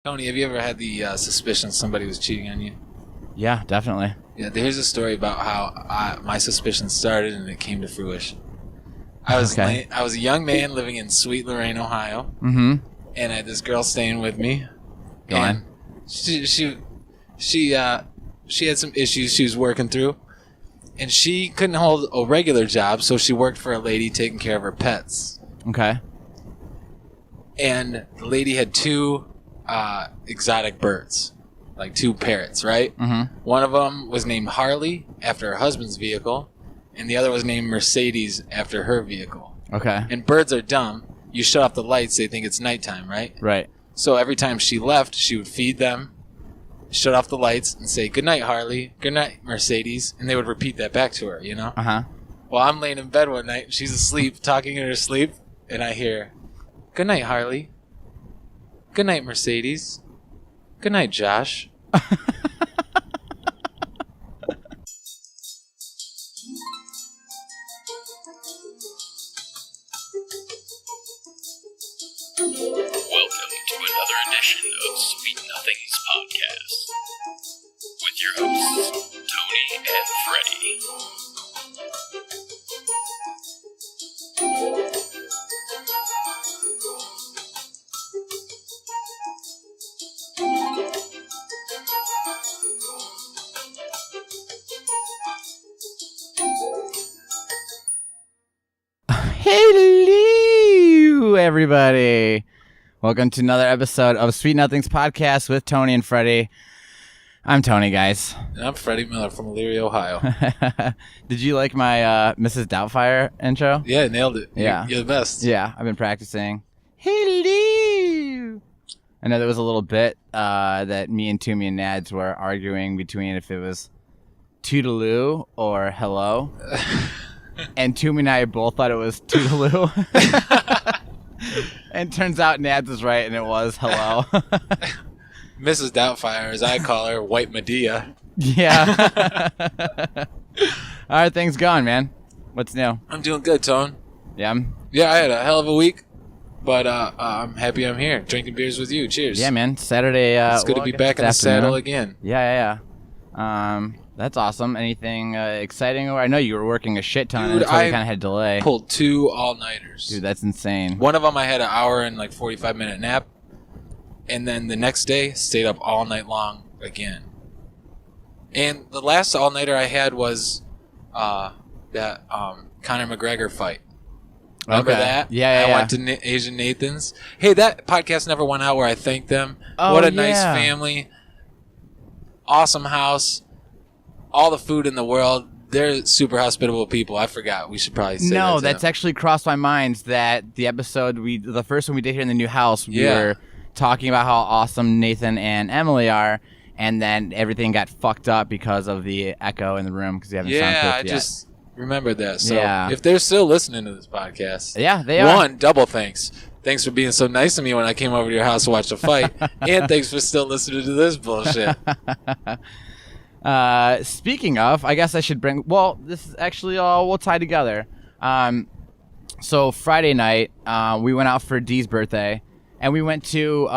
Tony, have you ever had the suspicion somebody was cheating on you? Yeah, definitely. Yeah, here's a story about how my suspicion started and it came to fruition. I was a young man living in Sweet Lorraine, Ohio, and I had this girl staying with me. Go on. She had some issues she was working through, and she couldn't hold a regular job, so she worked for a lady taking care of her pets. Okay. And the lady had two exotic birds, like two parrots, right? Mm-hmm. One of them was named Harley after her husband's vehicle, and the other was named Mercedes after her vehicle. Okay. And birds are dumb. You shut off the lights, they think it's nighttime, right? Right. So every time she left, she would feed them, shut off the lights, and say, "Good night, Harley. Good night, Mercedes." And they would repeat that back to her, you know? Uh-huh. Well, I'm laying in bed one night, and she's asleep, talking in her sleep, and I hear, "Good night, Harley. Good night, Mercedes. Good night, Josh." Welcome to another edition of Sweet Nothings Podcast with your hosts, Tony and Freddie. Hello, everybody. Welcome to another episode of Sweet Nothings Podcast with Tony and Freddie. I'm Tony, guys. And I'm Freddie Miller from Elyria, Ohio. Did you like my Mrs. Doubtfire intro? Yeah, nailed it. Yeah. You're the best. Yeah, I've been practicing. Hello. I know there was a little bit that me and Toomey and Nads were arguing between if it was Toodaloo or hello. And Toomey and I both thought it was Toodaloo. And turns out Nads was right, and it was hello. Mrs. Doubtfire, as I call her, White Medea. Yeah. How are things going, man? What's new? I'm doing good, Tone. Yeah. Yeah, I had a hell of a week, but I'm happy I'm here, drinking beers with you. Cheers. Yeah, man. Saturday. It's good to be back in the saddle again. Yeah. That's awesome. Anything exciting? I know you were working a shit ton, Dude, and so we kind of had a delay. Pulled 2 all-nighters. Dude, that's insane. One of them I had an hour and 45-minute nap, and then the next day stayed up all night long again. And the last all-nighter I had was that Conor McGregor fight. Remember that? Yeah. I went to Asian Nathan's. Hey, that podcast never went out where I thanked them. Oh, what a nice family. Awesome house. All the food in the world. They're super hospitable people. I forgot. We should probably say that. No, to that's them. actually crossed my mind that the episode the first one we did here in the new house, we were talking about how awesome Nathan and Emily are, and then everything got fucked up because of the echo in the room because we haven't soundproofed yet. I just remembered that. So Yeah. if they're still listening to this podcast, Yeah, they are. One, double thanks. Thanks for being so nice to me when I came over to your house to watch the fight, and thanks for still listening to this bullshit. Speaking of, I guess I should bring. Well, this is actually all we'll tie together. So Friday night, we went out for Dee's birthday, and we went to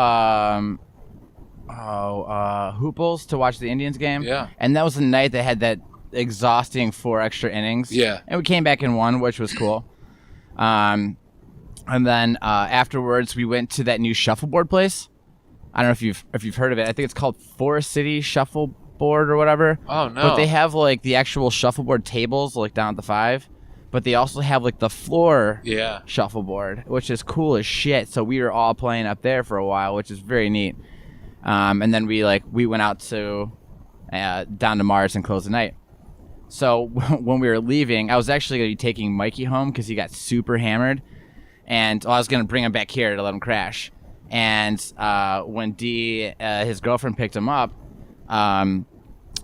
Hooples to watch the Indians game. Yeah. And that was the night that had that exhausting 4 extra innings. Yeah. And we came back in 1, which was cool. And then afterwards, we went to that new shuffleboard place. I don't know if you've heard of it. I think it's called Forest City Shuffleboard or whatever. Oh, no. But they have like the actual shuffleboard tables like down at the 5, but they also have like the floor shuffleboard, which is cool as shit. So we were all playing up there for a while, which is very neat. And then we went out to down to Mars and closed the night. So when we were leaving, I was actually going to be taking Mikey home because he got super hammered, and I was going to bring him back here to let him crash. And when Dee, his girlfriend, picked him up,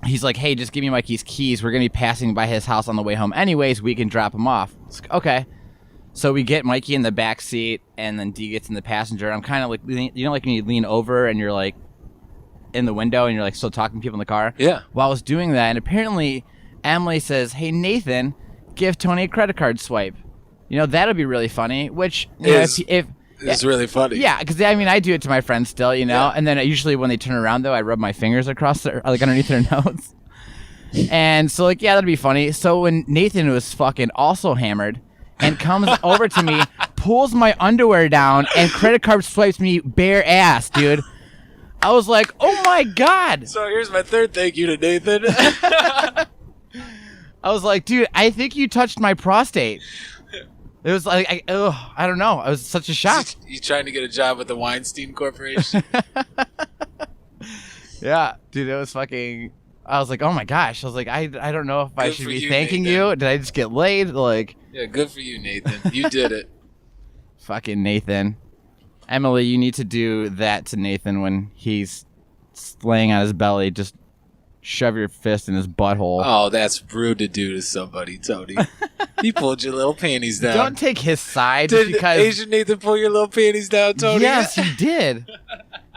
he's like, "Hey, just give me Mikey's keys. We're going to be passing by his house on the way home anyways. We can drop him off." It's like, okay. So we get Mikey in the back seat, and then Dee gets in the passenger. I'm kind of like, you know, like when you lean over and you're like in the window and you're like still talking to people in the car? Yeah. Well, I was doing that, and apparently Emily says, "Hey, Nathan, give Tony a credit card swipe. You know, that'll be really funny." Which, you know, It's really funny. Yeah, because I do it to my friends still, Yeah. And then usually when they turn around though, I rub my fingers across their underneath their nose. And so that'd be funny. So when Nathan was fucking also hammered and comes over to me, pulls my underwear down, and credit card swipes me bare ass, dude. I was like, oh my God. So here's my third thank you to Nathan. I was like, dude, I think you touched my prostate. It was like, I don't know. I was such a shock. You trying to get a job with the Weinstein Corporation? Yeah, dude, it was fucking... I was like, oh my gosh. I was like, I don't know if I should be thanking Nathan. you. Did I just get laid? Yeah, good for you, Nathan. You did it. Fucking Nathan. Emily, you need to do that to Nathan when he's laying on his belly. Just shove your fist in his butthole. Oh, that's rude to do to somebody, Tony. He pulled your little panties down. Don't take his side. Did because Asian Nathan pull your little panties down, Tony? Yes, he did.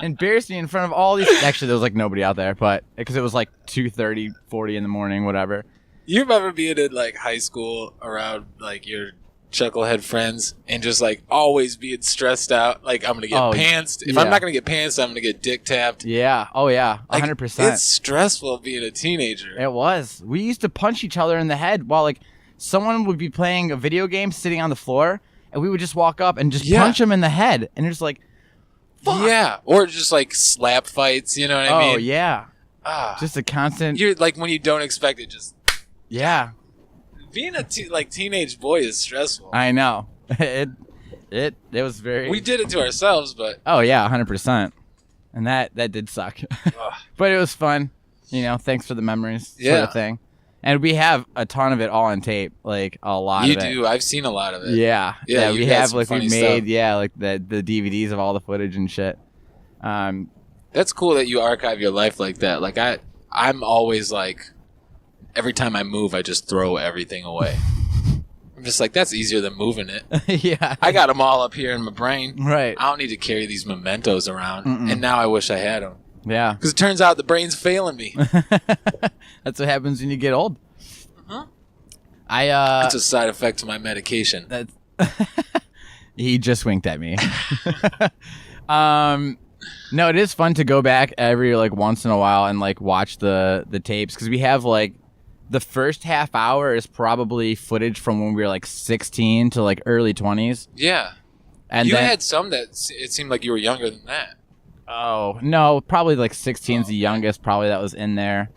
Embarrassed me in front of all these... Actually, there was nobody out there, but because it was 2:30, 40 in the morning, whatever. You remember being in high school around your chucklehead friends and just always being stressed out? I'm gonna get pantsed. If I'm not gonna get pantsed, I'm gonna get dick tapped. Yeah. Oh yeah. 100%. It's stressful being a teenager. It was. We used to punch each other in the head while someone would be playing a video game sitting on the floor, and we would just walk up and just punch them in the head, and you're just like, fuck. Yeah, or just slap fights. You know what I mean? Oh yeah. Ah, just a constant. You're when you don't expect it. Just yeah. Being a teenage boy is stressful. I know. It was very. We did it to ourselves, but oh yeah, 100%, and that did suck, but it was fun. Thanks for the memories, sort of thing. And we have a ton of it all on tape, a lot of it. You do. I've seen a lot of it. Yeah. We have we made the DVDs of all the footage and shit. That's cool that you archive your life like that. I'm always every time I move, I just throw everything away. I'm just that's easier than moving it. Yeah. I got them all up here in my brain. Right. I don't need to carry these mementos around. And now I wish I had them. Yeah. Because it turns out the brain's failing me. That's what happens when you get old. It's a side effect to my medication. That's he just winked at me. No, it is fun to go back every once in a while and watch the tapes, because we have the first half hour is probably footage from when we were 16 to early 20s. Yeah. And you had some that it seemed like you were younger than that. Oh, no, probably 16's the youngest probably that was in there.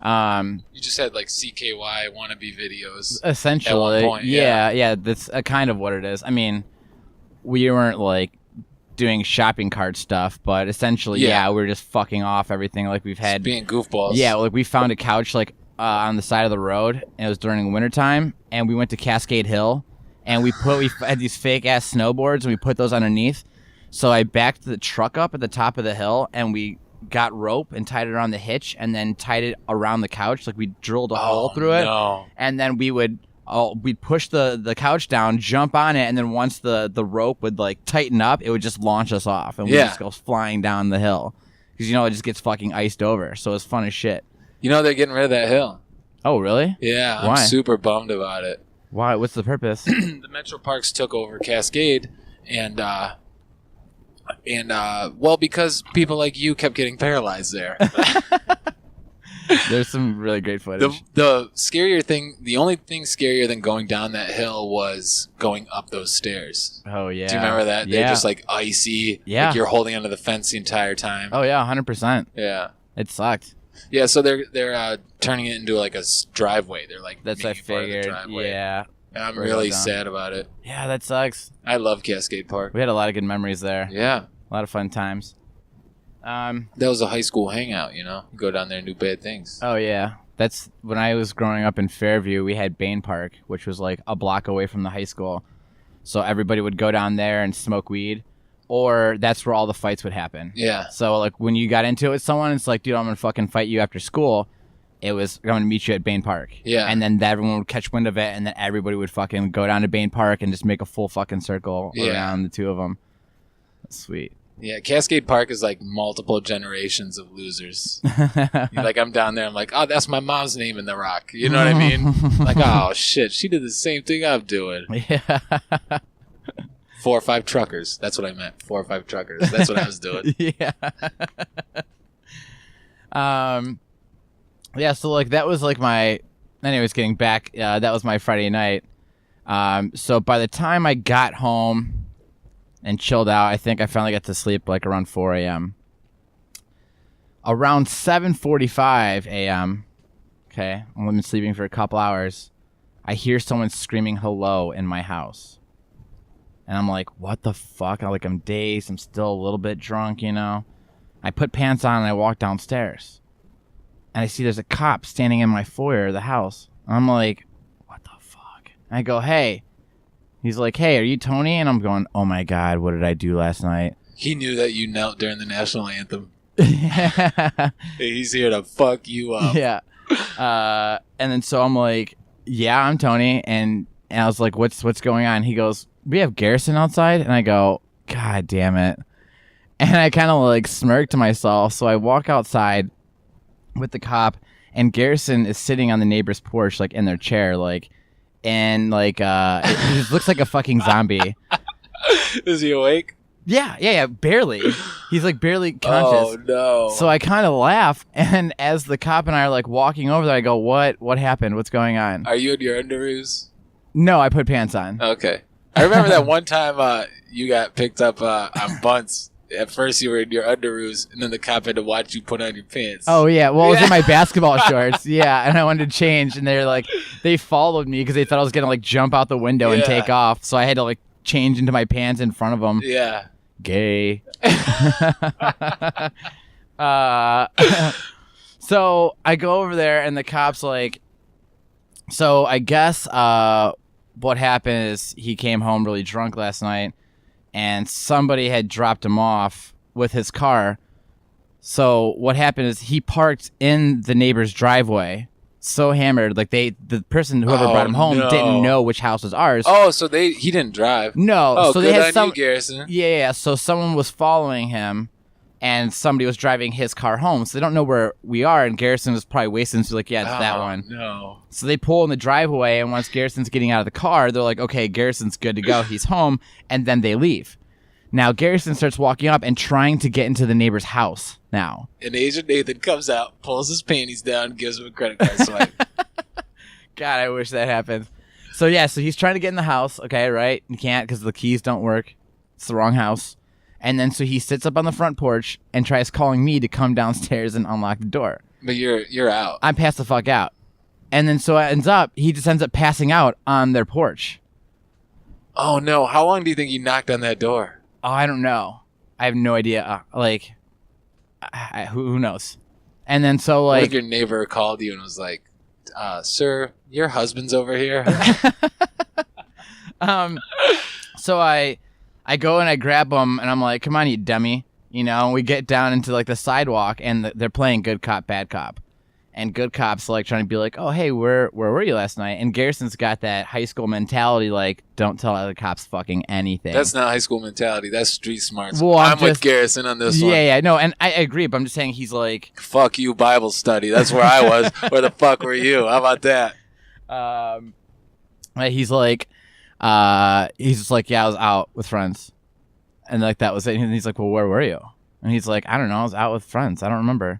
You just had CKY wannabe videos. Essentially. At one point, yeah, that's kind of what it is. I mean, we weren't doing shopping cart stuff, but essentially, we were just fucking off everything. We've had just being goofballs. Yeah, we found a couch on the side of the road, and it was during wintertime, and we went to Cascade Hill, and we had these fake ass snowboards, and we put those underneath. So I backed the truck up at the top of the hill, and we got rope and tied it around the hitch, and then tied it around the couch. We drilled a hole through it, and then we'd push the couch down, jump on it, and then once the rope would tighten up, it would just launch us off, and we just go flying down the hill, because it just gets fucking iced over. So it's fun as shit. They're getting rid of that hill. Oh really? Yeah. Why? I'm super bummed about it. Why? What's the purpose? The Metro Parks took over Cascade, and because people like you kept getting paralyzed there. There's some really great footage. The only thing scarier than going down that hill was going up those stairs. Oh yeah. Do you remember that? Yeah. They're just icy. Yeah. You're holding onto the fence the entire time. Oh yeah, 100%. Yeah. It sucked. Yeah, so they're turning it into a driveway. They're that's I figured. Yeah. And I'm really sad about it. Yeah, that sucks. I love Cascade Park. We had a lot of good memories there. Yeah. A lot of fun times. That was a high school hangout, Go down there and do bad things. Oh, yeah. That's when I was growing up in Fairview, we had Bain Park, which was a block away from the high school. So everybody would go down there and smoke weed, or that's where all the fights would happen. Yeah. So, when you got into it with someone, it's dude, I'm going to fucking fight you after school. It was going to meet you at Bain Park. Yeah. And then everyone would catch wind of it, and then everybody would fucking go down to Bain Park and just make a full fucking circle around the two of them. That's sweet. Yeah, Cascade Park is multiple generations of losers. I'm down there, I'm oh, that's my mom's name in the rock. You know what I mean? Oh, shit, she did the same thing I'm doing. Yeah. 4 or 5 truckers. That's what I meant. 4 or 5 truckers. That's what I was doing. Yeah. Yeah, so like that was like my anyways, getting back, that was my Friday night. So by the time I got home and chilled out, I think I finally got to sleep like around 4 a.m. Around 7:45 a.m., okay, I've been sleeping for a couple hours, I hear someone screaming hello in my house. And I'm like, what the fuck? I'm dazed. I'm still a little bit drunk, you know. I put pants on and I walk downstairs. And I see there's a cop standing in my foyer of the house. I'm like, what the fuck? And I go, hey. He's like, hey, are you Tony? And I'm going, oh my God, what did I do last night? He knew that you knelt during the national anthem. He's here to fuck you up. Yeah. And then so I'm like, yeah, I'm Tony. And I was like, what's going on? He goes, we have Garrison outside. And I go, God damn it. And I kind of like smirked to myself. So I walk outside with the cop, and Garrison is sitting on the neighbor's porch, like in their chair, like, and like, it just looks like a fucking zombie. Is he awake? Yeah, barely. He's like barely conscious. Oh no. So I kind of laugh, and as the cop and I are like walking over there, I go, what happened? What's going on? Are you in your underoos? No, I put pants on. Okay. I remember that one time you got picked up on bunts. At first you were in your underoos, and then the cop had to watch you put on your pants. Oh, yeah. Well, I was in my basketball shorts. Yeah, and I wanted to change, and they followed me because they thought I was going to, like, jump out the window and take off. So I had to, like, change into my pants in front of them. Yeah. Gay. So I go over there, and the cop's like, so I guess what happened is he came home really drunk last night, and somebody had dropped him off with his car. So what happened is he parked in the neighbor's driveway, so hammered, like the person, whoever brought him home, didn't know which house was ours. Oh, so he didn't drive. No. Oh, so good they had on you, Garrison. Yeah. So someone was following him, and somebody was driving his car home. So they don't know where we are, and Garrison was probably wasting. So like, yeah, it's that one. No. So they pull in the driveway, and once Garrison's getting out of the car, they're like, okay, Garrison's good to go. He's home. And then they leave. Now, Garrison starts walking up and trying to get into the neighbor's house now. And Agent Nathan comes out, pulls his panties down, gives him a credit card swipe. God, I wish that happened. So, yeah, so he's trying to get in the house, okay, right? He can't because the keys don't work. It's the wrong house. And then so he sits up on the front porch and tries calling me to come downstairs and unlock the door. But you're out. I'm passed the fuck out. And then so he just ends up passing out on their porch. Oh, no. How long do you think you knocked on that door? Oh, I don't know. I have no idea. Who knows? And then so like... What if your neighbor called you and was like, sir, your husband's over here? So I go and I grab him and I'm like, come on, you dummy. You know, we get down into like the sidewalk and they're playing good cop, bad cop. And good cop's like trying to be like, oh, hey, where were you last night? And Garrison's got that high school mentality, like, don't tell other cops fucking anything. That's not high school mentality. That's street smarts. Well, I'm with Garrison on this one. Yeah, no, and I agree, but I'm just saying he's like... Fuck you, Bible study. That's where I was. Where the fuck were you? How about that? He's like, he's just like, yeah, I was out with friends. And like, that was it. And he's like, well, where were you? And he's like, I don't know. I was out with friends. I don't remember.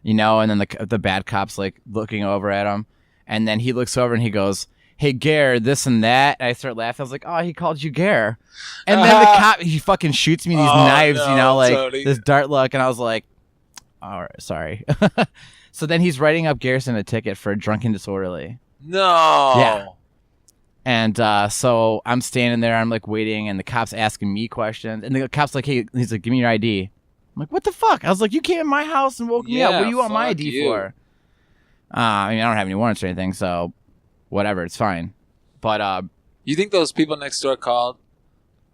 You know, and then the bad cop's like looking over at him, and then he looks over and he goes, hey, Gare, this and that. And I start laughing. I was like, oh, he called you Gare. And then the cop, he fucking shoots me these knives, no, you know, like Tony. this dart look. And I was like, all right, sorry. So then he's writing up Garrison a ticket for drunken disorderly. No. Yeah. And so I'm standing there, I'm like waiting, and the cop's asking me questions. And the cop's like, hey, he's like, give me your ID. I'm like, what the fuck? I was like, you came in my house and woke me up. What do you want my ID for? I mean, I don't have any warrants or anything, so whatever, it's fine. But you think those people next door called?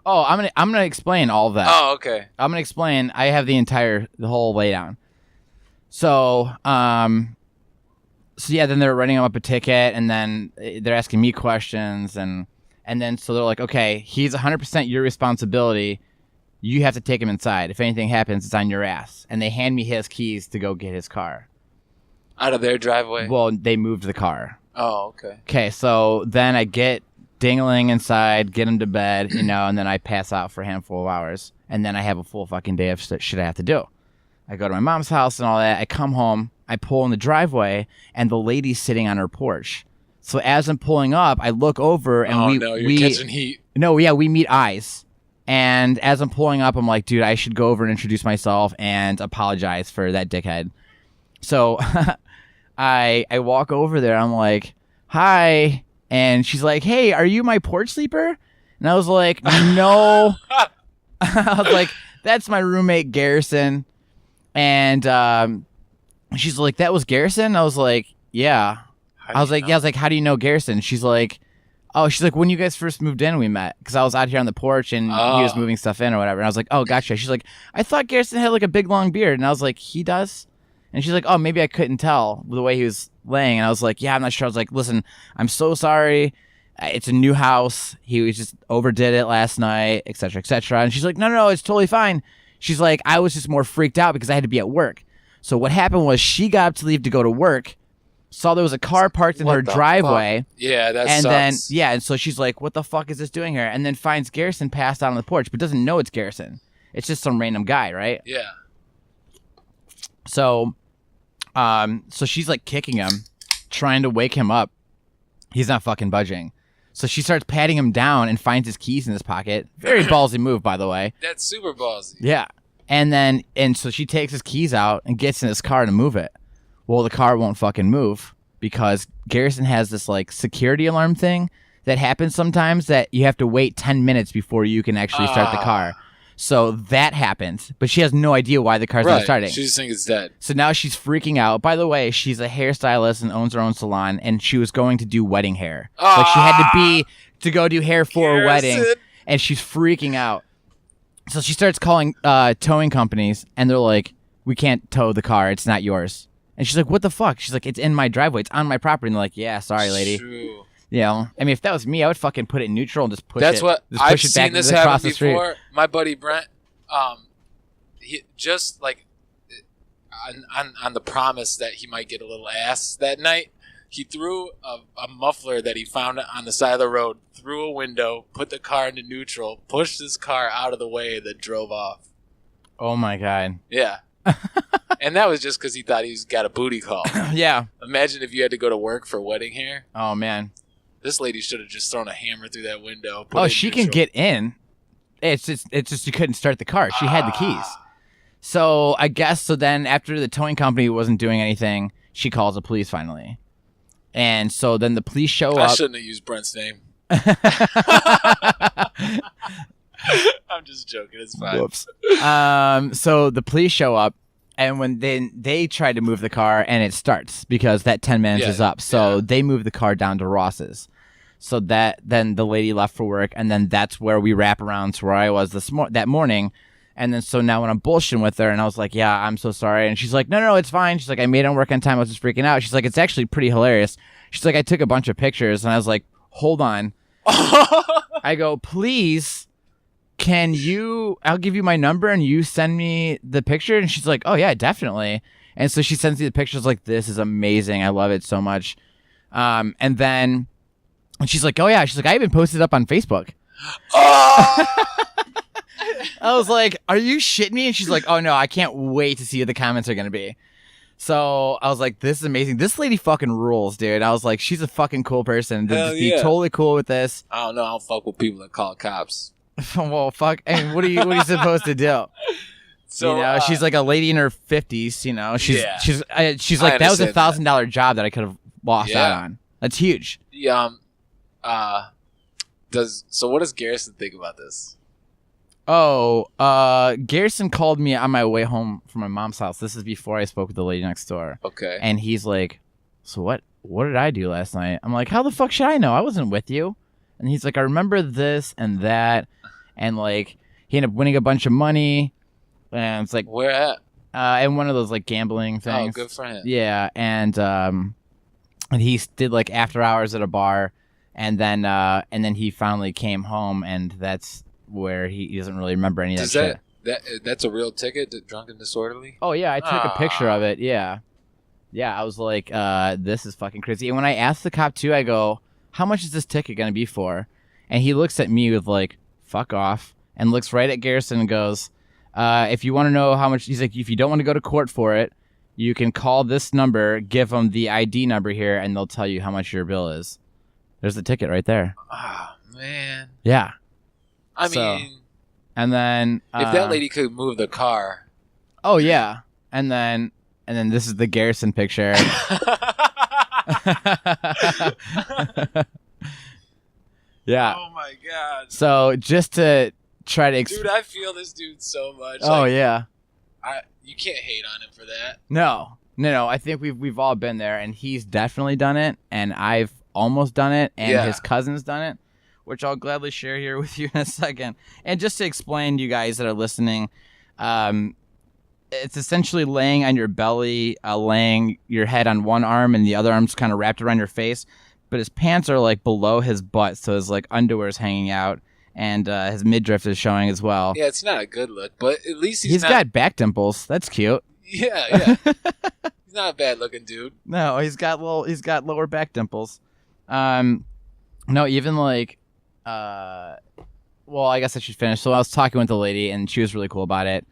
Oh, I'm gonna explain all of that. Oh, okay. I'm gonna explain. I have the whole laydown. So, so yeah, then they're writing him up a ticket, and then they're asking me questions, and then so they're like, okay, he's 100% your responsibility. You have to take him inside. If anything happens, it's on your ass. And they hand me his keys to go get his car. Out of their driveway? Well, they moved the car. Oh, okay. Okay, so then I get dingling inside, get him to bed, and then I pass out for a handful of hours. And then I have a full fucking day of shit I have to do. I go to my mom's house and all that. I come home, I pull in the driveway, and the lady's sitting on her porch. So as I'm pulling up, I look over and you're catching heat. No, yeah, we meet eyes. And as I'm pulling up, I'm like, dude, I should go over and introduce myself and apologize for that dickhead. So I walk over there. I'm like, hi. And she's like, hey, are you my porch sleeper? And I was like, no. I was like, that's my roommate, Garrison. And she's like, that was Garrison? I was like, yeah. I was like, how do you know Garrison? She's like, when you guys first moved in, we met. Because I was out here on the porch and he was moving stuff in or whatever. And I was like, oh, gotcha. She's like, I thought Garrison had like a big long beard. And I was like, he does? And she's like, oh, maybe I couldn't tell the way he was laying. And I was like, yeah, I'm not sure. I was like, listen, I'm so sorry. It's a new house. He was just overdid it last night, et cetera, et cetera. And she's like, no, it's totally fine. She's like, I was just more freaked out because I had to be at work. So what happened was she got up to leave to go to work, saw there was a car parked in her driveway. Fuck? Yeah, that sucks. And so she's like, what the fuck is this doing here? And then finds Garrison passed out on the porch, but doesn't know it's Garrison. It's just some random guy, right? Yeah. So she's like kicking him, trying to wake him up. He's not fucking budging. So she starts patting him down and finds his keys in his pocket. Very ballsy move, by the way. That's super ballsy. Yeah. And so she takes his keys out and gets in his car to move it. Well, the car won't fucking move because Garrison has this like security alarm thing that happens sometimes that you have to wait 10 minutes before you can actually start the car. So that happens, but she has no idea why the car's not starting. She just thinks it's dead. So now she's freaking out. By the way, she's a hairstylist and owns her own salon, and she was going to do wedding hair. Like she had to go do hair for a wedding, and she's freaking out. So she starts calling towing companies, and they're like, we can't tow the car. It's not yours. And she's like, what the fuck? She's like, it's in my driveway. It's on my property. And they're like, yeah, sorry, lady. True. I mean, if that was me, I would fucking put it in neutral and just push That's it. what just I've push it seen back this across happen the street. before. My buddy Brent, he just like on the promise that he might get a little ass that night, he threw a muffler that he found on the side of the road through a window, put the car into neutral, pushed his car out of the way, then drove off. Oh my god. Yeah. And that was just because he thought he got a booty call. Yeah. Imagine if you had to go to work for wedding hair. Oh man. This lady should have just thrown a hammer through that window. Oh, she can get in. It's just you couldn't start the car. She had the keys. So I guess then after the towing company wasn't doing anything, she calls the police finally. And so then the police show up. I shouldn't have used Brent's name. I'm just joking. It's fine. Whoops. So the police show up, and when they try to move the car, and it starts because that 10 minutes is up. So they move the car down to Ross's. So then the lady left for work, and then that's where we wrap around to where I was that morning. And then so now when I'm bullshitting with her, and I was like, yeah, I'm so sorry. And she's like, no, it's fine. She's like, I made it work on time. I was just freaking out. She's like, it's actually pretty hilarious. She's like, I took a bunch of pictures, and I was like, hold on. I go, please, I'll give you my number, and you send me the picture? And she's like, oh, yeah, definitely. And so she sends me the pictures like, this is amazing. I love it so much. And she's like, oh, yeah. She's like, I even posted it up on Facebook. I was like, are you shitting me? And she's like, oh, no, I can't wait to see what the comments are going to be. So I was like, this is amazing. This lady fucking rules, dude. I was like, she's a fucking cool person. To just be totally cool with this. I don't know. I don't fuck with people that call cops. Well, fuck. I mean, what are you supposed to do? So she's like a lady in her 50s. She's like, that was a $1,000 job that I could have lost out on. That's huge. So what does Garrison think about this? Oh, Garrison called me on my way home from my mom's house. This is before I spoke with the lady next door. Okay. And he's like, so what did I do last night? I'm like, how the fuck should I know? I wasn't with you. And he's like, I remember this and that. And like, he ended up winning a bunch of money. And it's like, where at? In one of those like gambling things. Oh, good for him. Yeah. And he did like after hours at a bar. And then he finally came home, and that's where he doesn't really remember any of that shit. That's a real ticket to Drunken Disorderly? Oh, yeah. I took a picture of it. Yeah. Yeah, I was like, this is fucking crazy. And when I asked the cop, too, I go, how much is this ticket going to be for? And he looks at me with like, fuck off, and looks right at Garrison and goes, if you want to know how much, he's like, if you don't want to go to court for it, you can call this number, give them the ID number here, and they'll tell you how much your bill is. There's the ticket right there. Oh, man. Yeah. I mean... And then... if that lady could move the car... Oh, yeah. And then this is the Garrison picture. Yeah. Oh, my God. So, just to try to... Dude, I feel this dude so much. Oh, like, yeah. You can't hate on him for that. No. I think we've all been there, and he's definitely done it, and I've almost done it, and his cousin's done it, which I'll gladly share here with you in a second. And just to explain to you guys that are listening, it's essentially laying on your belly, laying your head on one arm, and the other arm's kind of wrapped around your face, but his pants are like below his butt, so his like underwear's hanging out. And his midriff is showing as well. Yeah, it's not a good look, but at least he's got back dimples. That's cute. Yeah. He's not a bad looking dude. No, he's got lower back dimples. No, even like, well, I guess I should finish. So I was talking with the lady, and she was really cool about it.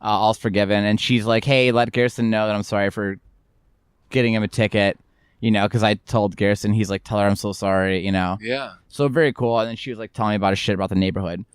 All's forgiven, and she's like, "Hey, let Garrison know that I'm sorry for getting him a ticket." You know, because I told Garrison, he's like, tell her I'm so sorry, you know. Yeah. So very cool. And then she was like telling me about his shit about the neighborhood.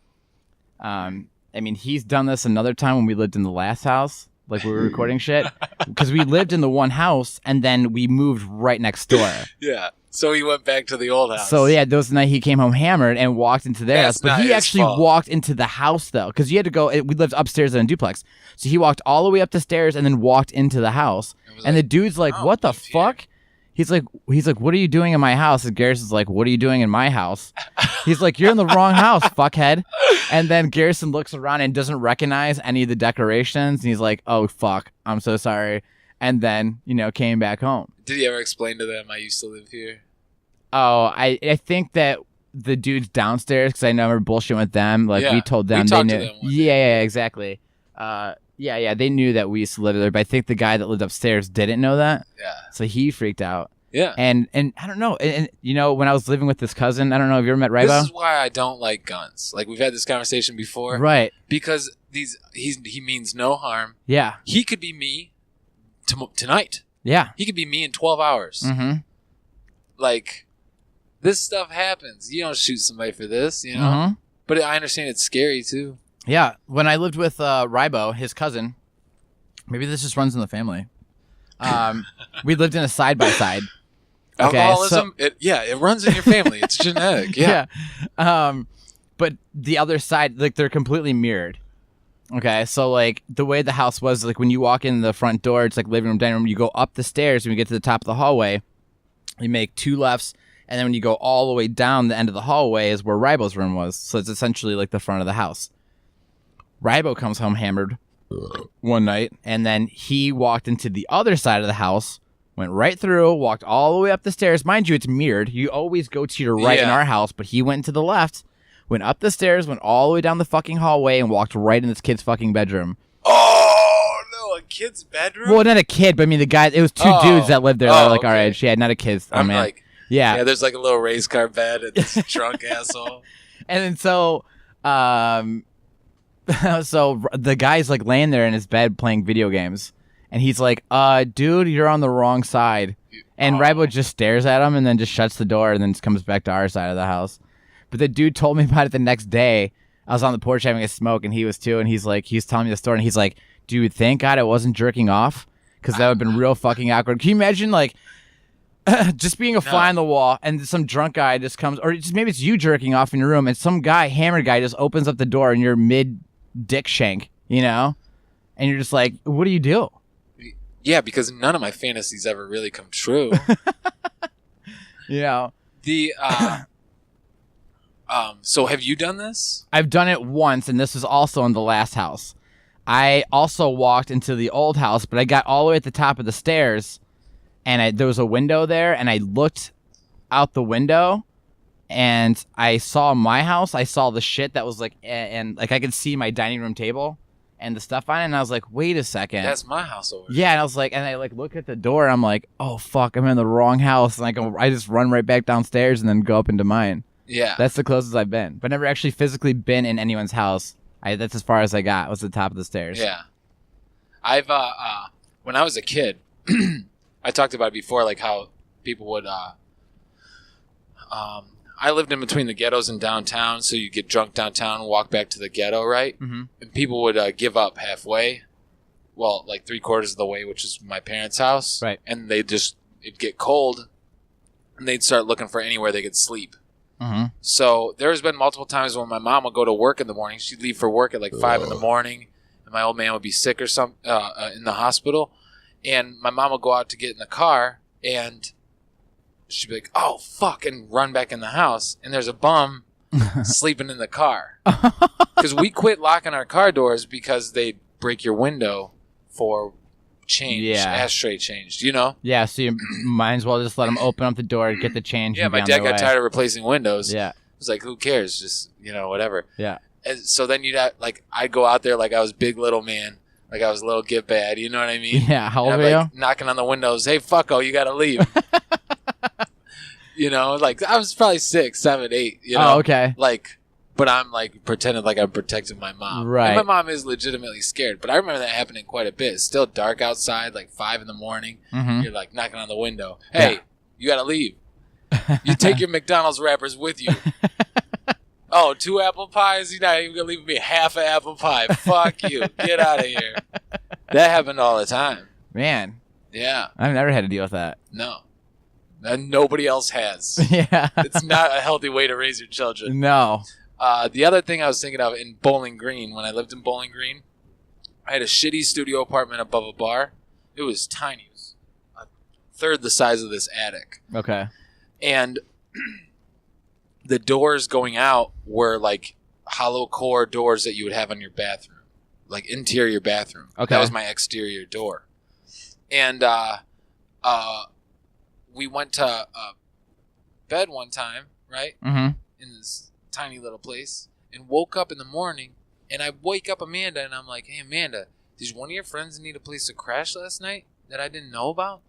I mean, he's done this another time when we lived in the last house, like we were recording shit. Because we lived in the one house, and then we moved right next door. Yeah. So he went back to the old house. So yeah, those night he came home hammered and walked into their house. But he actually walked into the house, though, because you had to go, we lived upstairs in a duplex. So he walked all the way up the stairs and then walked into the house. And the dude's like, what the fuck? He's like, what are you doing in my house? And Garrison's like, what are you doing in my house? He's like, you're in the wrong house, fuckhead. And then Garrison looks around and doesn't recognize any of the decorations. And he's like, oh, fuck, I'm so sorry. And then, came back home. Did he ever explain to them I used to live here? Oh, I think that the dudes downstairs, because I know we're bullshitting with them. Like, we told them. They knew. Yeah, exactly. Yeah, they knew that we used to live there, but I think the guy that lived upstairs didn't know that. Yeah. So he freaked out. Yeah. And I don't know. And when I was living with this cousin, I don't know if you ever met Rybo. This is why I don't like guns. Like, we've had this conversation before. Right. Because he means no harm. Yeah. He could be me tonight. Yeah. He could be me in 12 hours. Mm-hmm. Like, this stuff happens. You don't shoot somebody for this, Mm-hmm. But I understand it's scary, too. Yeah, when I lived with Rybo, his cousin, maybe this just runs in the family. We lived in a side-by-side. Okay, alcoholism, it runs in your family. It's genetic, yeah. But the other side, like, they're completely mirrored. Okay, so, like, the way the house was, like, when you walk in the front door, it's like living room, dining room, you go up the stairs, and you get to the top of the hallway, you make two lefts, and then when you go all the way down the end of the hallway is where Rybo's room was. So it's essentially like the front of the house. Rybo comes home hammered one night, and then he walked into the other side of the house, went right through, walked all the way up the stairs. Mind you, it's mirrored. You always go to your right in our house, but he went to the left, went up the stairs, went all the way down the fucking hallway, and walked right in this kid's fucking bedroom. Oh, no, a kid's bedroom? Well, not a kid, but I mean, the guy, it was two dudes that lived there that were like our age. Yeah, not a kid. I'm like, yeah, there's like a little race car bed and this drunk asshole. And then so the guy's like laying there in his bed playing video games, and he's like, dude, you're on the wrong side. And Rybo just stares at him and then just shuts the door and then just comes back to our side of the house. But the dude told me about it the next day. I was on the porch having a smoke, and he was too, and he's telling me the story, and he's like, dude, thank God I wasn't jerking off, because that would have been real fucking awkward. Can you imagine, like, just being a fly on the wall, and some drunk guy just comes, or just maybe it's you jerking off in your room, and some guy, hammered guy, just opens up the door, and you're mid-dick shank, and you're just like, what do you do? Yeah, because none of my fantasies ever really come true. So have you done this? I've done it once, and this was also in the last house. I also walked into the old house, but I got all the way at the top of the stairs, and there was a window there, and I looked out the window, and I saw my house. I saw the shit that was like, and like I could see my dining room table and the stuff on it, and I was like, wait a second. That's my house over there. Yeah, and I was like, and I like look at the door, and I'm like, oh fuck, I'm in the wrong house, and I just run right back downstairs and then go up into mine. Yeah. That's the closest I've been, but never actually physically been in anyone's house. That's as far as I got. Was the top of the stairs. Yeah. I've when I was a kid, I talked about it before, like how people would. I lived in between the ghettos and downtown, so you get drunk downtown and walk back to the ghetto, right? Mm-hmm. And people would give up halfway. Well, like 3/4 of the way, which is my parents' house. Right. And it'd get cold, and they'd start looking for anywhere they could sleep. Mm-hmm. So there's been multiple times when my mom would go to work in the morning. She'd leave for work at like 5 in the morning, and my old man would be sick or something in the hospital. And my mom would go out to get in the car, and she'd be like, "Oh fuck!" and run back in the house, and there's a bum sleeping in the car. Because we quit locking our car doors because they'd break your window for change, ashtray changed. You know? Yeah. So you might as well just let them open up the door, get the change. Yeah. And my dad got tired of replacing windows. Yeah. It was like, who cares? Just whatever. Yeah. And so then I'd go out there like I was big little man, like I was little get bad. You know what I mean? Yeah. How old and were you? Like, knocking on the windows. Hey, fucko, you gotta leave. Like I was probably 6, 7, 8. Oh, okay. Like, but I'm like pretending like I'm protecting my mom. Right. And my mom is legitimately scared, but I remember that happening quite a bit. It's still dark outside, like 5 in the morning. Mm-hmm. You're like knocking on the window. Hey, you gotta leave. You take your McDonald's wrappers with you. Oh, 2 apple pies? You're not even gonna leave me half an apple pie. Fuck you. Get out of here. That happened all the time. Man. Yeah. I've never had to deal with that. No. And nobody else has. Yeah. It's not a healthy way to raise your children. No. The other thing I was thinking of in Bowling Green, when I lived in Bowling Green, I had a shitty studio apartment above a bar. It was tiny. It was a third the size of this attic. Okay. And the doors going out were like hollow core doors that you would have on your bathroom, like interior bathroom. Okay. That was my exterior door. And we went to bed one time, right? Mm-hmm. In this tiny little place, and woke up in the morning, and I wake up Amanda, and I'm like, "Hey, Amanda, did one of your friends need a place to crash last night that I didn't know about?"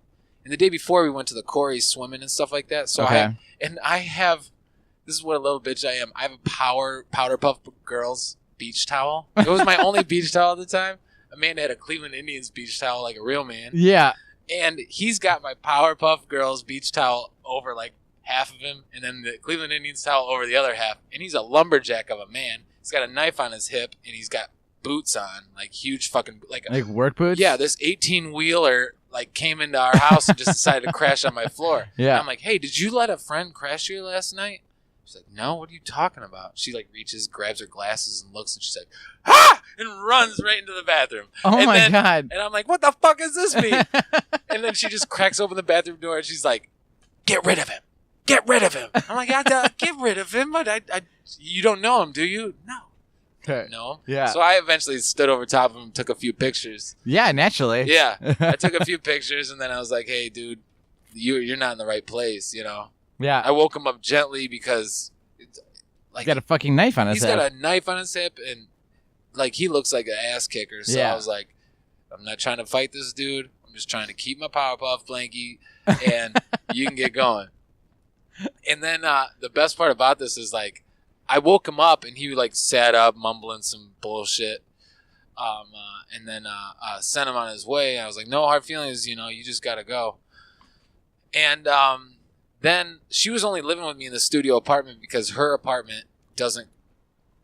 And the day before, we went to the quarries swimming and stuff like that. So okay. I have, this is what a little bitch I am. I have a Powder Puff Girls beach towel. It was my only beach towel at the time. Amanda had a Cleveland Indians beach towel like a real man. Yeah. And he's got my Powerpuff Girls beach towel over like half of him, and then the Cleveland Indians towel over the other half. And he's a lumberjack of a man. He's got a knife on his hip, and he's got boots on, like huge fucking like work boots. Yeah, this 18-wheeler like came into our house and just decided to crash on my floor. Yeah. And I'm like, "Hey, did you let a friend crash here last night?" She's like, "No, what are you talking about?" She like reaches, grabs her glasses, and looks, and she's like, "Ah!" and runs right into the bathroom. Oh and my God. And I'm like, "What the fuck does this mean?" And then she just cracks open the bathroom door, and she's like, "Get rid of him. Get rid of him." I'm like, "I get rid of him, but I you don't know him, do you?" "No." Okay. No. Yeah. So I eventually stood over top of him, took a few pictures. Yeah, naturally. Yeah. I took a few pictures, and then I was like, "Hey, dude, you're not in the right place, you know." Yeah. I woke him up gently because it's, like, He's got a fucking knife on his hip. He's got a knife on his hip, and like he looks like an ass kicker. So Yeah. I was like, "I'm not trying to fight this dude. I'm just trying to keep my Powerpuff blankie, and you can get going." And then the best part about this is like, I woke him up, and he like sat up mumbling some bullshit, and then sent him on his way. I was like, "No hard feelings, you just gotta go." And then she was only living with me in the studio apartment because her apartment doesn't,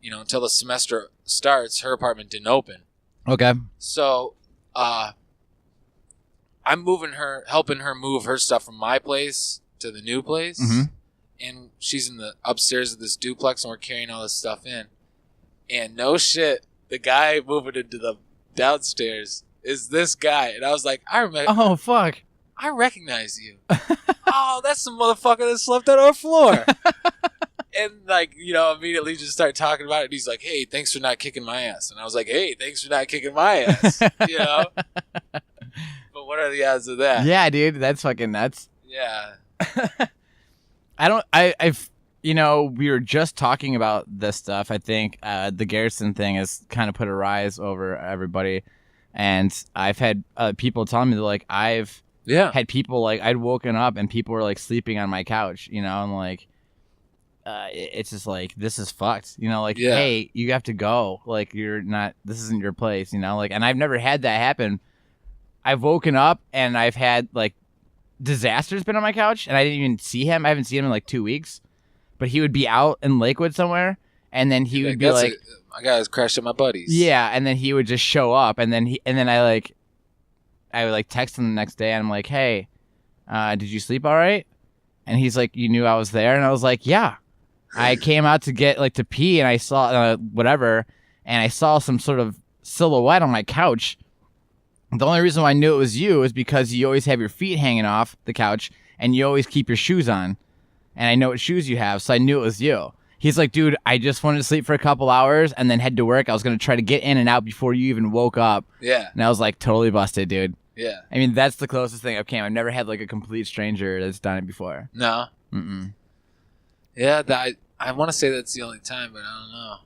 until the semester starts, her apartment didn't open. Okay. So I'm helping her move her stuff from my place to the new place. Mm-hmm. And she's in the upstairs of this duplex, and we're carrying all this stuff in. And no shit, the guy moving into the downstairs is this guy. And I was like, Oh, fuck. I recognize you. Oh, that's the motherfucker that slept on our floor. And like, immediately just start talking about it. And he's like, "Hey, thanks for not kicking my ass." And I was like, "Hey, thanks for not kicking my ass." But what are the odds of that? Yeah, dude, that's fucking nuts. Yeah. We were just talking about this stuff. I think the Garrison thing has kind of put a rise over everybody. And I've had people telling me that, like, I've had people, like, I'd woken up and people were, like, sleeping on my couch, and, like, it's just like, this is fucked. You know, like, hey, you have to go. Like, you're not. This isn't your place. You know, like, and I've never had that happen. I've woken up and I've had like disasters been on my couch, and I didn't even see him. I haven't seen him in like 2 weeks, but he would be out in Lakewood somewhere, and then he would be like, "My guys crashed at my buddies." Yeah, and then he would just show up, and then I would like text him the next day, and I'm like, "Hey, did you sleep all right?" And he's like, "You knew I was there?" And I was like, "Yeah, I came out to get like to pee, and I saw whatever, and I saw some sort of silhouette on my couch. The only reason why I knew it was you is because you always have your feet hanging off the couch, and you always keep your shoes on, and I know what shoes you have, so I knew it was you." He's like, "Dude, I just wanted to sleep for a couple hours and then head to work. I was going to try to get in and out before you even woke up." Yeah. And I was like, totally busted, dude. Yeah. I mean, that's the closest thing I've came. I've never had like a complete stranger that's done it before. No. Mm-mm. Yeah, I want to say that's the only time, but I don't know.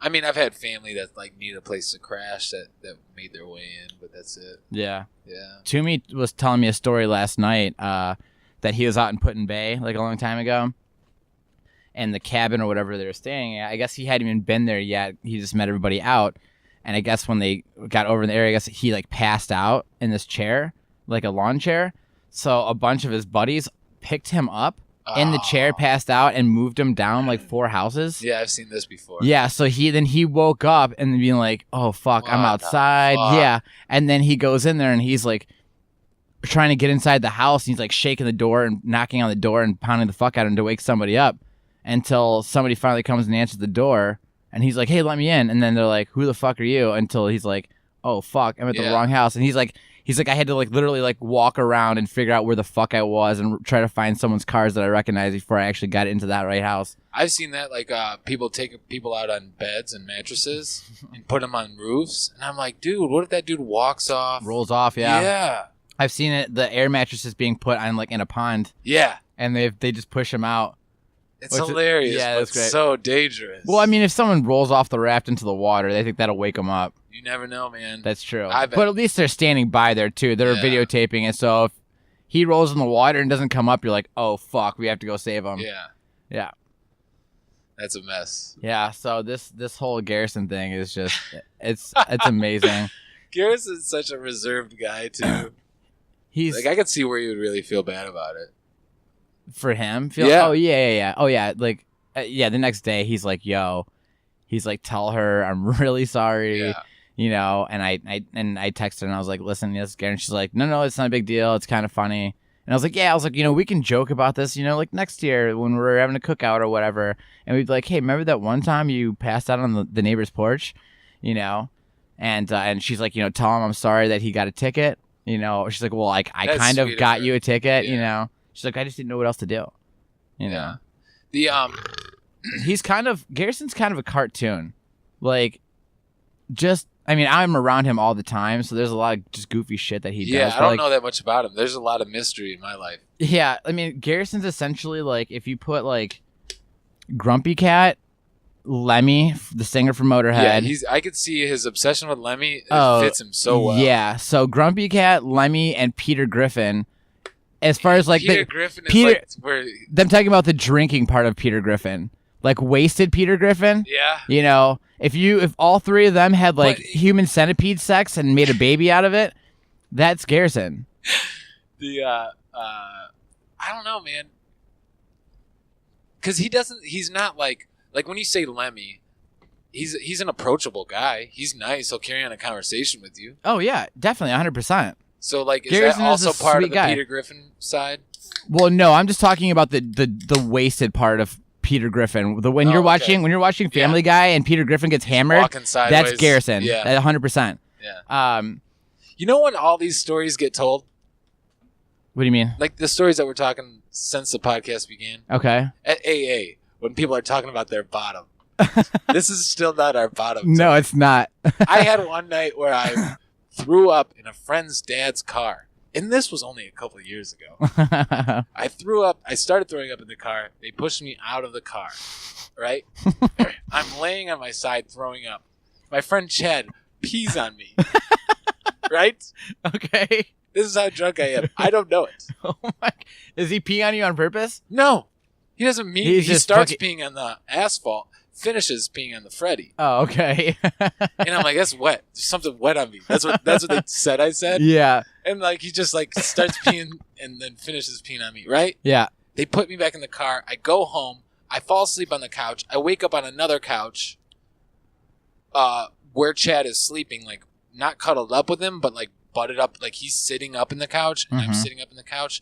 I mean, I've had family that like need a place to crash that made their way in, but that's it. Yeah. Yeah. Toomey was telling me a story last night that he was out in Put-in Bay like a long time ago. And the cabin or whatever they were staying at, I guess he hadn't even been there yet. He just met everybody out. And I guess when they got over in the area, I guess he like passed out in this chair, like a lawn chair. So a bunch of his buddies picked him up in the chair, passed out, and moved him down like 4 houses. Yeah, I've seen this before. Yeah, so he woke up and being like, "Oh fuck, I'm outside." Yeah, and then he goes in there and he's like trying to get inside the house. And he's like shaking the door and knocking on the door and pounding the fuck out of him to wake somebody up, until somebody finally comes and answers the door. And he's like, "Hey, let me in." And then they're like, "Who the fuck are you?" Until he's like, "Oh fuck, I'm at the wrong house." And he's like, I had to like literally like walk around and figure out where the fuck I was and try to find someone's cars that I recognized before I actually got into that right house. I've seen that, like people take people out on beds and mattresses and put them on roofs, and I'm like, dude, what if that dude walks off, rolls off? Yeah, yeah. I've seen it. The air mattresses being put on like in a pond. Yeah, and they just push them out. It's hilarious. Yeah, that's great. So dangerous. Well, I mean, if someone rolls off the raft into the water, they think that'll wake them up. You never know, man. That's true. But at least they're standing by there, too. They're videotaping it. So if he rolls in the water and doesn't come up, you're like, "Oh, fuck, we have to go save him." Yeah. Yeah. That's a mess. Yeah, so this whole Garrison thing is just, it's amazing. Garrison's such a reserved guy, too. He's like, I could see where you would really feel bad about it. For him? Yeah. Oh, yeah. Oh, yeah. Like, the next day, he's like, "Yo," he's like, "Tell her I'm really sorry." Yeah. You know, and I texted her and I was like, "Listen, yes, Garen." She's like, No, it's not a big deal. It's kind of funny. And I was like, "Yeah," I was like, "You know, we can joke about this, you know, like next year when we're having a cookout or whatever." And we'd be like, "Hey, remember that one time you passed out on the neighbor's porch?" You know, and she's like, "You know, tell him I'm sorry that he got a ticket." You know, she's like, "Well, like I kind of got you a ticket." Yeah. You know, she's like, "I just didn't know what else to do." You know, Garrison's kind of a cartoon, like just. I mean, I'm around him all the time, so there's a lot of just goofy shit that he does. Yeah, I don't know that much about him. There's a lot of mystery in my life. Yeah, I mean, Garrison's essentially like if you put like Grumpy Cat, Lemmy, the singer from Motorhead. Yeah, I could see his obsession with Lemmy. It fits him so well. Yeah, so Grumpy Cat, Lemmy, and Peter Griffin. As far as like Peter Griffin is like where I'm talking about the drinking part of Peter Griffin. Like wasted Peter Griffin. Yeah. You know, if all three of them had like human centipede sex and made a baby out of it, that's Garrison. I don't know, man. Cuz he's not like when you say Lemmy, he's an approachable guy. He's nice. He'll carry on a conversation with you. Oh yeah, definitely 100%. So like is Garrison that also part of the guy. Peter Griffin side? Well, no, I'm just talking about the wasted part of Peter Griffin. When you're watching Family Guy and Peter Griffin gets hammered, that's Garrison. Yeah, 100%. Yeah. You know when all these stories get told? What do you mean? Like the stories that we're talking since the podcast began. Okay. At AA, when people are talking about their bottom, this is still not our bottom. No, it's not. I had one night where I threw up in a friend's dad's car. And this was only a couple of years ago. I threw up. I started throwing up in the car. They pushed me out of the car, right? I'm laying on my side throwing up. My friend Chad pees on me, right? Okay. This is how drunk I am. I don't know it. Oh my! Does he pee on you on purpose? No. He doesn't mean he starts peeing on the asphalt, finishes peeing on the Freddie. Oh, okay. And I'm like, that's wet. There's something wet on me. That's what they said. I said. Yeah. And like he just like starts peeing and then finishes peeing on me, right? Yeah. They put me back in the car. I go home. I fall asleep on the couch. I wake up on another couch, where Chad is sleeping, like not cuddled up with him, but like butted up, like he's sitting up in the couch and I'm sitting up in the couch.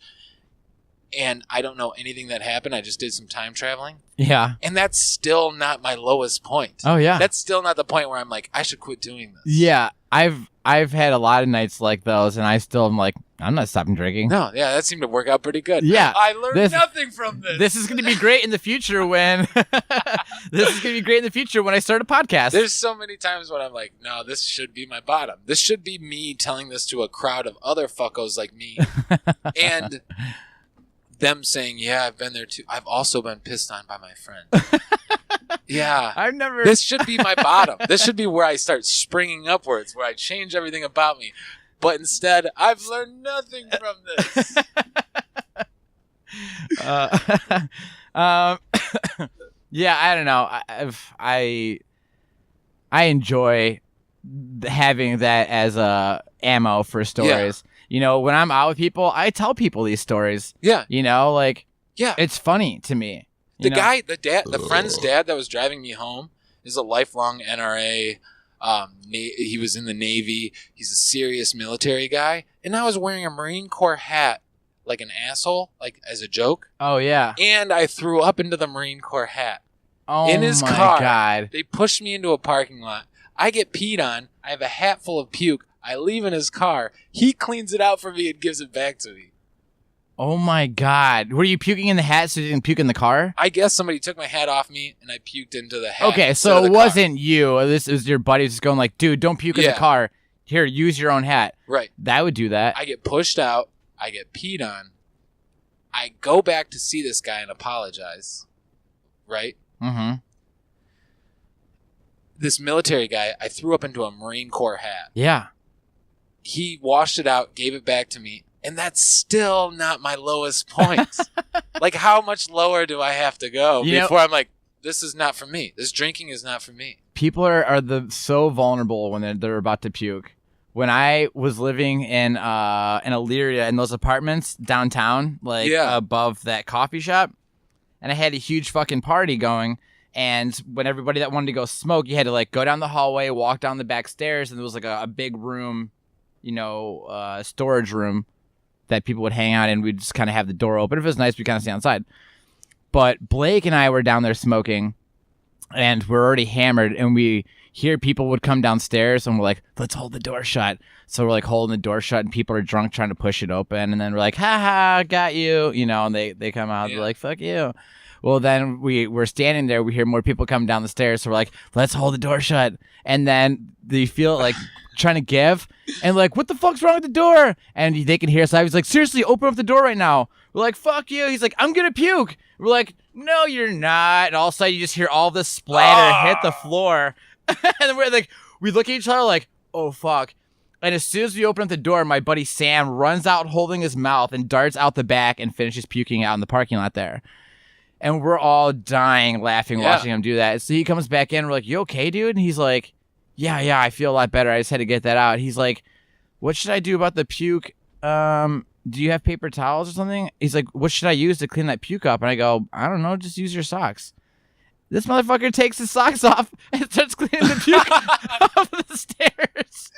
And I don't know anything that happened. I just did some time traveling. Yeah. And that's still not my lowest point. Oh, yeah. That's still not the point where I'm like, I should quit doing this. Yeah. I've had a lot of nights like those, and I still am like, I'm not stopping drinking. No, yeah, that seemed to work out pretty good. Yeah. I learned nothing from this. This is going to be great in the future when I start a podcast. There's so many times when I'm like, no, this should be my bottom. This should be me telling this to a crowd of other fuckos like me. And them saying, yeah, I've been there too. I've also been pissed on by my friend. Yeah. This should be my bottom. This should be where I start springing upwards, where I change everything about me. But instead, I've learned nothing from this. Yeah, I don't know. I enjoy having that as a ammo for stories. Yeah. You know, when I'm out with people, I tell people these stories. Yeah. You know, like, yeah, it's funny to me. The friend's dad that was driving me home is a lifelong NRA. He was in the Navy. He's a serious military guy. And I was wearing a Marine Corps hat like an asshole, like as a joke. Oh, yeah. And I threw up into the Marine Corps hat. Oh, in his my car. God. They pushed me into a parking lot. I get peed on. I have a hat full of puke. I leave in his car. He cleans it out for me and gives it back to me. Oh, my God. Were you puking in the hat so you didn't puke in the car? I guess somebody took my hat off me and I puked into the hat. Okay, so it wasn't you. This was your buddy just going like, dude, don't puke in the car. Here, use your own hat. Right. That would do that. I get pushed out. I get peed on. I go back to see this guy and apologize. Right? Mm-hmm. This military guy, I threw up into a Marine Corps hat. Yeah. He washed it out, gave it back to me, and that's still not my lowest point. Like, how much lower do I have to go before I'm like, this is not for me. This drinking is not for me. People are so vulnerable when they're about to puke. When I was living in Elyria in those apartments downtown, like above that coffee shop, and I had a huge fucking party going. And when everybody that wanted to go smoke, you had to like go down the hallway, walk down the back stairs, and there was like a big room, storage room that people would hang out in. We'd just kind of have the door open. If it was nice, we'd kind of stay outside. But Blake and I were down there smoking, and we're already hammered, and we hear people would come downstairs, and we're like, let's hold the door shut. So we're like holding the door shut, and people are drunk trying to push it open, and then we're like, ha ha, got you, and they come out, they're like, fuck you. Well, then we're standing there. We hear more people come down the stairs. So we're like, let's hold the door shut. And then they feel like trying to give. And like, what the fuck's wrong with the door? And they can hear us. I was like, seriously, open up the door right now. We're like, fuck you. He's like, I'm going to puke. We're like, no, you're not. And all of a sudden, you just hear all this splatter hit the floor. And we're like, we look at each other like, oh, fuck. And as soon as we open up the door, my buddy Sam runs out holding his mouth and darts out the back and finishes puking out in the parking lot there. And we're all dying, laughing, watching him do that. So he comes back in. And we're like, you okay, dude? And he's like, yeah, I feel a lot better. I just had to get that out. He's like, what should I do about the puke? Do you have paper towels or something? He's like, what should I use to clean that puke up? And I go, I don't know. Just use your socks. This motherfucker takes his socks off and starts cleaning the puke off the stairs.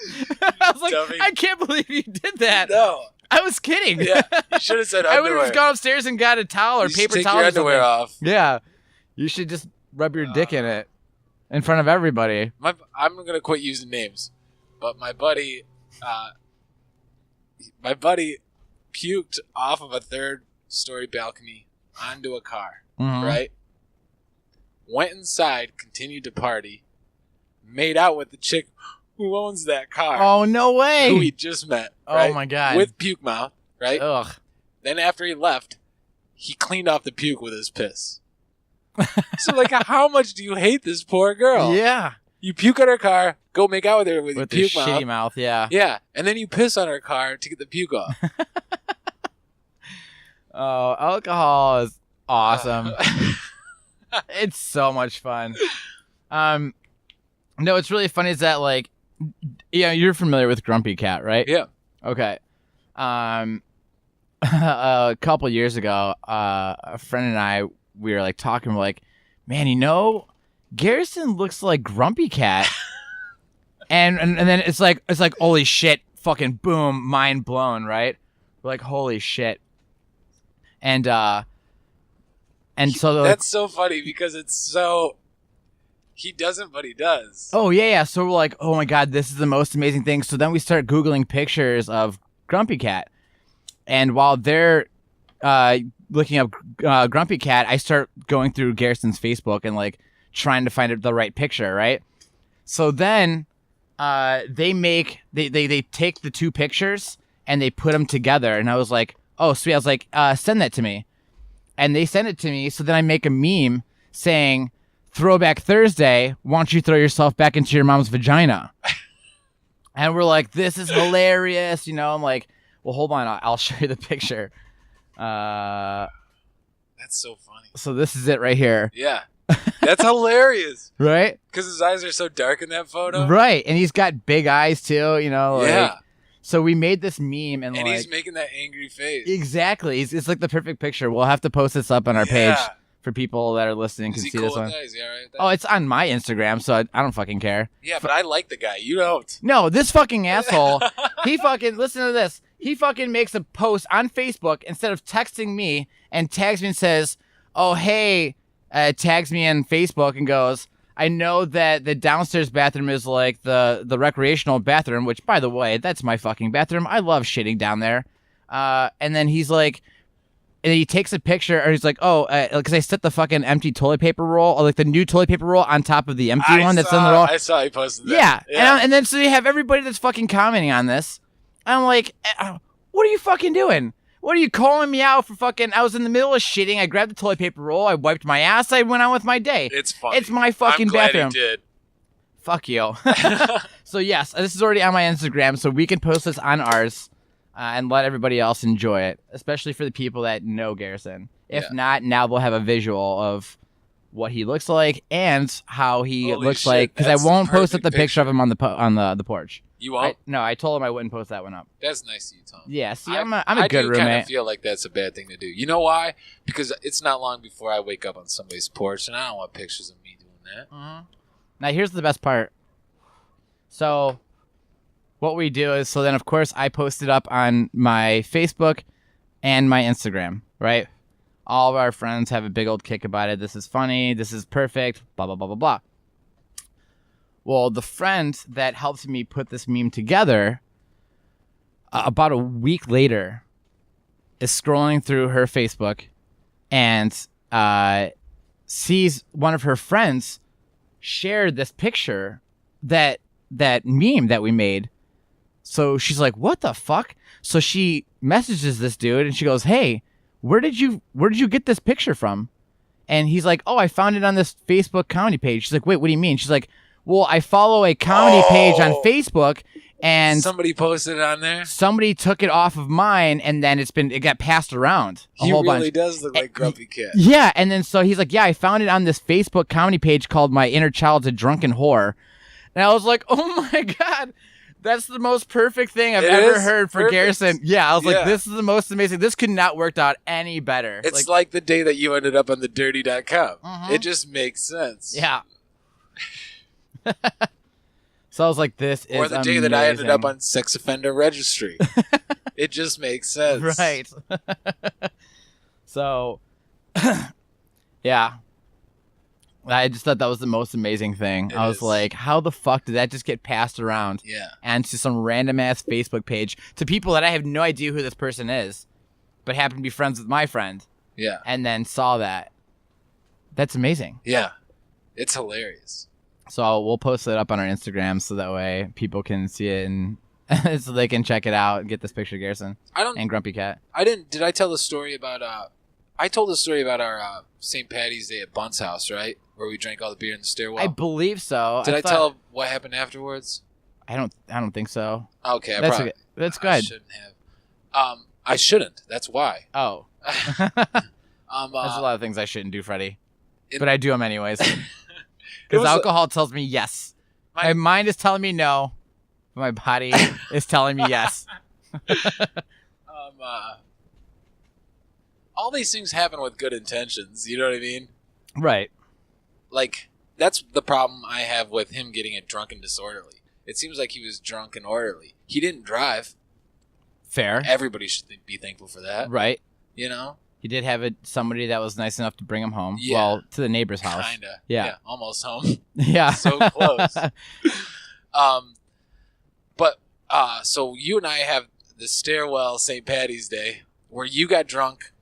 I was like, dummy. I can't believe you did that. No. I was kidding. Yeah, you should have said underwear. I would have just gone upstairs and got a towel or paper towel. Take your underwear off. Yeah. You should just rub your dick in it in front of everybody. I'm going to quit using names, but my buddy puked off of a third-story balcony onto a car, right? Went inside, continued to party, made out with the chick who owns that car. Oh, no way. Who he just met. Right? Oh, my God. With puke mouth, right? Ugh. Then after he left, he cleaned off the puke with his piss. So, like, how much do you hate this poor girl? Yeah. You puke on her car, go make out with her with your puke mouth. Shitty mouth, yeah. Yeah, and then you piss on her car to get the puke off. Oh, alcohol is awesome. It's so much fun. No, what's really funny is that, like, you're familiar with Grumpy Cat, right? Yeah. Okay. A couple years ago, a friend and I, we were like talking, we're like, man, Garrison looks like Grumpy Cat. and then it's like holy shit, fucking boom, mind blown, right? We're like, holy shit. And so that's so funny because it's so he doesn't, but he does. Oh yeah. So we're like, oh my god, this is the most amazing thing. So then we start Googling pictures of Grumpy Cat, and while they're looking up Grumpy Cat, I start going through Garrison's Facebook and like trying to find the right picture, right? So then they take the two pictures and they put them together, and I was like, oh sweet. I was like, send that to me, and they send it to me. So then I make a meme saying, Throwback Thursday, why don't you throw yourself back into your mom's vagina? And we're like, this is hilarious. I'm like, well, hold on. I'll show you the picture. That's so funny. So this is it right here. Yeah. That's hilarious. Right? Because his eyes are so dark in that photo. Right. And he's got big eyes too, Yeah. So we made this meme and he's making that angry face. Exactly. It's like the perfect picture. We'll have to post this up on our page. For people that are listening can see this one. Is he all right with that? Oh, it's on my Instagram, so I don't fucking care. Yeah, but I like the guy. You don't. No, this fucking asshole, he fucking, listen to this. He fucking makes a post on Facebook instead of texting me and tags me and says, oh, hey, tags me on Facebook and goes, I know that the downstairs bathroom is like the recreational bathroom, which, by the way, that's my fucking bathroom. I love shitting down there. And then he's like, and he takes a picture, or he's like, oh, because I set the fucking empty toilet paper roll, or like the new toilet paper roll on top of the empty one that's in the roll. I saw he posted that. Yeah. And then so you have everybody that's fucking commenting on this. I'm like, what are you fucking doing? What are you calling me out for fucking, I was in the middle of shitting, I grabbed the toilet paper roll, I wiped my ass, I went on with my day. It's funny. It's my fucking bathroom. I'm glad he did. Fuck you. So yes, this is already on my Instagram, so we can post this on ours. And let everybody else enjoy it, especially for the people that know Garrison. If not, now they'll have a visual of what he looks like and how he looks like. Because I won't post up the picture of him on the porch. You won't? No, I told him I wouldn't post that one up. That's nice of you, Tom. Yeah, see, I'm a good roommate. I kind of feel like that's a bad thing to do. You know why? Because it's not long before I wake up on somebody's porch, and I don't want pictures of me doing that. Mm-hmm. Now, here's the best part. So what we do is, so then of course I post it up on my Facebook and my Instagram, right? All of our friends have a big old kick about it. This is funny. This is perfect. Blah, blah, blah, blah, blah. Well, the friend that helped me put this meme together, about a week later, is scrolling through her Facebook and sees one of her friends shared this picture, that meme that we made. So she's like, what the fuck? So she messages this dude and she goes, hey, where did you get this picture from? And he's like, oh, I found it on this Facebook comedy page. She's like, wait, what do you mean? She's like, well, I follow a comedy page on Facebook and somebody posted it on there. Somebody took it off of mine and then it got passed around a whole bunch. He really does look like Grumpy Cat. Yeah. And then so he's like, yeah, I found it on this Facebook comedy page called My Inner Child's a Drunken Whore. And I was like, oh my God. That's the most perfect thing I've ever heard for Garrison. Yeah, I was like, this is the most amazing. This could not worked out any better. It's like the day that you ended up on thedirty.com. Mm-hmm. It just makes sense. Yeah. So I was like, this is amazing. Or the day that I ended up on Sex Offender Registry. It just makes sense. Right. So, yeah. I just thought that was the most amazing thing. I was like, how the fuck did that just get passed around? Yeah. And to some random ass Facebook page to people that I have no idea who this person is, but happen to be friends with my friend. Yeah. And then saw that. That's amazing. Yeah. It's hilarious. So we'll post it up on our Instagram so that way people can see it and so they can check it out and get this picture of Garrison and Grumpy Cat. Did I tell the story about I told the story about our St. Patty's Day at Bunt's house, right? Where we drank all the beer in the stairwell. I believe so. Did I tell what happened afterwards? I don't think so. Okay, that's good. I shouldn't have. I shouldn't. That's why. Oh. There's a lot of things I shouldn't do, Freddie. But I do them anyways. Because alcohol tells me yes. My mind is telling me no. But my body is telling me yes. All these things happen with good intentions. You know what I mean? Right. Like, that's the problem I have with him getting it drunk and disorderly. It seems like he was drunk and orderly. He didn't drive. Fair. Everybody should be thankful for that. Right. You know? He did have somebody that was nice enough to bring him home. Yeah. Well, to the neighbor's house. Kinda. Yeah. Almost home. Yeah. So close. So you and I have the stairwell St. Patty's Day where you got drunk,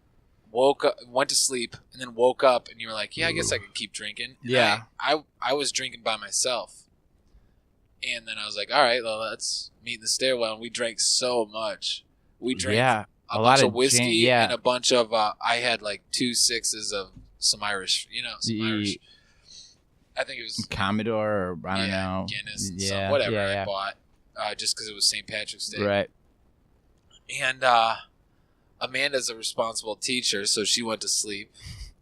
woke up, went to sleep, and then woke up, and you were like, "Yeah, I guess I could keep drinking." And yeah. I was drinking by myself, and then I was like, "All right, well, let's meet in the stairwell." And we drank so much. We drank a bunch of whiskey and a bunch of. I had like 2 6s of some Irish, Irish. I think it was Commodore or I don't know Guinness, whatever I bought, just because it was St. Patrick's Day, right? And Amanda's a responsible teacher, so she went to sleep,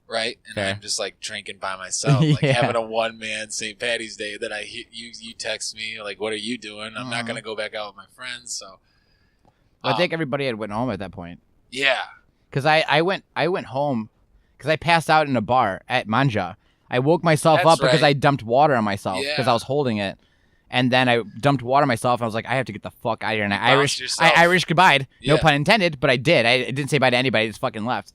right? And I'm just like drinking by myself, like having a one-man St. Patty's Day. That you text me like, "What are you doing?" I'm not gonna go back out with my friends, so. I think everybody had went home at that point. Yeah, because I went home because I passed out in a bar at Manja. I woke myself up because I dumped water on myself because I was holding it. And then I dumped water on myself. And I was like, I have to get the fuck out of here. And I Irish goodbye. No pun intended, but I did. I didn't say bye to anybody. I just fucking left.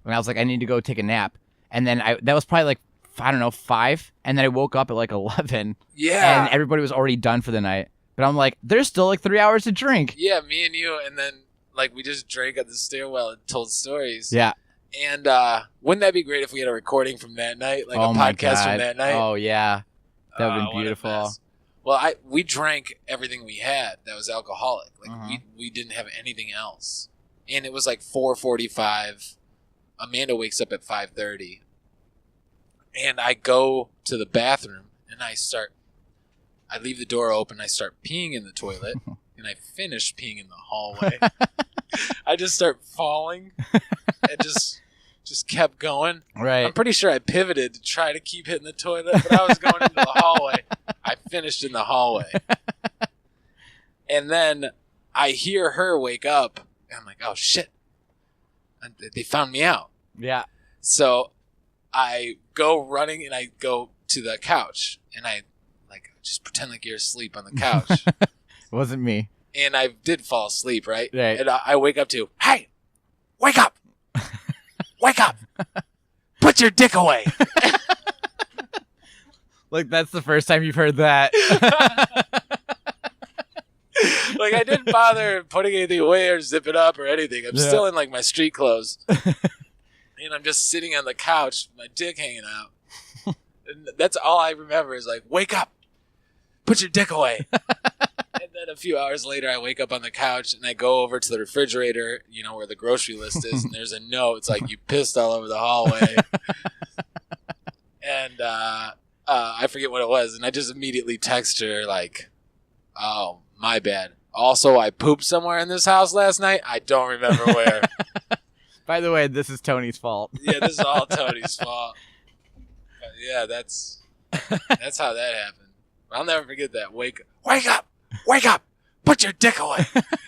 And I was like, I need to go take a nap. And then that was probably like, I don't know, 5. And then I woke up at like 11. Yeah. And everybody was already done for the night. But I'm like, there's still like 3 hours to drink. Yeah, me and you. And then like we just drank at the stairwell and told stories. Yeah. And wouldn't that be great if we had a recording from that night? Like a podcast from that night? Oh, yeah. That would have been beautiful. Well, we drank everything we had that was alcoholic. Like we didn't have anything else. And it was like 4:45. Amanda wakes up at 5:30. And I go to the bathroom and I leave the door open. I start peeing in the toilet. And I finish peeing in the hallway. I just start falling and just kept going. Right. I'm pretty sure I pivoted to try to keep hitting the toilet, but I was going into the hallway. I finished in the hallway. And then I hear her wake up, and I'm like, oh, shit. And they found me out. Yeah. So I go running, and I go to the couch, and I just pretend like you're asleep on the couch. It wasn't me. And I did fall asleep, right? Right. And I wake up to, hey, wake up. Wake up. Put your dick away. Like, that's the first time you've heard that. Like, I didn't bother putting anything away or zip it up or anything. I'm still in, like, my street clothes. And I'm just sitting on the couch, my dick hanging out. And that's all I remember is, like, wake up. Put your dick away. And then a few hours later, I wake up on the couch and I go over to the refrigerator, where the grocery list is, and there's a note. It's like, you pissed all over the hallway. And I forget what it was. And I just immediately text her, like, oh, my bad. Also, I pooped somewhere in this house last night. I don't remember where. By the way, this is Tony's fault. Yeah, this is all Tony's fault. But yeah, that's how that happened. I'll never forget that. Wake up. Wake up! Put your dick away!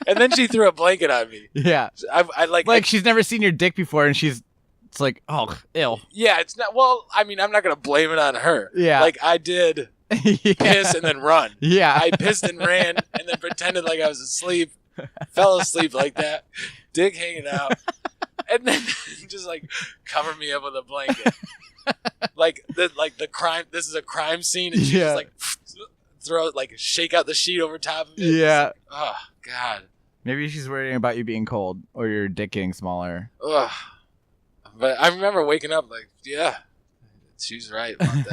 And then she threw a blanket on me. Yeah. She's never seen your dick before, and it's like, oh, ill. Yeah, it's not, well, I mean, I'm not going to blame it on her. Yeah. Like, I did piss and then run. Yeah. I pissed and ran, and then pretended like I was asleep, fell asleep like that, dick hanging out, and then just, like, cover me up with a blanket. Like the crime, this is a crime scene, and she just, like, shake out the sheet over top of it. Yeah. Like, oh, God. Maybe she's worrying about you being cold or your dick getting smaller. Ugh. But I remember waking up like, yeah, she's right about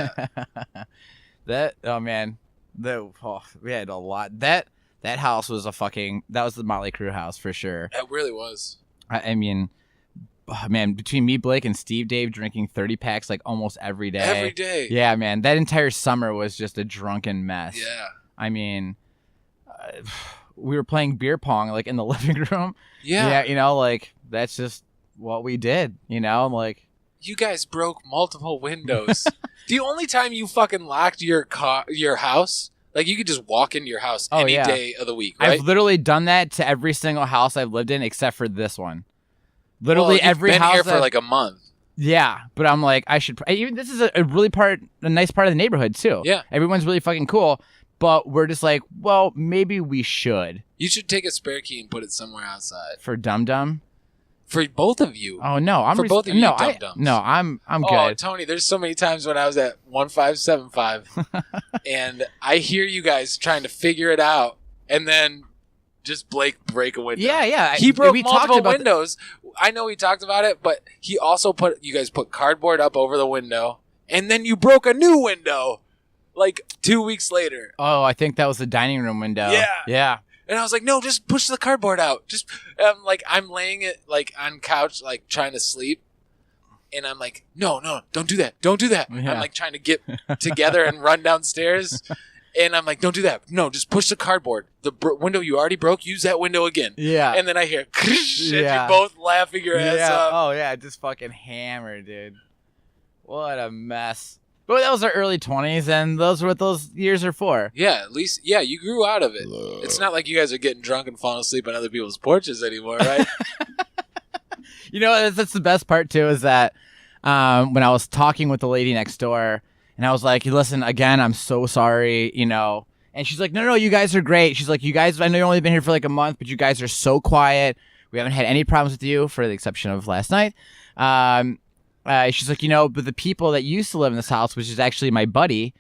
that. Oh, man. We had a lot. That house was that was the Motley Crue house for sure. It really was. I mean, man, between me, Blake, and Steve Dave drinking 30 packs like almost every day. Every day. Yeah, man. That entire summer was just a drunken mess. Yeah. I mean, we were playing beer pong like in the living room. Yeah. Yeah, like that's just what we did. You know, I'm like, you guys broke multiple windows. The only time you fucking locked your house, like you could just walk into your house any day of the week, right? I've literally done that to every single house I've lived in except for this one. Literally every been house here for like a month. Yeah, but I'm like, I should. Even this is a nice part of the neighborhood too. Yeah, everyone's really fucking cool. But we're just like, well, maybe we should. You should take a spare key and put it somewhere outside. For Dum Dum? For both of you. Oh no, I'm for both of you, Dum Dums. No, I'm good. Oh, Tony, there's so many times when I was at 1575 and I hear you guys trying to figure it out, and then just Blake break a window. Yeah. He broke multiple windows. I know we talked about it, but he also you guys put cardboard up over the window, and then you broke a new window. Like 2 weeks later. Oh, I think that was the dining room window. Yeah. And I was like, no, just push the cardboard out. Just I'm laying it like on couch, like trying to sleep. And I'm like, no, don't do that. Don't do that. Yeah. I'm like trying to get together and run downstairs. And I'm like, don't do that. No, just push the cardboard. The window you already broke, use that window again. Yeah. And then I hear, and you both laughing your ass off. Oh, yeah, just fucking hammered, dude. What a mess. But that was our early 20s, and those are what those years are for. Yeah, at least, you grew out of it. It's not like you guys are getting drunk and falling asleep on other people's porches anymore, right? You know, that's the best part, too, is that when I was talking with the lady next door, and I was like, listen, again, I'm so sorry, you know. And she's like, no, you guys are great. She's like, you guys, I know you've only been here for like a month, but you guys are so quiet. We haven't had any problems with you, for the exception of last night. She's like, you know, but the people that used to live in this house, which is actually my buddy,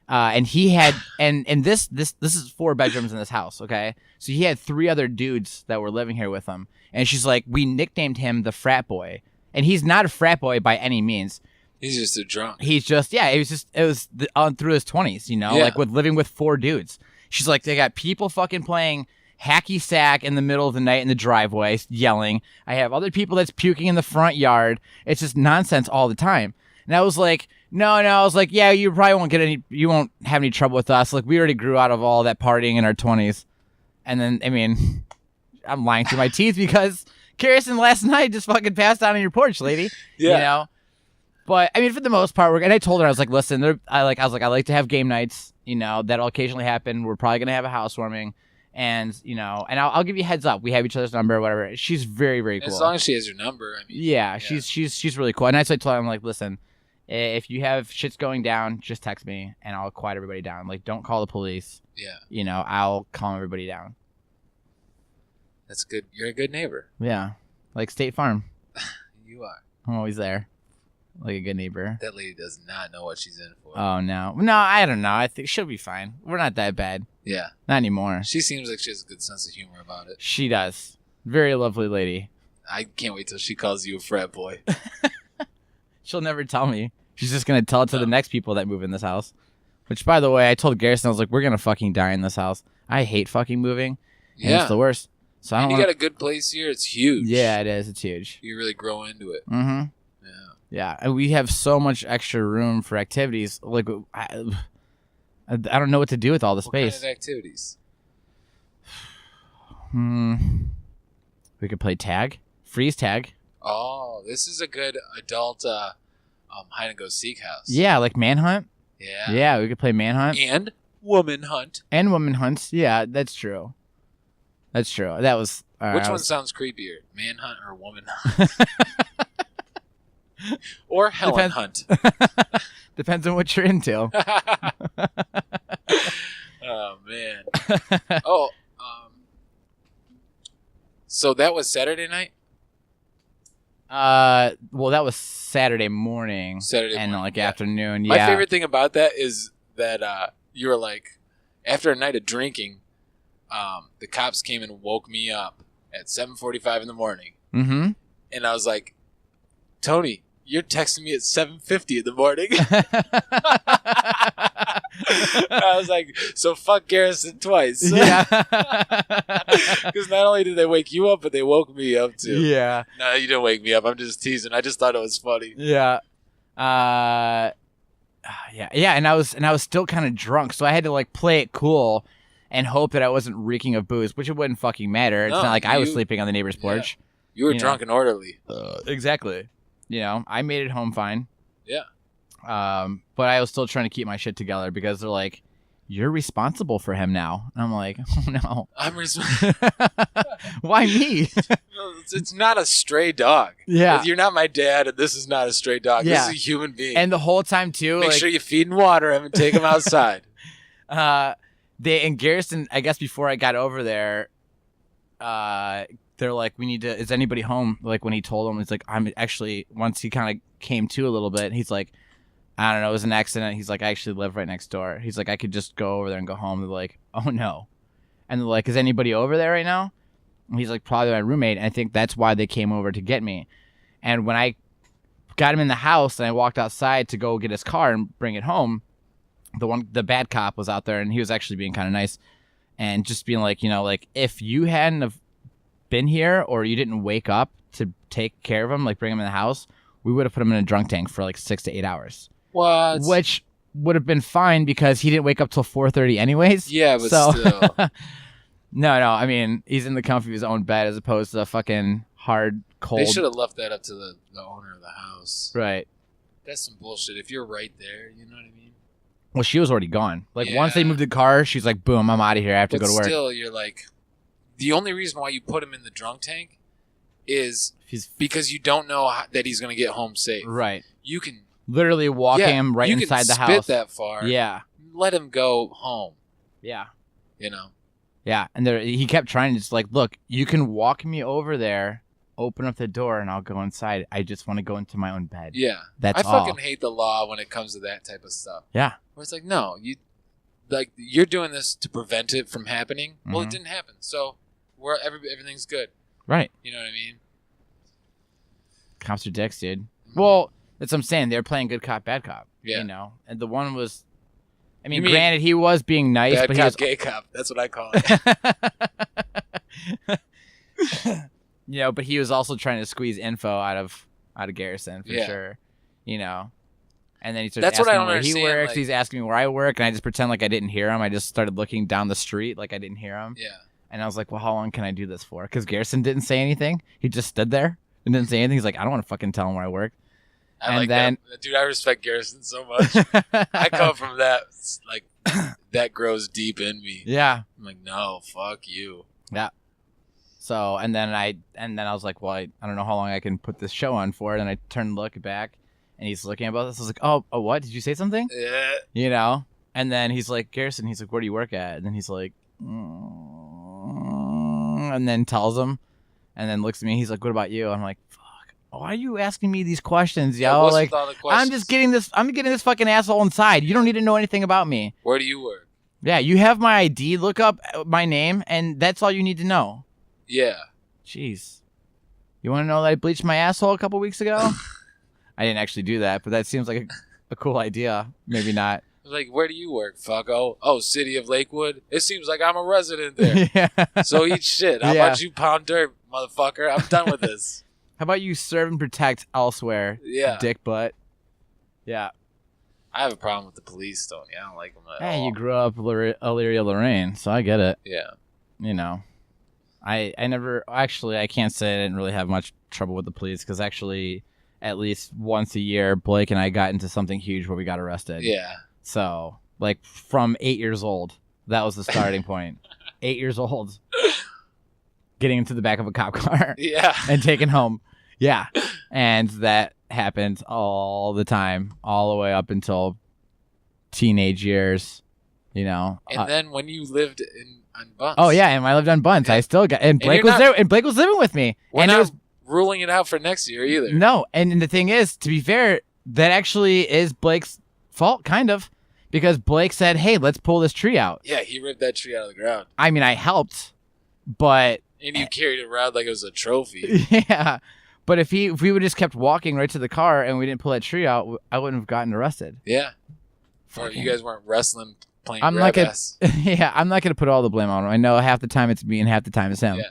and he had, and this is 4 bedrooms in this house, okay? So he had 3 other dudes that were living here with him, and she's like, we nicknamed him the frat boy, and he's not a frat boy by any means. He's just a drunk. He's just, it was through his 20s, you know, like living with 4 dudes. She's like, they got people fucking playing hacky sack in the middle of the night in the driveway yelling. I have other people that's puking in the front yard. It's just nonsense all the time. And I was like, no, I was like, yeah, you probably won't have any trouble with us. Like, we already grew out of all that partying in our 20s. And then, I mean, I'm lying through my teeth because Kirsten last night just fucking passed out on your porch, lady. Yeah. You know? But I mean, for the most part, and I told her, I was like, listen, I like to have game nights, you know, that'll occasionally happen. We're probably going to have a housewarming. And, you know, and I'll give you a heads up. We have each other's number or whatever. She's very, very cool. As long as she has your number, I mean. Yeah. She's really cool. And I told her, I'm like, listen, if you have shit's going down, just text me and I'll quiet everybody down. Like, don't call the police. Yeah. You know, I'll calm everybody down. That's good. You're a good neighbor. Yeah. Like State Farm. You are. I'm always there. Like a good neighbor. That lady does not know what she's in for. Oh, no. No, I don't know. I think she'll be fine. We're not that bad. Yeah. Not anymore. She seems like she has a good sense of humor about it. She does. Very lovely lady. I can't wait till she calls you a frat boy. She'll never tell me. She's just going to tell it to the next people that move in this house. Which, by the way, I told Garrison, I was like, we're going to fucking die in this house. I hate fucking moving. And it's the worst. So you got a good place here. It's huge. Yeah, it is. It's huge. You really grow into it. Mm-hmm. Yeah, and we have so much extra room for activities. Like, I don't know what to do with all the space. What kind of activities? We could play tag, freeze tag. Oh, this is a good adult hide and go seek house. Yeah, like manhunt. Yeah. Yeah, we could play manhunt and woman hunt. And woman hunts. Yeah, that's true. That's true. That was. Which one sounds creepier, manhunt or woman hunt? Or Helen Hunt. Depends on what you're into. Oh, man. So that was Saturday night? Well, that was Saturday morning. And like afternoon. Yeah. My favorite thing about that is that you were like, after a night of drinking, the cops came and woke me up at 7:45 in the morning. Mm-hmm. And I was like, Tony, you're texting me at 7:50 in the morning. I was like, so fuck Garrison twice. Yeah. Because not only did they wake you up, but they woke me up too. Yeah. No, you didn't wake me up. I'm just teasing. I just thought it was funny. Yeah. Yeah. And I was still kind of drunk, so I had to like play it cool and hope that I wasn't reeking of booze, which it wouldn't fucking matter. It's not like I was sleeping on the neighbor's porch. You were drunk and orderly. Exactly. You know, I made it home fine. Yeah. But I was still trying to keep my shit together because they're like, you're responsible for him now. And I'm like, oh no. I'm responsible. Why me? It's not a stray dog. Yeah. You're not my dad, and this is not a stray dog. Yeah. This is a human being. And the whole time, too. Make sure you feed and water him and take him outside. In Garrison, I guess before I got over there, they're like, we need to, is anybody home? Like when he told them, it's like, I'm actually, once he kind of came to a little bit, he's like, I don't know, it was an accident. He's like, I actually live right next door. He's like, I could just go over there and go home. They're like, oh no. And they're like, is anybody over there right now? And he's like, probably my roommate. And I think that's why they came over to get me. And when I got him in the house and I walked outside to go get his car and bring it home, the bad cop was out there and he was actually being kind of nice and just being like, you know, like if you hadn't have been here or you didn't wake up to take care of him, like bring him in the house, we would have put him in a drunk tank for like 6 to 8 hours. What? Which would have been fine because he didn't wake up till 4:30 anyways. Yeah, but still. No, I mean, he's in the comfy of his own bed as opposed to the fucking hard, cold. They should have left that up to the owner of the house. Right. That's some bullshit. If you're right there, you know what I mean? Well, she was already gone. Like, once they moved the car, she's like, boom, I'm out of here. I have to But go to work. still, you're like, the only reason why you put him in the drunk tank is because you don't know that he's going to get home safe. Right. You can literally walk him right inside the house. You can spit that far. Yeah. Let him go home. Yeah. You know? Yeah. And he kept trying to just like, look, you can walk me over there, open up the door, and I'll go inside. I just want to go into my own bed. Yeah. That's I fucking hate the law when it comes to that type of stuff. Yeah. Where it's like, no, you're doing this to prevent it from happening. Mm-hmm. Well, it didn't happen. So everything's good. Right. You know what I mean? Cops are dicks, dude. Mm-hmm. Well, that's what I'm saying. They're playing good cop, bad cop. Yeah. You know? And the one was, I mean, granted, he was being nice, bad but cop, he was gay cop. That's what I call it. You know, but he was also trying to squeeze info out of Garrison for sure. You know? And then he started asking me where he works. Like, he's asking me where I work, and I just pretend like I didn't hear him. I just started looking down the street like I didn't hear him. Yeah. And I was like, well, how long can I do this for? Because Garrison didn't say anything. He just stood there and didn't say anything. He's like, I don't want to fucking tell him where I work. I like that. Dude, I respect Garrison so much. I come from that. Like, that grows deep in me. Yeah. I'm like, no, fuck you. Yeah. So, and then I was like, well, I don't know how long I can put this show on for. And then I turned and looked back. And he's looking about this. I was like, oh, what? Did you say something? Yeah. You know? And then he's like, Garrison, he's like, where do you work at? And then he's like, and then tells him. And then looks at me. He's like, what about you? I'm like, fuck. Why are you asking me these questions, yo? Like, I'm just getting this fucking asshole inside. You don't need to know anything about me. Where do you work? Yeah, you have my ID. Look up my name. And that's all you need to know. Yeah. Jeez. You want to know that I bleached my asshole a couple weeks ago? I didn't actually do that, but that seems like a cool idea. Maybe not. Like, where do you work, fucko? Oh, City of Lakewood? It seems like I'm a resident there. Yeah. So eat shit. How about you pound dirt, motherfucker? I'm done with this. How about you serve and protect elsewhere? Yeah. Dick butt. Yeah. I have a problem with the police, Tony. I don't like them at all. Hey, you grew up Elyria, Lorraine, so I get it. Yeah. You know. I never... Actually, I can't say I didn't really have much trouble with the police, because actually... At least once a year, Blake and I got into something huge where we got arrested. Yeah. So, like, from 8 years old, that was the starting point. 8 years old. Getting into the back of a cop car. Yeah. And taken home. Yeah. And that happened all the time, all the way up until teenage years, you know. And then when you lived on Bunce. Oh, yeah, and I lived on Bunce. I still got... And Blake was there, and Blake was living with me. And it was... ruling it out for next year either. No, and the thing is, to be fair, that actually is Blake's fault, kind of, because Blake said, hey, let's pull this tree out. Yeah, he ripped that tree out of the ground. I mean, I helped, but... And you carried it around like it was a trophy. Yeah, but if we would just kept walking right to the car and we didn't pull that tree out, I wouldn't have gotten arrested. Yeah. Or you guys weren't wrestling, playing I'm grab not ass. Yeah, I'm not going to put all the blame on him. I know half the time it's me and half the time it's him. Yeah.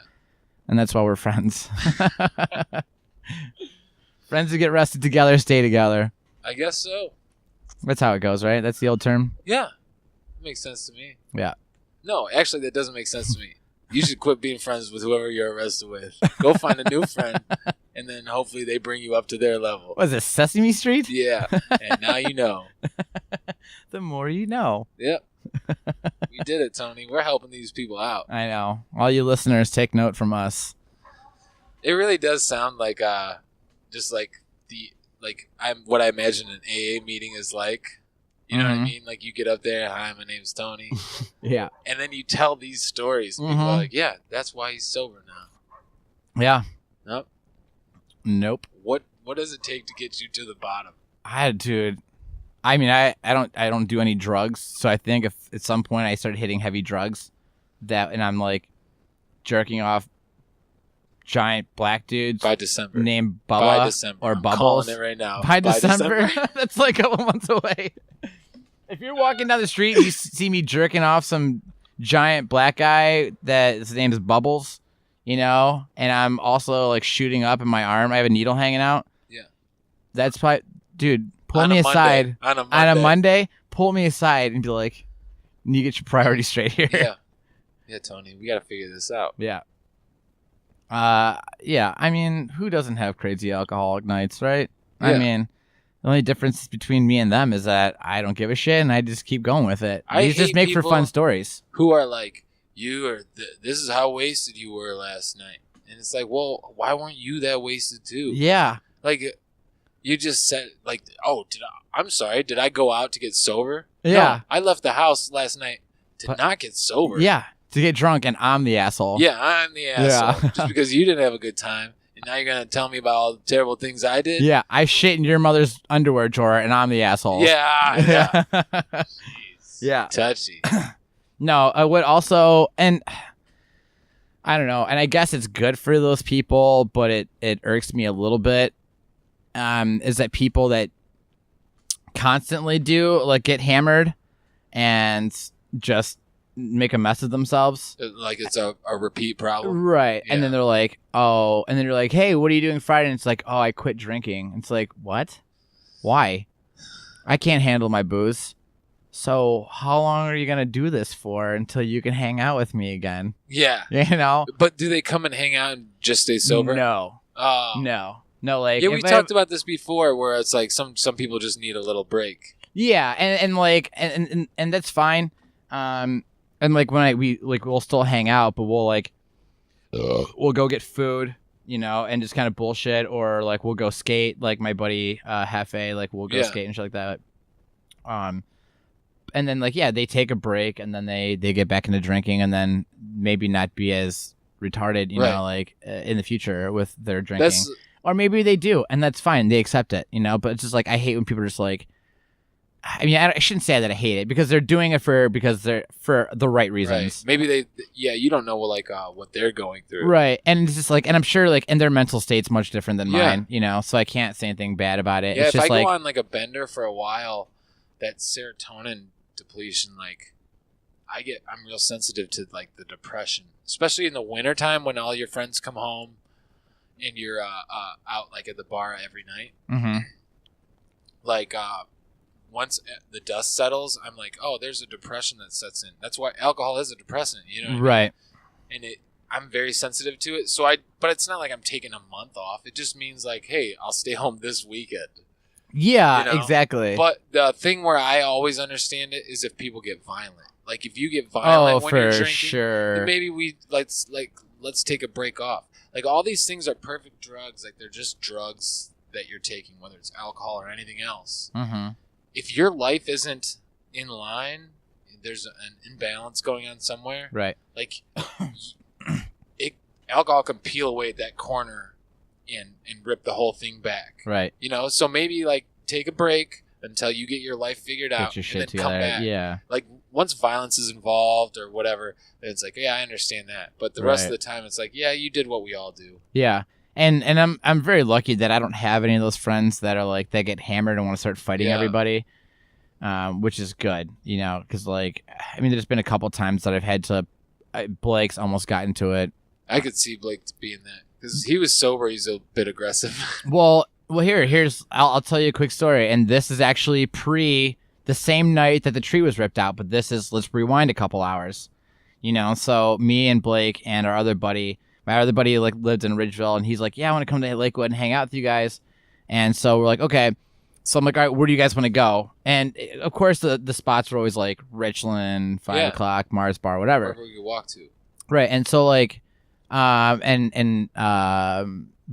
And that's why we're friends. Friends who get arrested together stay together. I guess so. That's how it goes, right? That's the old term? Yeah. Makes sense to me. Yeah. No, actually, that doesn't make sense to me. You should quit being friends with whoever you're arrested with. Go find a new friend, and then hopefully they bring you up to their level. What is it, Sesame Street? Yeah, and now you know. The more you know. Yep. We did it, Tony. We're helping these people out. I know. All you listeners, take note from us. It really does sound like just like what I imagine an AA meeting is like. You know what I mean? Like you get up there, hi, my name's Tony. Yeah. And then you tell these stories. And people are like, yeah, that's why he's sober now. Yeah. Nope. What does it take to get you to the bottom? Dude. I mean, I don't do any drugs, so I think if at some point I started hitting heavy drugs, and I'm like jerking off giant black dudes by December named Bubba or Bubbles. I'm calling it right now. By December? That's like a couple months away. If you're walking down the street and you see me jerking off some giant black guy that his name is Bubbles, and I'm also like shooting up in my arm, I have a needle hanging out. Yeah. That's probably, dude, pull me aside on a Monday, pull me aside and be like, you get your priorities straight here. Yeah. Yeah, Tony, we got to figure this out. Yeah. Yeah, I mean, who doesn't have crazy alcoholic nights, right? Yeah. I mean, the only difference between me and them is that I don't give a shit and I just keep going with it. These just make for fun stories. Who are like, this is how wasted you were last night. And it's like, well, why weren't you that wasted too? Yeah. Like, you just said, like, oh, I'm sorry, did I go out to get sober? Yeah. No, I left the house last night to not get sober. Yeah. To get drunk, and I'm the asshole. Yeah, I'm the asshole. Just because you didn't have a good time, and now you're going to tell me about all the terrible things I did? Yeah, I shit in your mother's underwear drawer, and I'm the asshole. Yeah. Jeez. Yeah. Touchy. No, I would also, and I don't know, and I guess it's good for those people, but it irks me a little bit, is that people that constantly get hammered and just make a mess of themselves, like it's a repeat problem, right? Yeah. And then they're like, oh, and then you're like, hey, what are you doing Friday? And it's like, oh, I quit drinking. It's like, what? Why? I can't handle my booze. So how long are you gonna do this for until you can hang out with me again? Yeah, But do they come and hang out and just stay sober? No. No. Like, yeah, we talked about this before, where it's like some people just need a little break. Yeah, and that's fine. And like when we'll still hang out, but we'll go get food, and just kind of bullshit, or like we'll go skate, like my buddy Hefe, like we'll go skate and shit like that. And then they take a break and then they get back into drinking and then maybe not be as retarded, in the future with their drinking. Or maybe they do, and that's fine. They accept it, But it's just like I hate when people are just like. I mean, I shouldn't say that I hate it because they're doing it because they're for the right reasons. Right. Maybe you don't know what they're going through. Right. And it's just like, and I'm sure and their mental state's much different than mine, so I can't say anything bad about it. Yeah, it's if just I go on like a bender for a while, that serotonin depletion, I'm real sensitive to like the depression, especially in the wintertime when all your friends come home and you're out like at the bar every night. Mm-hmm. Once the dust settles, I'm like, oh, there's a depression that sets in. That's why alcohol is a depressant, right? And I'm very sensitive to it. But it's not like I'm taking a month off. It just means like, hey, I'll stay home this weekend. Yeah, exactly. But the thing where I always understand it is if people get violent. Like if you get violent when you're drinking, sure. Then maybe let's take a break off. Like all these things are perfect drugs. Like they're just drugs that you're taking, whether it's alcohol or anything else. Mm-hmm. If your life isn't in line, there's an imbalance going on somewhere. Right. Like, alcohol can peel away at that corner and rip the whole thing back. Right. So maybe take a break until you get your life figured out. Get your shit and then together. Come back. Yeah. Like once violence is involved or whatever, then it's like, yeah, I understand that. But the rest of the time, it's like, yeah, you did what we all do. Yeah. And I'm very lucky that I don't have any of those friends that are like, they get hammered and want to start fighting everybody, which is good, because there's been a couple times that I've had to, Blake's almost got into it. I could see Blake being that because he was sober. He's a bit aggressive. Well, here's I'll tell you a quick story, and this is actually the same night that the tree was ripped out, but let's rewind a couple hours. you know. So me and Blake and my other buddy like lived in Ridgeville, and he's like, yeah, I want to come to Lakewood and hang out with you guys. And so we're like, okay. So I'm like, all right, where do you guys want to go? And of course, the spots were always like Richland, 5 o'clock, Mars Bar, whatever. Wherever we could walk to. Right. And so like,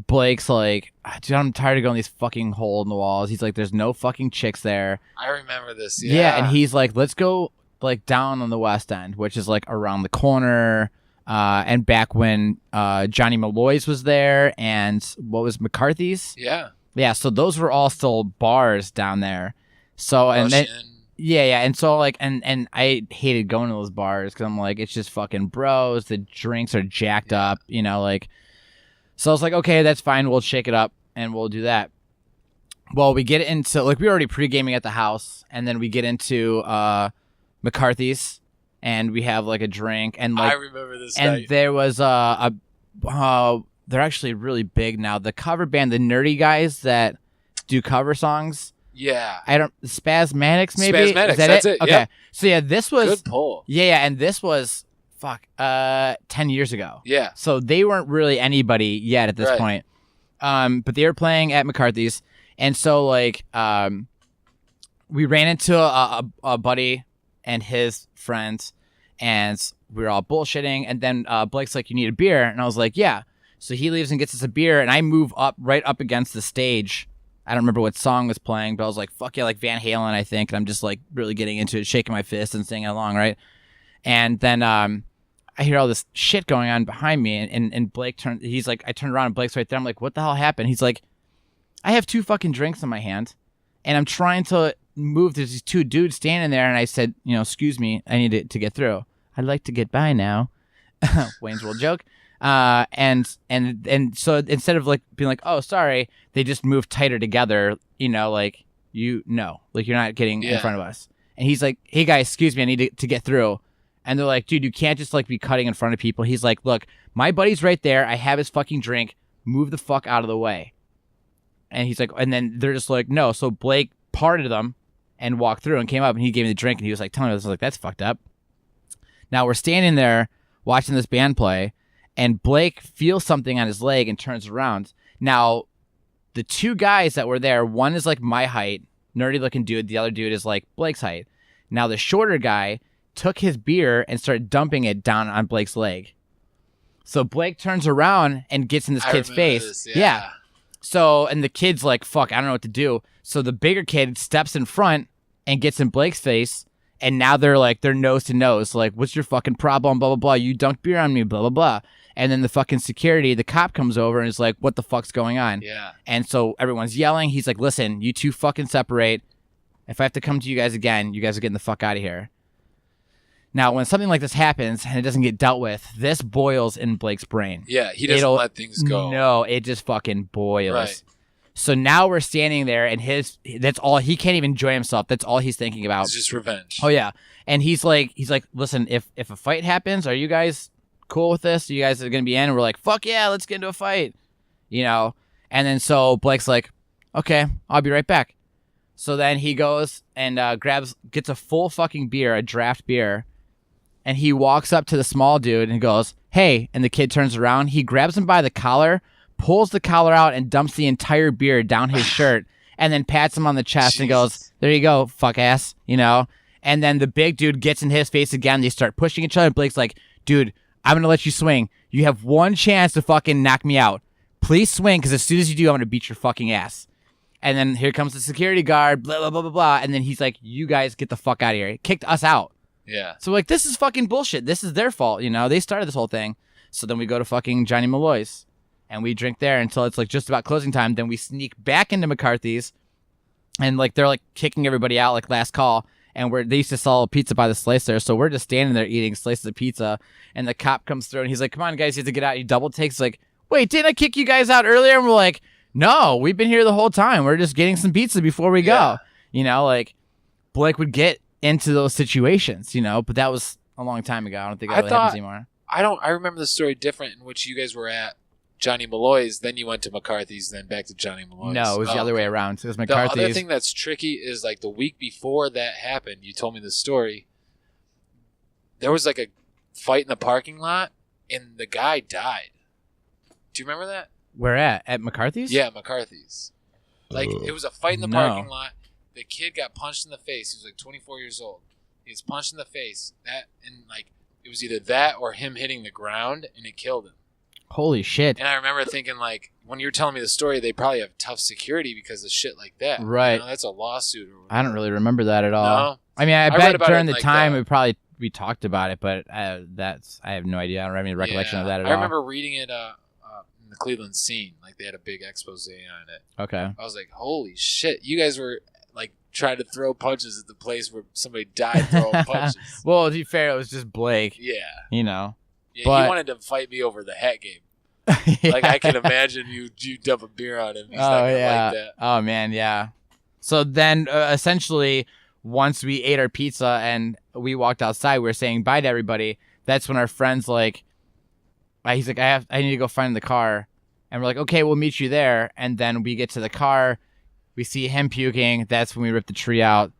Blake's like, dude, I'm tired of going these fucking hole in the walls. He's like, there's no fucking chicks there. I remember this. Yeah. And he's like, let's go like down on the West End, which is like around the corner. And back when Johnny Malloy's was there, and what was McCarthy's? Yeah. Yeah, so those were all still bars down there. So and then and so like and I hated going to those bars because I'm like, it's just fucking bros. The drinks are jacked up, you know, like. So I was like, okay, that's fine. We'll shake it up and we'll do that. Well, we get into like we were already pre-gaming at the house, and then we get into McCarthy's, and we have like a drink, and like I remember this. And night. there was they're actually really big now. The cover band, the nerdy guys that do cover songs. Yeah. Spasmatics maybe? Spasmatics, Is that that's it? Okay. Yep. So yeah, this was good pull. Yeah, and this was 10 years ago. Yeah. So they weren't really anybody yet at this point. But they were playing at McCarthy's, and so like we ran into a buddy and his friends, and we were all bullshitting, and then Blake's like, you need a beer? And I was like, yeah. So he leaves and gets us a beer, and I move right up against the stage. I don't remember what song was playing, but I was like, fuck yeah, like Van Halen, I think. And I'm just like really getting into it, shaking my fist and singing along, right? And then I hear all this shit going on behind me, and Blake he's like, I turned around and Blake's right there. I'm like, what the hell happened? He's like, I have 2 fucking drinks in my hand, and I'm trying to move. There's these 2 dudes standing there, and I said, you know, excuse me, I need to get through. I'd like to get by now. Wayne's World joke. And so instead of like being like, oh, sorry, they just move tighter together, you know, like, you're not getting in front of us. And he's like, hey guys, excuse me, I need to get through. And they're like, dude, you can't just like be cutting in front of people. He's like, look, my buddy's right there. I have his fucking drink. Move the fuck out of the way. And he's like, and then they're just like, no. So Blake parted them and walked through and came up, and he gave me the drink, and he was like telling me this. I was like, that's fucked up. Now we're standing there watching this band play, and Blake feels something on his leg and turns around. Now, the 2 guys that were there, one is like my height, nerdy looking dude. The other dude is like Blake's height. Now, the shorter guy took his beer and started dumping it down on Blake's leg. So Blake turns around and gets in this kid's face. Yeah. So, and the kid's like, fuck, I don't know what to do. So the bigger kid steps in front and gets in Blake's face. And now they're nose to nose. Like, what's your fucking problem? Blah, blah, blah. You dunked beer on me, blah, blah, blah. And then the fucking security, the cop comes over and is like, what the fuck's going on? Yeah. And so everyone's yelling. He's like, listen, you 2 fucking separate. If I have to come to you guys again, you guys are getting the fuck out of here. Now, when something like this happens and it doesn't get dealt with, this boils in Blake's brain. Yeah, he doesn't let things go. No, it just fucking boils. Right. So now we're standing there, and that's all, he can't even enjoy himself. That's all he's thinking about. It's just revenge. Oh yeah. And he's like, listen, if a fight happens, are you guys cool with this? Are you guys are gonna be in? And we're like, fuck yeah, let's get into a fight. You know? And then so Blake's like, okay, I'll be right back. So then he goes and gets a full fucking beer, a draft beer, and he walks up to the small dude and goes, hey, and the kid turns around, he grabs him by the collar, pulls the collar out, and dumps the entire beer down his shirt, and then pats him on the chest and goes, there you go, fuck ass, you know? And then the big dude gets in his face again. They start pushing each other. And Blake's like, dude, I'm going to let you swing. You have 1 chance to fucking knock me out. Please swing, because as soon as you do, I'm going to beat your fucking ass. And then here comes the security guard, blah, blah, blah, blah, blah. And then he's like, you guys get the fuck out of here. He kicked us out. Yeah. So like, this is fucking bullshit. This is their fault, you know? They started this whole thing. So then we go to fucking Johnny Malloy's, and we drink there until it's like just about closing time. Then we sneak back into McCarthy's, and like they're like kicking everybody out like last call. And they used to sell pizza by the slice there, so we're just standing there eating slices of pizza. And the cop comes through, and he's like, "Come on, guys, you have to get out." He double takes, like, "Wait, didn't I kick you guys out earlier?" And we're like, "No, we've been here the whole time. We're just getting some pizza before we go." You know, like Blake would get into those situations, you know. But that was a long time ago. I don't think that really happens anymore. I remember the story different, in which you guys were at Johnny Malloy's, then you went to McCarthy's, then back to Johnny Malloy's. No, it was the other way around. It was McCarthy's. The other thing that's tricky is like the week before that happened, you told me the story. There was like fight in the parking lot, and the guy died. Do you remember that? Where at? At McCarthy's? Yeah, McCarthy's. Like, it was a fight in the parking lot. The kid got punched in the face. He was like 24 years old. He was punched in the face. It was either that or him hitting the ground, and it killed him. Holy shit. And I remember thinking, like, when you were telling me the story, they probably have tough security because of shit like that. Right. You know, that's a lawsuit. Or I don't really remember that at all. No? I mean, I bet during the like time we talked about it, but I have no idea. I don't have any recollection of that at all. I remember reading it in the Cleveland Scene. Like, they had a big expose on it. Okay. I was like, holy shit. You guys were, like, trying to throw punches at the place where somebody died throwing punches. Well, to be fair, it was just Blake. Yeah. You know. Yeah, but... he wanted to fight me over the hat game. Yeah. Like, I can imagine you dump a beer on him. He's not going to like that. Oh, man, yeah. So then, essentially, once we ate our pizza and we walked outside, we were saying bye to everybody. That's when our friend's like, he's like, I need to go find the car. And we're like, okay, we'll meet you there. And then we get to the car. We see him puking. That's when we rip the tree out.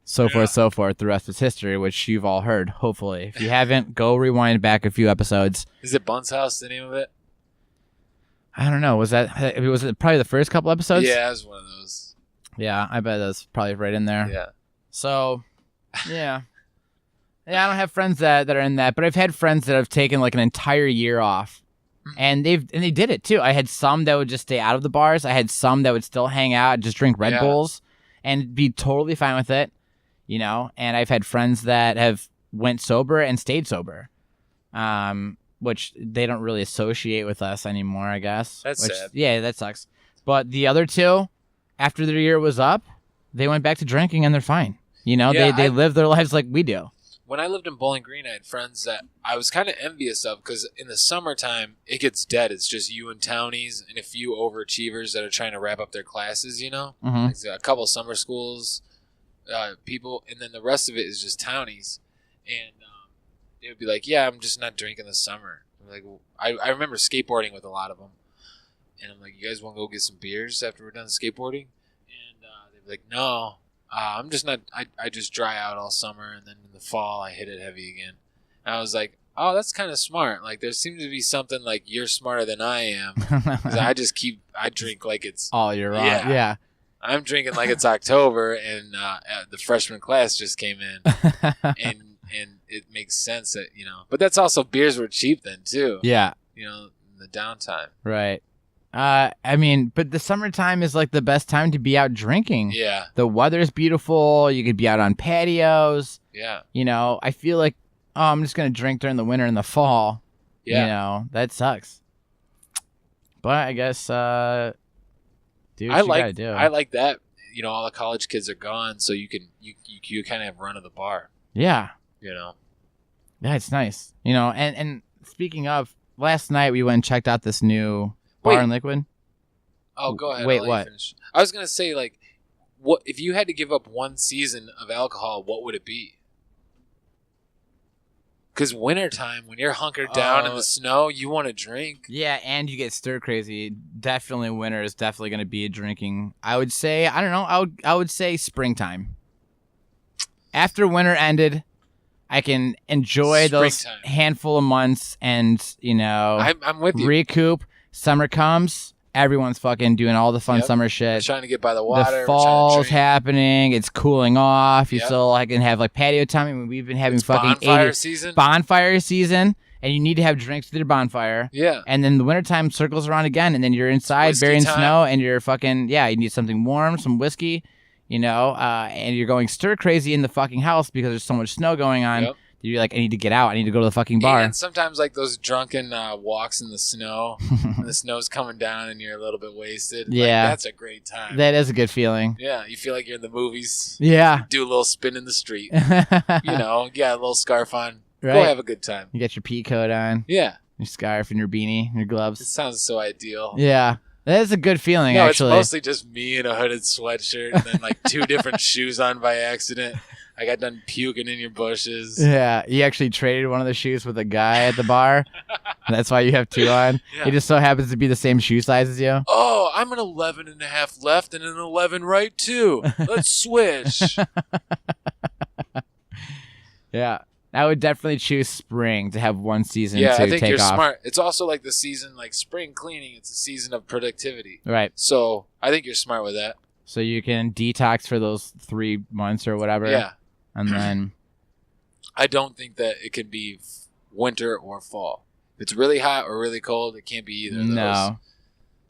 So forth. The rest is history, which you've all heard, hopefully. If you haven't, go rewind back a few episodes. Is it Bun's House, the name of it? I don't know. Was it probably the first couple episodes? Yeah, it was one of those. Yeah, I bet that's probably right in there. Yeah. So, yeah. Yeah, I don't have friends that are in that, but I've had friends that have taken like an entire year off. And they did it too. I had some that would just stay out of the bars. I had some that would still hang out, just drink Red Bulls and be totally fine with it, you know. And I've had friends that have went sober and stayed sober, which they don't really associate with us anymore, I guess. That's sad. Yeah, that sucks. But the other two, after their year was up, they went back to drinking and they're fine. You know, they live their lives like we do. When I lived in Bowling Green, I had friends that I was kind of envious of because in the summertime, it gets dead. It's just you and townies and a few overachievers that are trying to wrap up their classes, you know? Mm-hmm. Like a couple summer schools, people, and then the rest of it is just townies. And they would be like, yeah, I'm just not drinking this summer. I'm like, well, I remember skateboarding with a lot of them. And I'm like, you guys want to go get some beers after we're done skateboarding? And they'd be like, no. I'm just not. I just dry out all summer, and then in the fall I hit it heavy again. And I was like, oh, that's kind of smart. Like there seems to be something like you're smarter than I am. 'Cause I drink like it's all year round. Yeah. I'm drinking like it's October, and the freshman class just came in, and it makes sense that But that's also beers were cheap then too. Yeah. In the downtime. Right. I mean, but the summertime is like the best time to be out drinking. Yeah. The weather's beautiful. You could be out on patios. Yeah. I feel like, I'm just going to drink during the winter and the fall. Yeah. That sucks. But I guess, do what you gotta do. I like that. All the college kids are gone, so you kind of have run of the bar. Yeah. Yeah, it's nice. And speaking of, last night we went and checked out this new bar in Liquid. Oh, go ahead. Wait, what? I was gonna say, like, what if you had to give up one season of alcohol? What would it be? Because wintertime, when you're hunkered down in the snow, you want to drink. Yeah, and you get stir crazy. Definitely, winter is definitely going to be drinking. I would say, I don't know. I would say springtime. After winter ended, I can enjoy those handful of months, and I'm with you. Recoup. Summer comes, everyone's fucking doing all the fun summer shit. We're trying to get by the water. The fall's happening. It's cooling off. You still can have like patio time. I mean, we've been having bonfire season, and you need to have drinks with your bonfire. Yeah. And then the wintertime circles around again, and then you're inside, burying snow, and you're fucking you need something warm, some whiskey, and you're going stir crazy in the fucking house because there's so much snow going on. Yep. You're like, I need to get out. I need to go to the fucking bar. And sometimes like those drunken walks in the snow, and the snow's coming down and you're a little bit wasted. Yeah. Like, that's a great time. That is a good feeling. Yeah. You feel like you're in the movies. Yeah. You do a little spin in the street. A little scarf on. Right. Go have a good time. You got your pea coat on. Yeah. Your scarf and your beanie, and your gloves. It sounds so ideal. Yeah. That is a good feeling, no, actually. It's mostly just me in a hooded sweatshirt and then like 2 different shoes on by accident. I got done puking in your bushes. Yeah, you actually traded one of the shoes with a guy at the bar. That's why you have 2 on. Yeah. It just so happens to be the same shoe size as you. Oh, I'm an 11.5 left and an 11 right too. Let's switch. Yeah. I would definitely choose spring to have one season Yeah, to I think take you're off. smart. It's also like the season, like spring cleaning. It's a season of productivity. Right. So I think you're smart with that. So you can detox for those 3 months or whatever. Yeah. And then... I don't think that it can be winter or fall. If it's really hot or really cold, it can't be either of those. No.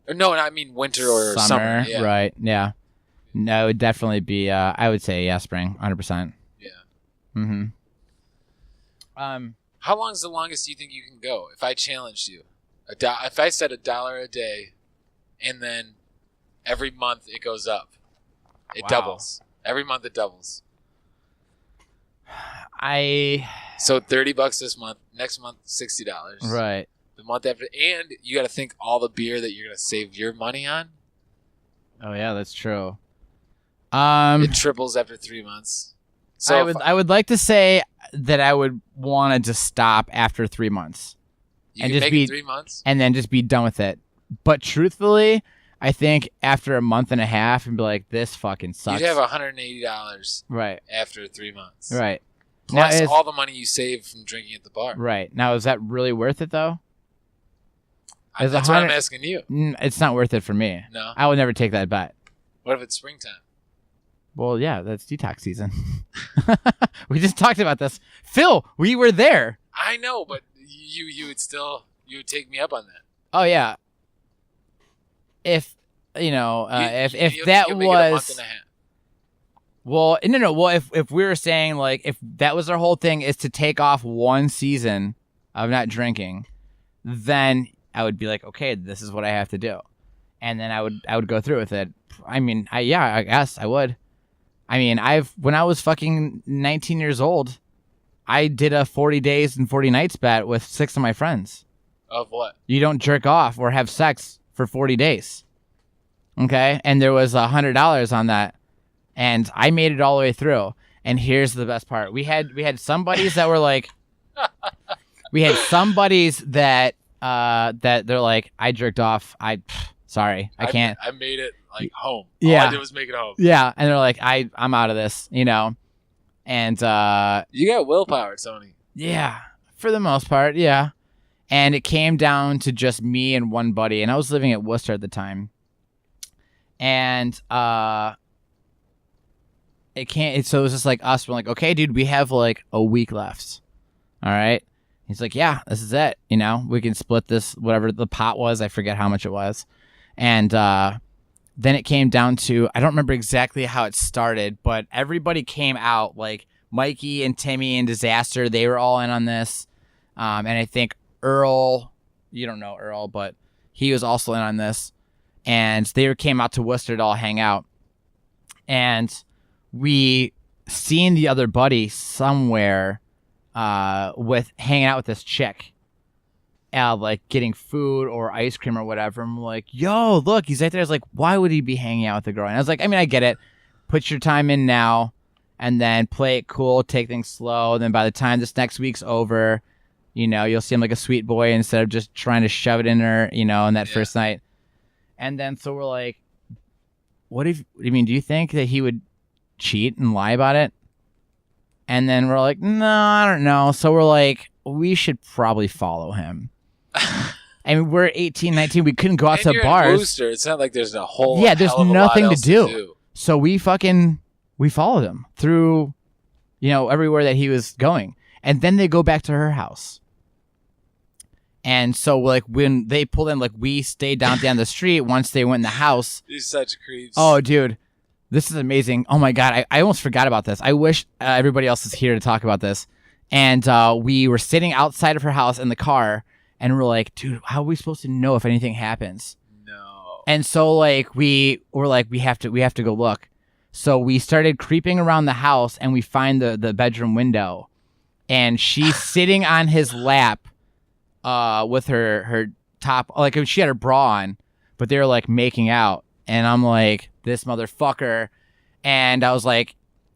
Or no, I mean winter or summer. Yeah. Right, yeah. No, it would definitely be, I would say, spring, 100%. Yeah. Mm-hmm. How long is the longest you think you can go? If I challenged you, if I said $1 a day, and then every month it goes up, it doubles. Every month it doubles. So $30 this month. Next month $60. Right. The month after, and you got to think all the beer that you're gonna save your money on. Oh yeah, that's true. It triples after 3 months. So I would like to say that I would want to just stop after 3 months. You can make it 3 months? And then just be done with it. But truthfully, I think after a month and a half and be like, this fucking sucks. You'd have $180 right after 3 months. Right. Plus all the money you save from drinking at the bar. Right. Now, is that really worth it, though? That's what I'm asking you. It's not worth it for me. No. I would never take that bet. What if it's springtime? Well, yeah, that's detox season. We just talked about this. Phil, we were there. I know, but you would take me up on that. Oh, yeah. If, if that was... Make it a month and a half. Well, no. Well, if we were saying, like, if that was our whole thing is to take off one season of not drinking, then I would be like, okay, this is what I have to do. And then I would go through with it. I mean, I guess I would. I mean, when I was fucking 19 years old, I did a 40 days and 40 nights bet with 6 of my friends. Of what? You don't jerk off or have sex for 40 days. Okay? And there was $100 on that. And I made it all the way through. And here's the best part. We had some buddies that were like, that they're like, I jerked off. Sorry, I can't. I made it like home. Yeah. All I did was make it home. Yeah. And they're like, I'm out of this, And you got willpower, Tony. Yeah, for the most part, yeah. And it came down to just me and one buddy, and I was living at Worcester at the time. And so it was just like us. We're like, okay, dude, we have like a week left. All right. He's like, yeah, this is it. We can split this, whatever the pot was. I forget how much it was. And then it came down to, I don't remember exactly how it started, but everybody came out, like Mikey and Timmy and Disaster. They were all in on this. And I think Earl, you don't know Earl, but he was also in on this. And they came out to Worcester to all hang out. And we seen the other buddy somewhere with hanging out with this chick. Like getting food or ice cream or whatever. I'm like, yo, look, he's right there. I was like, why would he be hanging out with the girl? And I was like, I mean, I get it. Put your time in now and then play it cool, take things slow. And then by the time this next week's over, you'll see him like a sweet boy instead of just trying to shove it in her, in that first night. And then so we're like, do you think that he would cheat and lie about it? And then we're like, no, I don't know. So we're like, we should probably follow him. I mean, we're 18, 19. We couldn't go out to bars. Booster. It's not like there's a whole there's nothing to do. So we followed him through, everywhere that he was going. And then they go back to her house. And so, like, when they pulled in, like, we stayed down the street once they went in the house. These such creeps. Oh, dude. This is amazing. Oh, my God. I almost forgot about this. I wish everybody else is here to talk about this. And we were sitting outside of her house in the car. And we're like, dude, how are we supposed to know if anything happens? No. And so, like, we were like, we have to go look. So we started creeping around the house, and we find the bedroom window. And she's sitting on his lap with her top. Like, she had her bra on, but they were, like, making out. And I'm like, this motherfucker. And I was like,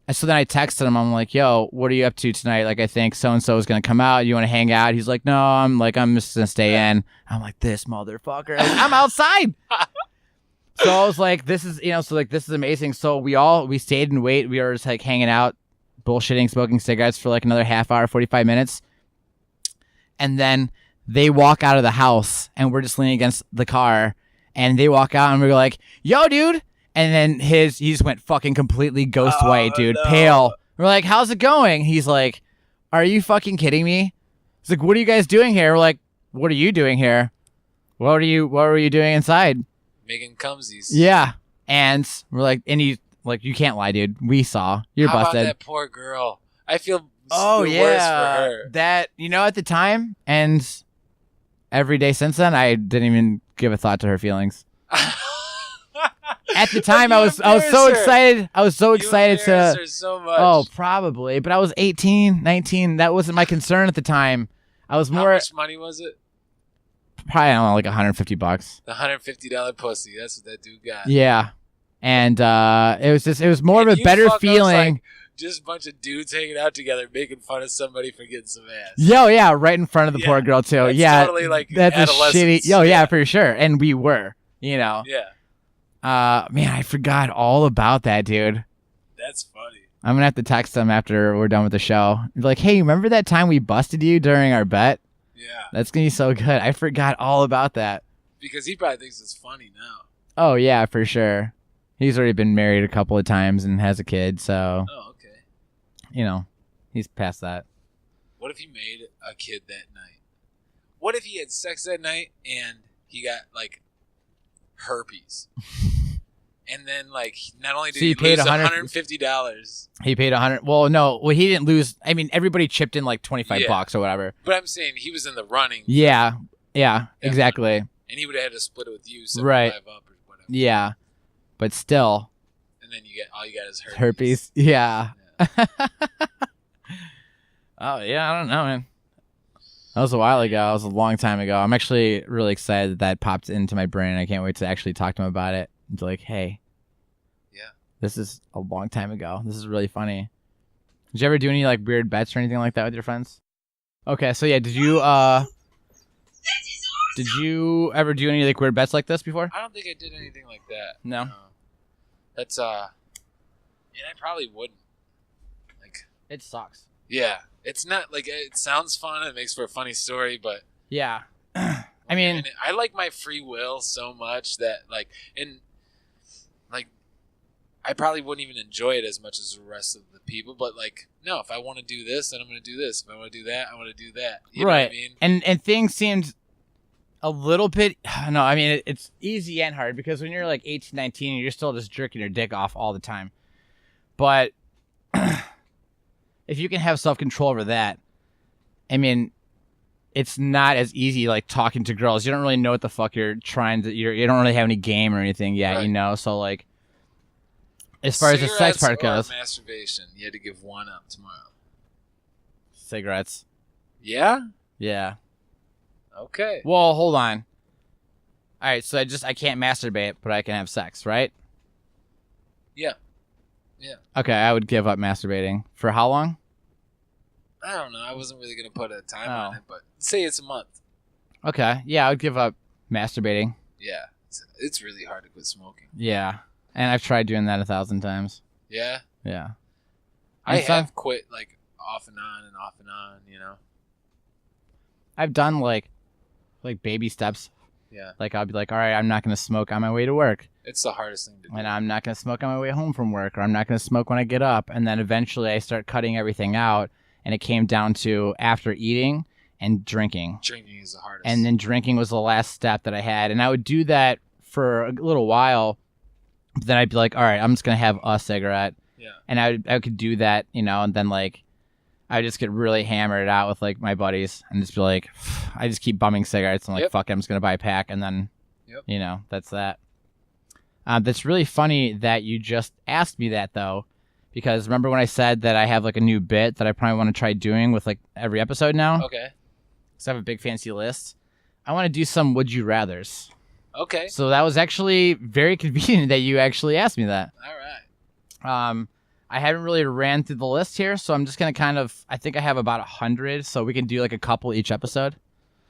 so then I texted him. I'm like, yo, what are you up to tonight? Like, I think so-and-so is going to come out. You want to hang out? He's like, no, I'm just going to stay in. I'm like, this motherfucker. Like, I'm outside. So I was like, this is, this is amazing. So we stayed and wait. We were just like hanging out bullshitting, smoking cigarettes for like another half hour, 45 minutes. And then they walk out of the house and we're just leaning against the car and they walk out and we're like, yo, dude. And then he just went fucking completely ghost white, dude. No. Pale. We're like, how's it going? He's like, are you fucking kidding me? He's like, what are you guys doing here? We're like, what are you doing here? What were you doing inside? Making cumsies. Yeah. And we're like, and he's like, you can't lie, dude. We saw. You're How busted. About that poor girl? I feel worse for her. That, at the time and every day since then, I didn't even give a thought to her feelings. At the time, I was so excited. I was so excited to. Her so much. Oh, probably. But I was 18, 19. That wasn't my concern at the time. I was more. How much money was it? Probably, I don't know, like $150. The $150 pussy. That's what that dude got. Yeah. And it was more of a better feeling. Like just a bunch of dudes hanging out together, making fun of somebody for getting some ass. Yo, yeah, right in front of the poor girl too. That's yeah, totally like that's a shitty. Yo, yeah, for sure. And we were, Yeah. Man, I forgot all about that, dude. That's funny. I'm gonna have to text them after we're done with the show. Be like, hey, remember that time we busted you during our bet? Yeah. That's gonna be so good. I forgot all about that. Because he probably thinks it's funny now. Oh yeah, for sure. He's already been married a couple of times and has a kid, so. Oh, okay. He's past that. What if he made a kid that night? What if he had sex that night and he got like herpes? And then, like, not only did he lose $150. He paid $100. Well, no. Well, he didn't lose. I mean, everybody chipped in like $25 or whatever. But I'm saying he was in the running. Yeah, exactly. And he would have had to split it with you, 75 right. up or whatever. Yeah, but still. And then all you got is herpes. Herpes. Yeah. Oh yeah, I don't know, man. That was a while ago. That was a long time ago. I'm actually really excited that popped into my brain. I can't wait to actually talk to him about it. It's like, hey, this is a long time ago. This is really funny. Did you ever do any like weird bets or anything like that with your friends? Okay, so yeah, did you ever do any like weird bets like this before? I don't think I did anything like that. No. That's and I probably wouldn't. Like, it sucks. Yeah, it's not like it sounds fun. It makes for a funny story, but yeah. I mean, I like my free will so much that I probably wouldn't even enjoy it as much as the rest of the people. But like, no, if I want to do this, then I'm going to do this. If I want to do that, I want to do that. You know what I mean? And things seemed a little bit. No, I mean it's easy and hard because when you're like 18, 19, you're still just jerking your dick off all the time. But if you can have self-control over that, I mean, it's not as easy like talking to girls. You don't really know what the fuck you're trying to. You don't really have any game or anything yet, right. So like. As far as the sex part goes. Masturbation. You had to give one up tomorrow. Cigarettes. Yeah? Yeah. Okay. Well, hold on. All right, so I can't masturbate, but I can have sex, right? Yeah. Yeah. Okay, I would give up masturbating. For how long? I don't know. I wasn't really going to put a time on it, but say it's a month. Okay. Yeah, I would give up masturbating. Yeah. It's really hard to quit smoking. Yeah. And I've tried doing that 1,000 times. Yeah? Yeah. I have quit, like, off and on, I've done, like baby steps. Yeah. Like, I'll be like, all right, I'm not going to smoke on my way to work. It's the hardest thing to do. And I'm not going to smoke on my way home from work, or I'm not going to smoke when I get up. And then eventually I start cutting everything out, and it came down to after eating and drinking. Drinking is the hardest. And then drinking was the last step that I had. And I would do that for a little while. Then I'd be like, all right, I'm just going to have a cigarette. Yeah. And I could do that, and then like I would just get really hammered out with like my buddies and just be like, I just keep bumming cigarettes and like, fuck it, I'm just going to buy a pack. And then, that's that. That's really funny that you just asked me that though, because remember when I said that I have like a new bit that I probably want to try doing with like every episode now? Okay. Because I have a big fancy list. I want to do some Would You Rathers. Okay. So that was actually very convenient that you actually asked me that. All right. I haven't really ran through the list here, so I'm just going to I think I have about 100, so we can do like a couple each episode.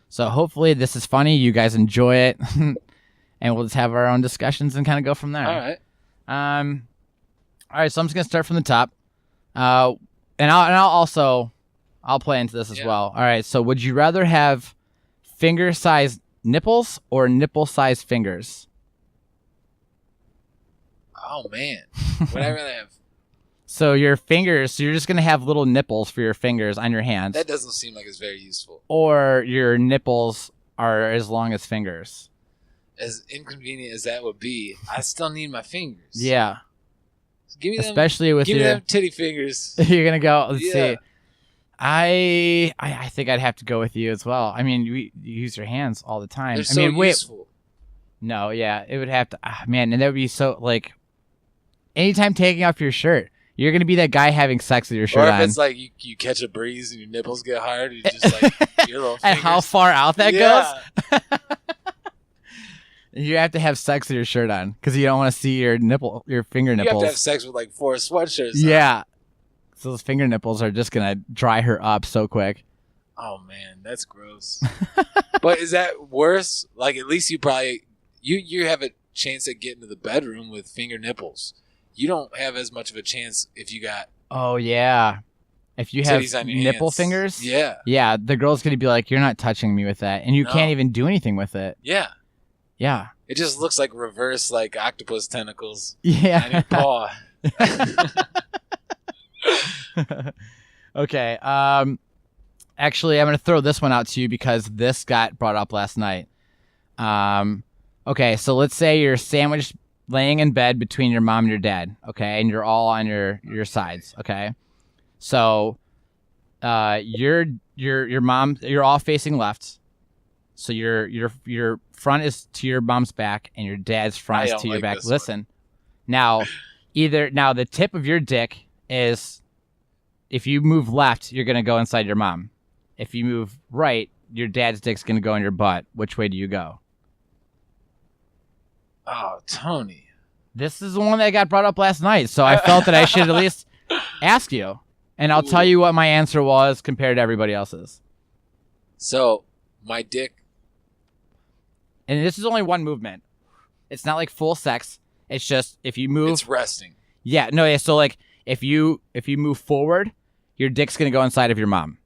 So hopefully this is funny. You guys enjoy it. And we'll just have our own discussions and kind of go from there. All right. All right, so I'm just going to start from the top. and I'll play into this as well. All right. So would you rather have finger-sized nipples or nipple-sized fingers? Oh man, would I rather have? So your fingers, so you're just gonna have little nipples for your fingers on your hands. That doesn't seem like it's very useful. Or your nipples are as long as fingers. As inconvenient as that would be, I still need my fingers. Yeah. So give me especially them, with give your me them titty fingers. You're gonna go. Let's see. I think I'd have to go with you as well. I mean, you use your hands all the time. They're so useful. No, yeah, it would have to. Man, and that would be so like. Anytime taking off your shirt, you're gonna be that guy having sex with your shirt on. Or if it's like you catch a breeze and your nipples get hard, you just like your little fingers. And how far out that goes. You have to have sex with your shirt on because you don't want to see your finger nipples. You have to have sex with like 4 sweatshirts. Yeah. So those finger nipples are just gonna dry her up so quick. Oh man, that's gross. But is that worse? Like at least you probably you have a chance at getting to the bedroom with finger nipples. You don't have as much of a chance if you got. Oh yeah. If you have nipple hands. Fingers, yeah, the girl's gonna be like, "You're not touching me with that," and you can't even do anything with it. Yeah, yeah. It just looks like reverse, like octopus tentacles. Yeah, on your paw. Okay. Actually, I'm gonna throw this one out to you because this got brought up last night. Okay, so let's say you're sandwiched, laying in bed between your mom and your dad. Okay, and you're all on your sides. Okay. So, your mom, you're all facing left. So your front is to your mom's back, and your dad's front is to your back. Listen, now the tip of your dick is, if you move left, you're gonna go inside your mom. If you move right, your dad's dick's gonna go in your butt. Which way do you go? Oh, Tony, this is the one that got brought up last night, so I felt that I should at least ask you. And I'll tell you what my answer was compared to everybody else's. So, my dick. And this is only one movement. It's not like full sex. It's just if you move. It's resting. Yeah, no, yeah. So like if you move forward, your dick's gonna go inside of your mom.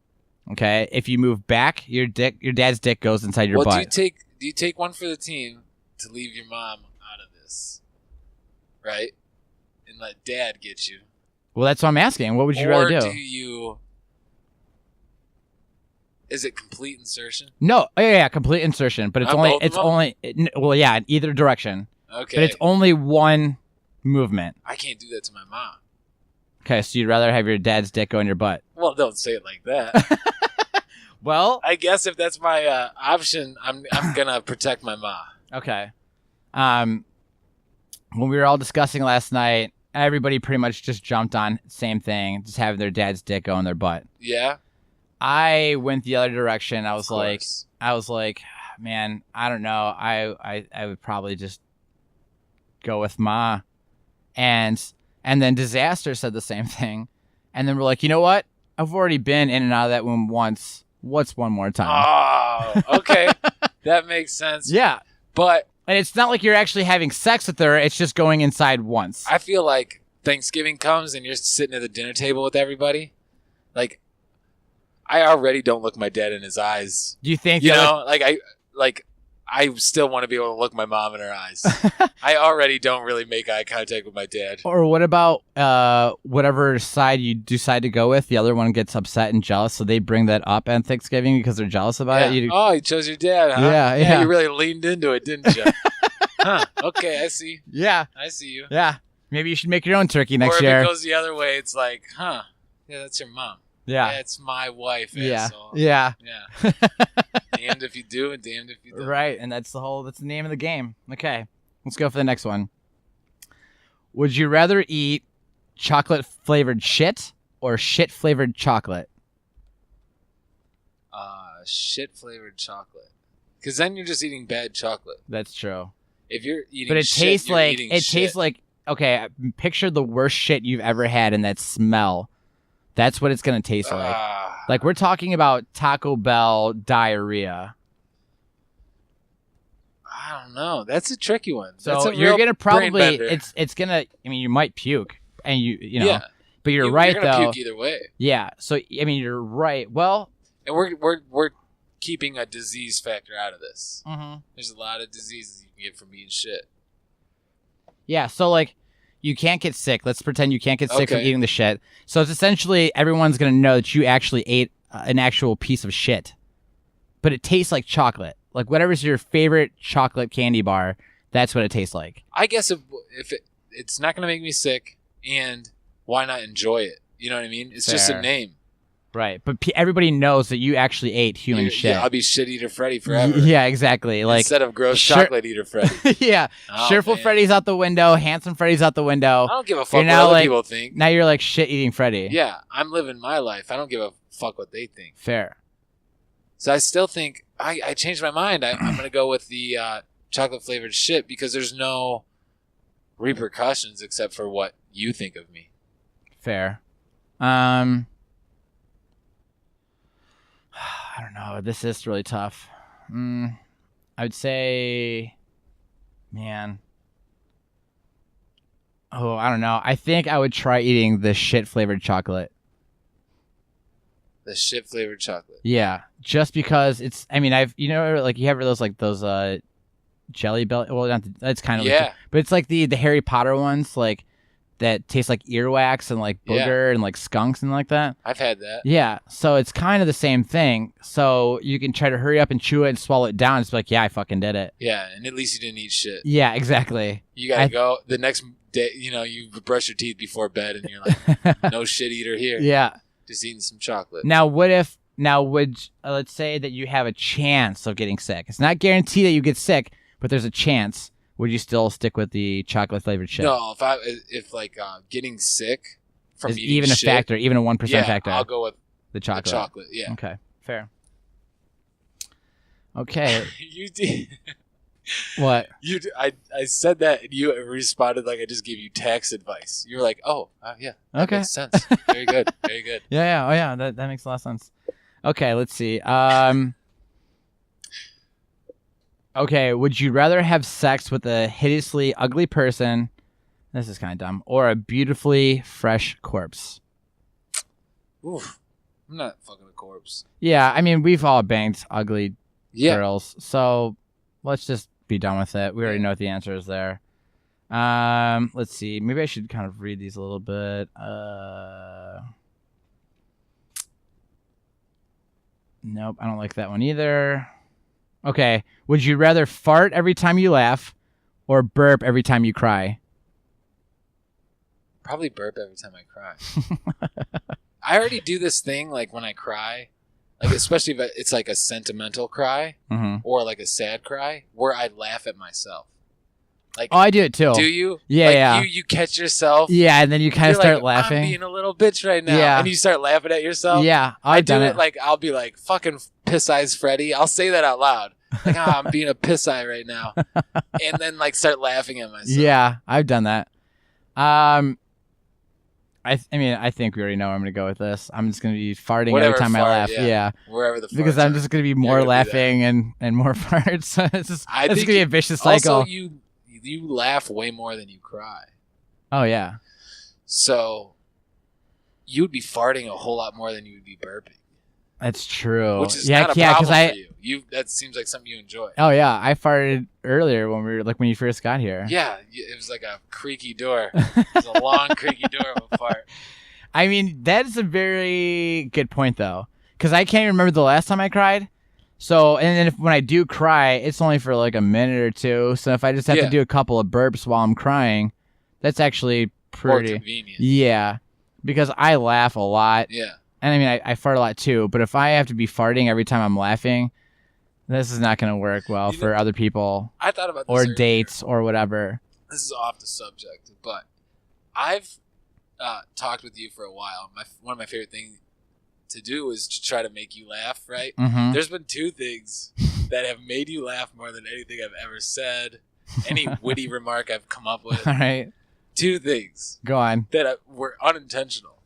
Okay. If you move back, your dad's dick goes inside your butt. Do you take one for the team to leave your mom out of this, right? And let dad get you. Well, that's what I'm asking. What would you rather do? Or do you... Is it complete insertion? No. Oh, yeah, complete insertion. But well, yeah, in either direction. Okay. But it's only one movement. I can't do that to my mom. Okay, so you'd rather have your dad's dick go in your butt. Well, don't say it like that. Well, I guess if that's my option, I'm gonna protect my mom. Okay. When we were all discussing last night, everybody pretty much just jumped on same thing, just having their dad's dick go in their butt. Yeah. I went the other direction. I was like, man, I don't know. I would probably just go with Ma. And then Disaster said the same thing. And then we're like, you know what? I've already been in and out of that womb once. What's one more time? Oh, okay. That makes sense. Yeah. But... And it's not like you're actually having sex with her. It's just going inside once. I feel like Thanksgiving comes and you're sitting at the dinner table with everybody. Like, I already don't look my dad in his eyes. Do you think I still want to be able to look my mom in her eyes. I already don't really make eye contact with my dad. Or what about whatever side you decide to go with? The other one gets upset and jealous, so they bring that up on Thanksgiving because they're jealous about it. Oh, you chose your dad, huh? Yeah. You really leaned into it, didn't you? Huh. Okay, I see. Yeah. I see you. Yeah. Maybe you should make your own turkey next year. Or if it goes the other way, it's like, huh? Yeah, that's your mom. Yeah. It's my wife, yeah. asshole. Yeah. Yeah. Damned if you do and damned if you don't. Right, and that's the name of the game. Okay, let's go for the next one. Would you rather eat chocolate-flavored shit or shit-flavored chocolate? Shit-flavored chocolate. Because then you're just eating bad chocolate. That's true. If you're eating but it shit, tastes you're like eating it shit. tastes like okay. Picture the worst shit you've ever had, and that smell. That's what it's gonna taste like. Like we're talking about Taco Bell diarrhea. I don't know. That's a tricky one. So you're gonna probably it's gonna. I mean, you might puke, and you know. Yeah. But you're right, you're gonna though. puke either way. Yeah. So I mean, you're right. Well, and we're keeping a disease factor out of this. mm-hmm. There's a lot of diseases you can get from eating shit. Yeah. So like, you can't get sick. Let's pretend you can't get sick from eating the shit. So it's essentially everyone's gonna know that you actually ate an actual piece of shit, but it tastes like chocolate. Like whatever's your favorite chocolate candy bar, that's what it tastes like. I guess if it's not gonna make me sick, and why not enjoy it? You know what I mean? It's just a name. Right. But everybody knows that you actually ate human shit. Yeah, I'll be shit eater Freddie forever. Yeah, exactly. Like instead of gross chocolate eater Freddie. Yeah. Cheerful Freddy's out the window. Handsome Freddy's out the window. I don't give a fuck what other people think. Now you're like shit eating Freddy. Yeah. I'm living my life. I don't give a fuck what they think. Fair. So I still think I changed my mind. I'm going to go with the chocolate flavored shit because there's no repercussions except for what you think of me. Fair. I don't know. This is really tough. I would say, man. Oh, I don't know. I think I would try eating the shit flavored chocolate. The shit flavored chocolate. Yeah, just because it's. I mean, you have those Jelly Belly. Well, that's kind of but it's like the Harry Potter ones, like that taste like earwax and like booger and like skunks and like that. I've had that. Yeah, so it's kind of the same thing. So you can try to hurry up and chew it and swallow it down. It's like, yeah, I fucking did it. Yeah, and at least you didn't eat shit. Yeah, exactly. You gotta go the next day. You brush your teeth before bed, and you're like, no shit eater here. Yeah. Just eating some chocolate. Now, let's say that you have a chance of getting sick. It's not guaranteed that you get sick, but there's a chance. Would you still stick with the chocolate flavored shit? No, if getting sick from eating even shit, a factor, even a 1% factor. I'll go with the chocolate. The chocolate, yeah. Okay, fair. Okay. You did. What? I said that, and you responded like I just gave you tax advice. You were like, "Oh, yeah, that makes sense. Very good, very good." Yeah. Oh, yeah. That makes a lot of sense. Okay, let's see. Okay, would you rather have sex with a hideously ugly person? This is kind of dumb. Or a beautifully fresh corpse? Oof, I'm not fucking a corpse. Yeah, I mean, we've all banged ugly girls, so let's just be done with it. We already know what the answer is there. Let's see. Maybe I should kind of read these a little bit. Nope, I don't like that one either. Okay, would you rather fart every time you laugh or burp every time you cry? Probably burp every time I cry. I already do this thing like when I cry, like especially if it's like a sentimental cry or like a sad cry, where I laugh at myself. Like, I do it too. Do you? Yeah, like, yeah. You catch yourself. Yeah, and then you kind of start laughing. I'm being a little bitch right now. Yeah. And you start laughing at yourself. Yeah, I've done it. Like, I'll be like, fucking piss eyes Freddie. I'll say that out loud. Like, I'm being a piss eye right now. And then like start laughing at myself. Yeah, I've done that. I mean, I think we already know where I'm going to go with this. I'm just going to be farting every time I laugh. Yeah. Wherever the farts because I'm are, just going to be more laughing and more farts. It's going to be a vicious cycle. Also, you laugh way more than you cry. Oh, yeah. So you would be farting a whole lot more than you would be burping. That's true. Which is not a problem for you. That seems like something you enjoy. Oh, yeah. I farted earlier when you first got here. Yeah. It was like a creaky door. It was a long, creaky door of a fart. I mean, that is a very good point, though. Because I can't remember the last time I cried. So, and then when I do cry, it's only for like a minute or two. So if I just have to do a couple of burps while I'm crying, that's actually pretty more convenient. Yeah. Because I laugh a lot. Yeah. And I mean, I fart a lot too, but if I have to be farting every time I'm laughing, this is not going to work well for other people. I thought about this or earlier. Dates or whatever. This is off the subject, but I've talked with you for a while. One of my favorite things to do is to try to make you laugh, right? Mm-hmm. There's been two things that have made you laugh more than anything I've ever said, any witty remark I've come up with. All right. Two things. Go on. That were unintentional.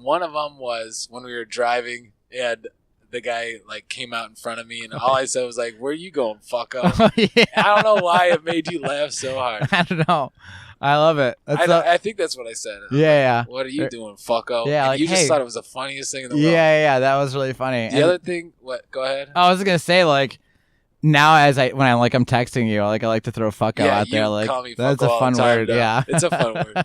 One of them was when we were driving and the guy like came out in front of me, and all I said was like, "Where you going, fucko?" Oh, yeah. I don't know why it made you laugh so hard. I don't know. I love it. I think that's what I said. Yeah. What are you doing, fucko? Yeah, and like, you just hey. thought it was the funniest thing in the world. Yeah. That was really funny. The other thing, what? Go ahead. I was gonna say like. Now, when I'm texting you, like I like to throw "fucko" out there. Like call me that's a fun word. Yeah, it's a fun word.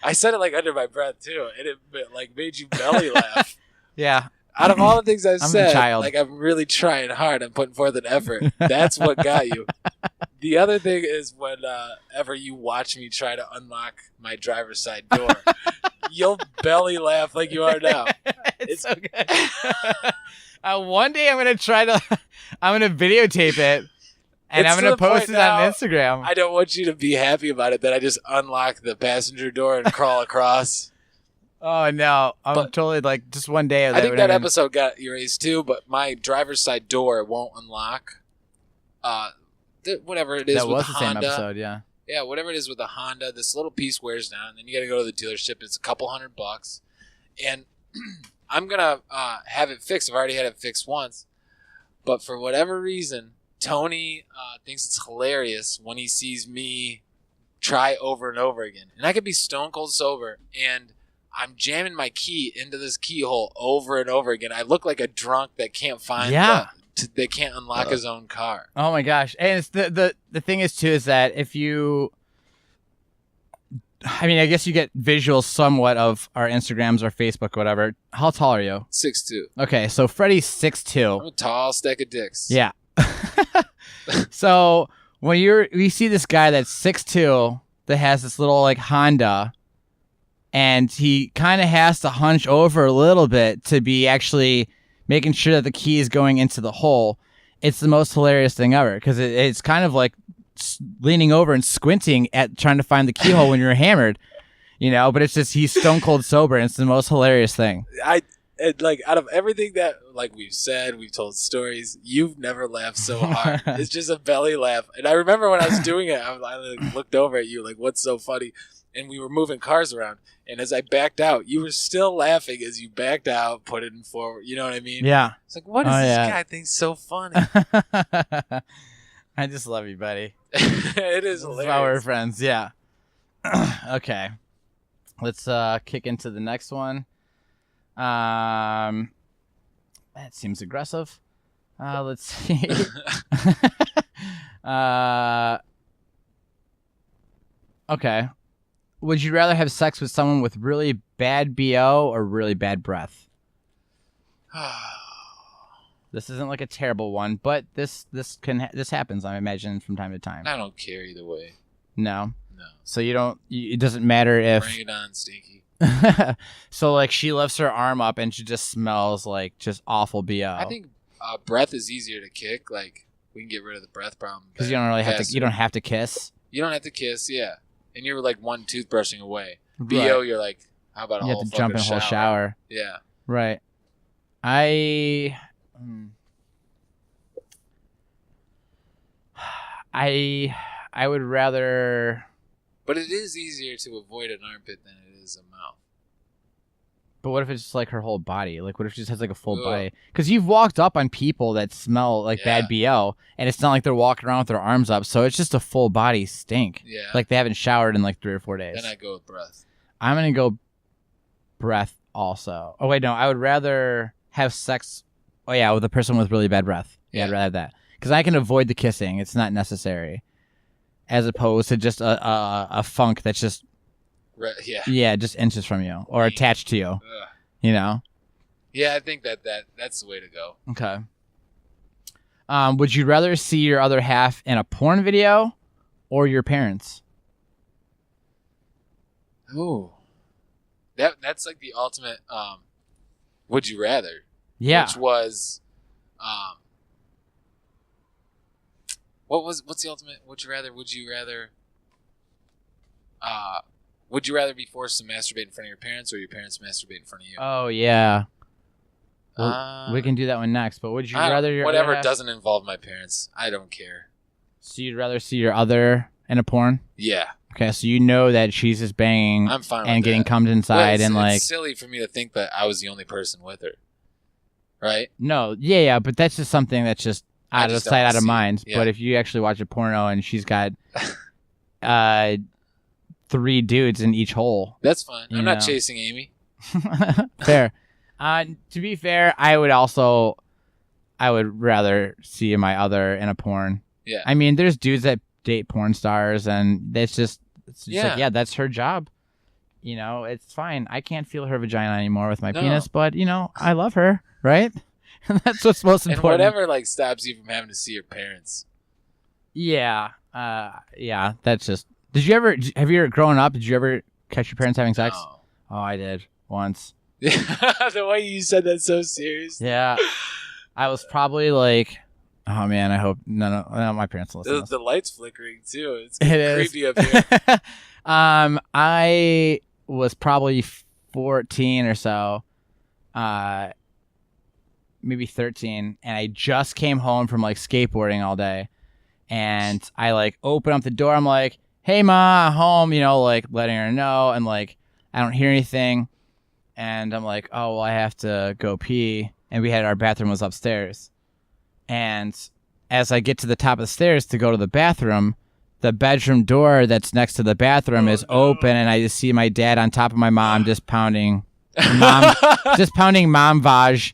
I said it like under my breath too, and it like made you belly laugh. Yeah. Out of all the things I've said, a child. like I'm really trying hard. I'm putting forth an effort. That's what got you. The other thing is whenever you watch me try to unlock my driver's side door, you'll belly laugh like you are now. It's so good. One day I'm gonna videotape it, and I'm gonna post it on Instagram. I don't want you to be happy about it that I just unlock the passenger door and crawl across. Oh no, I'm totally like just one day. I think that episode got erased too, but my driver's side door won't unlock. Whatever it is that with was the the Honda. same episode, yeah. Yeah, whatever it is with the Honda, this little piece wears down, and then you got to go to the dealership. It's a couple $100, and I'm gonna have it fixed. I've already had it fixed once, but for whatever reason, Tony thinks it's hilarious when he sees me try over and over again. And I could be stone cold sober, and I'm jamming my key into this keyhole over and over again. I look like a drunk that can't find. They can't unlock his own car. Oh my gosh! And it's the thing is too is that if you, I mean, I guess you get visuals somewhat of our Instagrams or Facebook or whatever. How tall are you? 6'2". Okay, so Freddie's 6'2". I'm a tall stack of dicks. Yeah. So when we see this guy that's 6'2" that has this little like Honda, and he kind of has to hunch over a little bit to be actually making sure that the key is going into the hole. It's the most hilarious thing ever because it's kind of like leaning over and squinting at trying to find the keyhole when you're hammered, but it's just he's stone cold sober, and it's the most hilarious thing. Like out of everything that like we've said, we've told stories, you've never laughed so hard. It's just a belly laugh. And I remember when I was doing it, I looked over at you like, what's so funny? And we were moving cars around, and as I backed out, you were still laughing as you backed out, put it in forward. You know what I mean? Yeah. It's like, what does this guy think so funny? I just love you, buddy. It is hilarious. That's why we're friends, yeah. Okay. Let's kick into the next one. That seems aggressive. Let's see. Okay. Would you rather have sex with someone with really bad BO or really bad breath? This isn't like a terrible one, but this happens, I imagine, from time to time. I don't care either way. No. So it doesn't matter if. Bring it on, Stinky. So like she lifts her arm up and she just smells like just awful BO. I think breath is easier to kick. Like we can get rid of the breath problem because you don't really have to. You don't have to kiss. You don't have to kiss, yeah. And you're like one toothbrushing away. Right. BO, you're like, how about a whole fucking shower? You have to jump in a whole shower. Yeah. Right. I would rather. But it is easier to avoid an armpit than it is a mouth. But what if it's just like her whole body? Like, what if she just has like a full body? Because you've walked up on people that smell like bad BO, and it's not like they're walking around with their arms up, so it's just a full body stink. Yeah. Like they haven't showered in like 3 or 4 days. Then I go with breath. I'm gonna go breath also. Oh wait, no, I would rather have sex. Oh yeah, with a person with really bad breath. Yeah, I'd rather have that because I can avoid the kissing. It's not necessary, as opposed to just a funk that's just. Yeah, just inches from you or attached to you. Yeah, I think that's the way to go. Okay. Would you rather see your other half in a porn video or your parents? Ooh. That's like the ultimate would you rather? Yeah. Which was what's the ultimate would you rather would you rather be forced to masturbate in front of your parents or your parents masturbate in front of you? Oh, yeah. We can do that one next, but would you rather your whatever other half... doesn't involve my parents, I don't care. So you'd rather see your other in a porn? Yeah. Okay, so you know that she's just banging I'm fine and with getting that. cummed inside it's like... It's silly for me to think that I was the only person with her. right? No, yeah, but that's just something that's just out of sight, out of mind. Yeah. But if you actually watch a porno and she's got 3 dudes in each hole, that's fine. I'm not chasing Amy. Fair. To be fair, I would rather see my other in a porn. Yeah. I mean, there's dudes that date porn stars, and it's just like, yeah, that's her job. You know, it's fine. I can't feel her vagina anymore with my penis, but, you know, I love her, right? That's what's most important. And whatever, like, stops you from having to see your parents. Yeah. Yeah, that's just... Have you ever, growing up, did you ever catch your parents having sex? No. Oh, I did. Once. The way you said that so serious. Yeah. I was probably like... Oh, man, I hope none of my parents listen to this. The light's flickering, too. It's creepy up here. I was probably 14 or so, maybe 13, and I just came home from like skateboarding all day, and I like open up the door. I'm like, "Hey, Ma, I'm home," you know, like letting her know, and like I don't hear anything, and I'm like, "Oh, well, I have to go pee," and our bathroom was upstairs, and as I get to the top of the stairs to go to the bathroom, the bedroom door that's next to the bathroom is open, and I just see my dad on top of my mom just pounding mom vaj.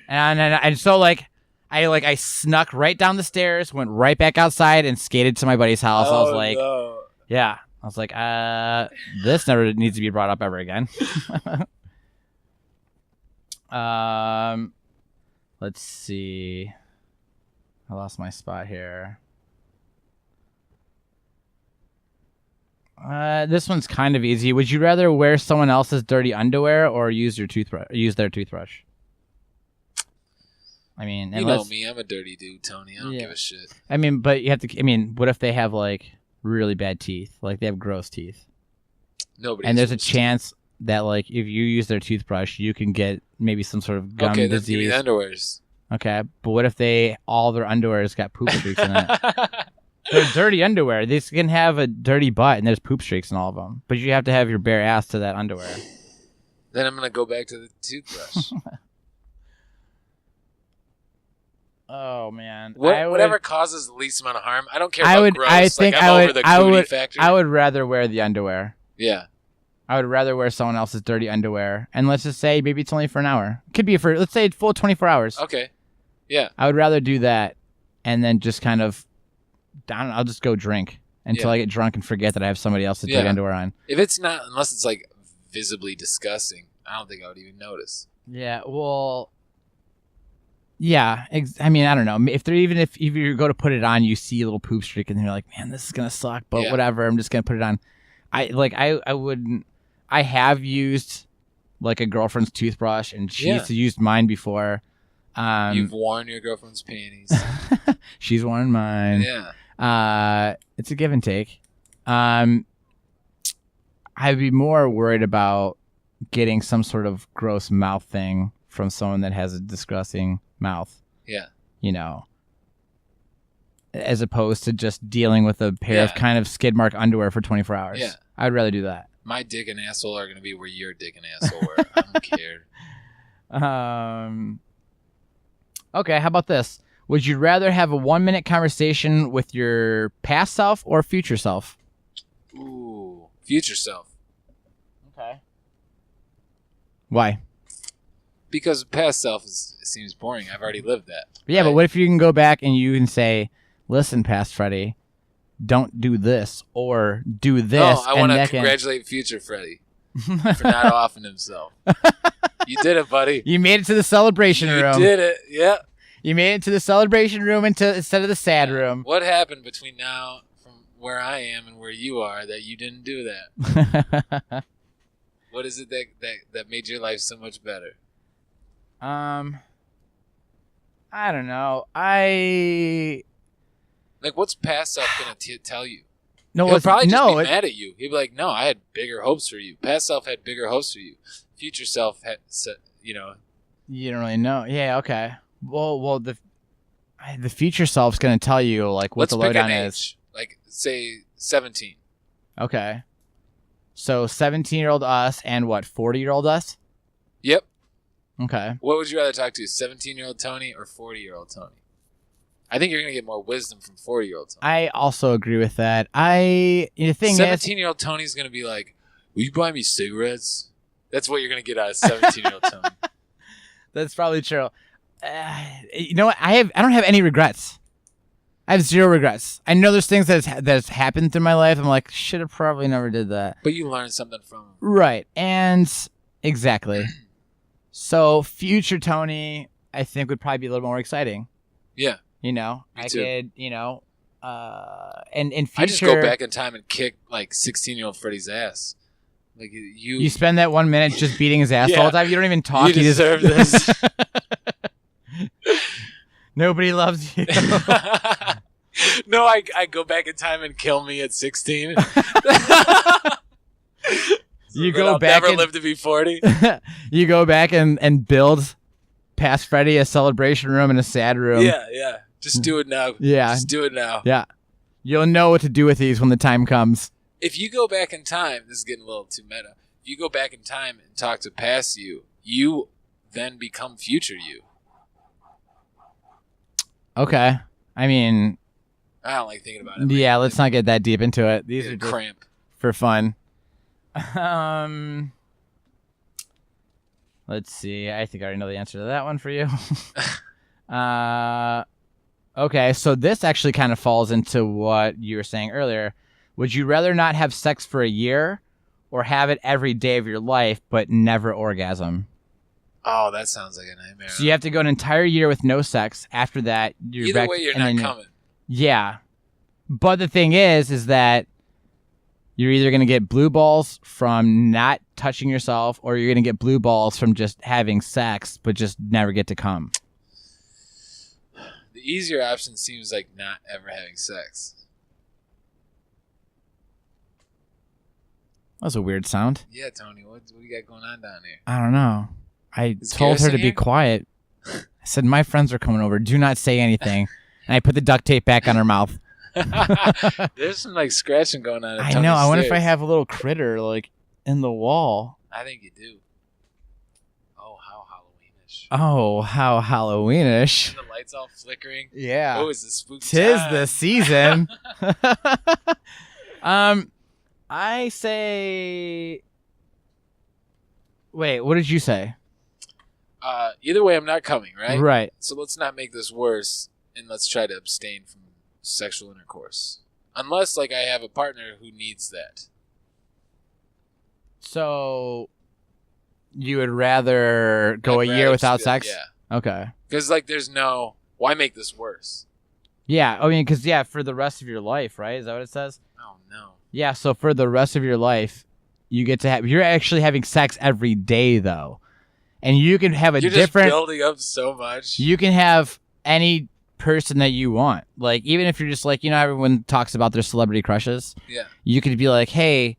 And so like I snuck right down the stairs, went right back outside, and skated to my buddy's house. I was like, yeah. I was like, this never needs to be brought up ever again. Let's see. I lost my spot here. This one's kind of easy. Would you rather wear someone else's dirty underwear or use their toothbrush? I mean, you know me. I'm a dirty dude, Tony. I don't give a shit. I mean, but you have to. I mean, what if they have like really bad teeth? Like they have gross teeth. Nobody. And there's a chance that like if you use their toothbrush, you can get maybe some sort of gum disease. Okay, then give me the underwears. Okay, but what if all their underwear's got poop streaks in it? They're dirty underwear. They can have a dirty butt, and there's poop streaks in all of them. But you have to have your bare ass to that underwear. Then I'm gonna go back to the toothbrush. Oh man! Whatever causes the least amount of harm. I don't care about gross. I would rather wear the underwear. Yeah. I would rather wear someone else's dirty underwear, and let's just say maybe it's only for an hour. Could be for, let's say, full 24 hours. Okay. Yeah. I would rather do that, and then just kind of, I'll just go drink until I get drunk and forget that I have somebody else's dirty underwear on. If it's not, unless it's like visibly disgusting, I don't think I would even notice. Yeah. Well. Yeah. I mean, I don't know. If you go to put it on, you see a little poop streak, and you're like, man, this is gonna suck. But whatever. I'm just gonna put it on. I wouldn't. I have used like a girlfriend's toothbrush, and she's used mine before. You've worn your girlfriend's panties. She's worn mine. Yeah. It's a give and take. I'd be more worried about getting some sort of gross mouth thing from someone that has a disgusting mouth. Yeah. You know, as opposed to just dealing with a pair of kind of skid mark underwear for 24 hours. Yeah. I'd rather do that. My dick and asshole are going to be where your dick and asshole were. I don't care. Okay, how about this? Would you rather have a 1-minute conversation with your past self or future self? Ooh, future self. Okay. Why? Because past self seems boring. I've already lived that. Yeah, but what if you can go back and you can say, listen, past Freddie, don't do this or do this. No, I want to congratulate future Freddie for not offing himself. You did it, buddy. You made it to the celebration room. You did it, yeah. You made it to the celebration room instead of the sad room. What happened between now from where I am and where you are that you didn't do that? What is it that made your life so much better? I don't know. Like, what's past self gonna tell you? No, he'll probably just be mad at you. He'll be like, "No, I had bigger hopes for you. Past self had bigger hopes for you. Future self had, you know." You don't really know. Yeah. Okay. Well, the future self's gonna tell you like what the lowdown is. Like, say 17. Okay. So 17-year-old us and what 40-year-old us? Yep. Okay. What would you rather talk to, 17-year-old Tony or 40-year-old Tony? I think you're going to get more wisdom from 40-year-old Tony. I also agree with that. The thing 17-year-old Tony's going to be like, will you buy me cigarettes? That's what you're going to get out of 17-year-old Tony. That's probably true. You know what? I don't have any regrets. I have zero regrets. I know there's things that's happened through my life. I'm like, should have probably never did that. But you learned something from them. Right. And exactly. So future Tony, I think, would probably be a little more exciting. Yeah. You know, Me too. could, and in future. I just go back in time and kick like 16-year-old Freddie's ass. Like You spend that 1 minute just beating his ass all the time. You don't even talk. You deserve this. Nobody loves you. No, I go back in time and kill me at 16. You go back never live to be 40. You go back and build past Freddie a celebration room and a sad room. Yeah. Just do it now. Yeah. Just do it now. Yeah. You'll know what to do with these when the time comes. If you go back in time, this is getting a little too meta. If you go back in time and talk to past you, you then become future you. Okay. I mean, I don't like thinking about it. Yeah, let's not get that deep into it. These are just cramp for fun. Let's see. I think I already know the answer to that one for you. Okay, so this actually kind of falls into what you were saying earlier. Would you rather not have sex for a year or have it every day of your life but never orgasm? Oh, that sounds like a nightmare. So you have to go an entire year with no sex. After that, you're either way, you're not coming. Yeah. But the thing is that you're either going to get blue balls from not touching yourself or you're going to get blue balls from just having sex but just never get to come. The easier option seems like not ever having sex. That was a weird sound. Yeah, Tony, what do you got going on down here? I don't know. I told her to be quiet. I said, my friends are coming over. Do not say anything. And I put the duct tape back on her mouth. There's some like scratching going on. I know. I wonder if I have a little critter like in the wall. I think you do. Oh, how Halloweenish. Oh, how Halloweenish. And the lights all flickering. Yeah. Oh, it's the spooky Tis time. the season. I say... Wait, what did you say? Either way, I'm not coming, right? Right. So let's not make this worse, and let's try to abstain from sexual intercourse. Unless, like, I have a partner who needs that. So, you would rather go a year without sex? Yeah. Okay. Because, like, there's no... Why make this worse? Yeah, I mean, because, for the rest of your life, right? Is that what it says? Oh, no. Yeah, so for the rest of your life, you get to have... You're actually having sex every day, though. And you can have You're different... just building up so much. You can have any person that you want. Like, even if you're just like, everyone talks about their celebrity crushes. Yeah. You could be like, hey,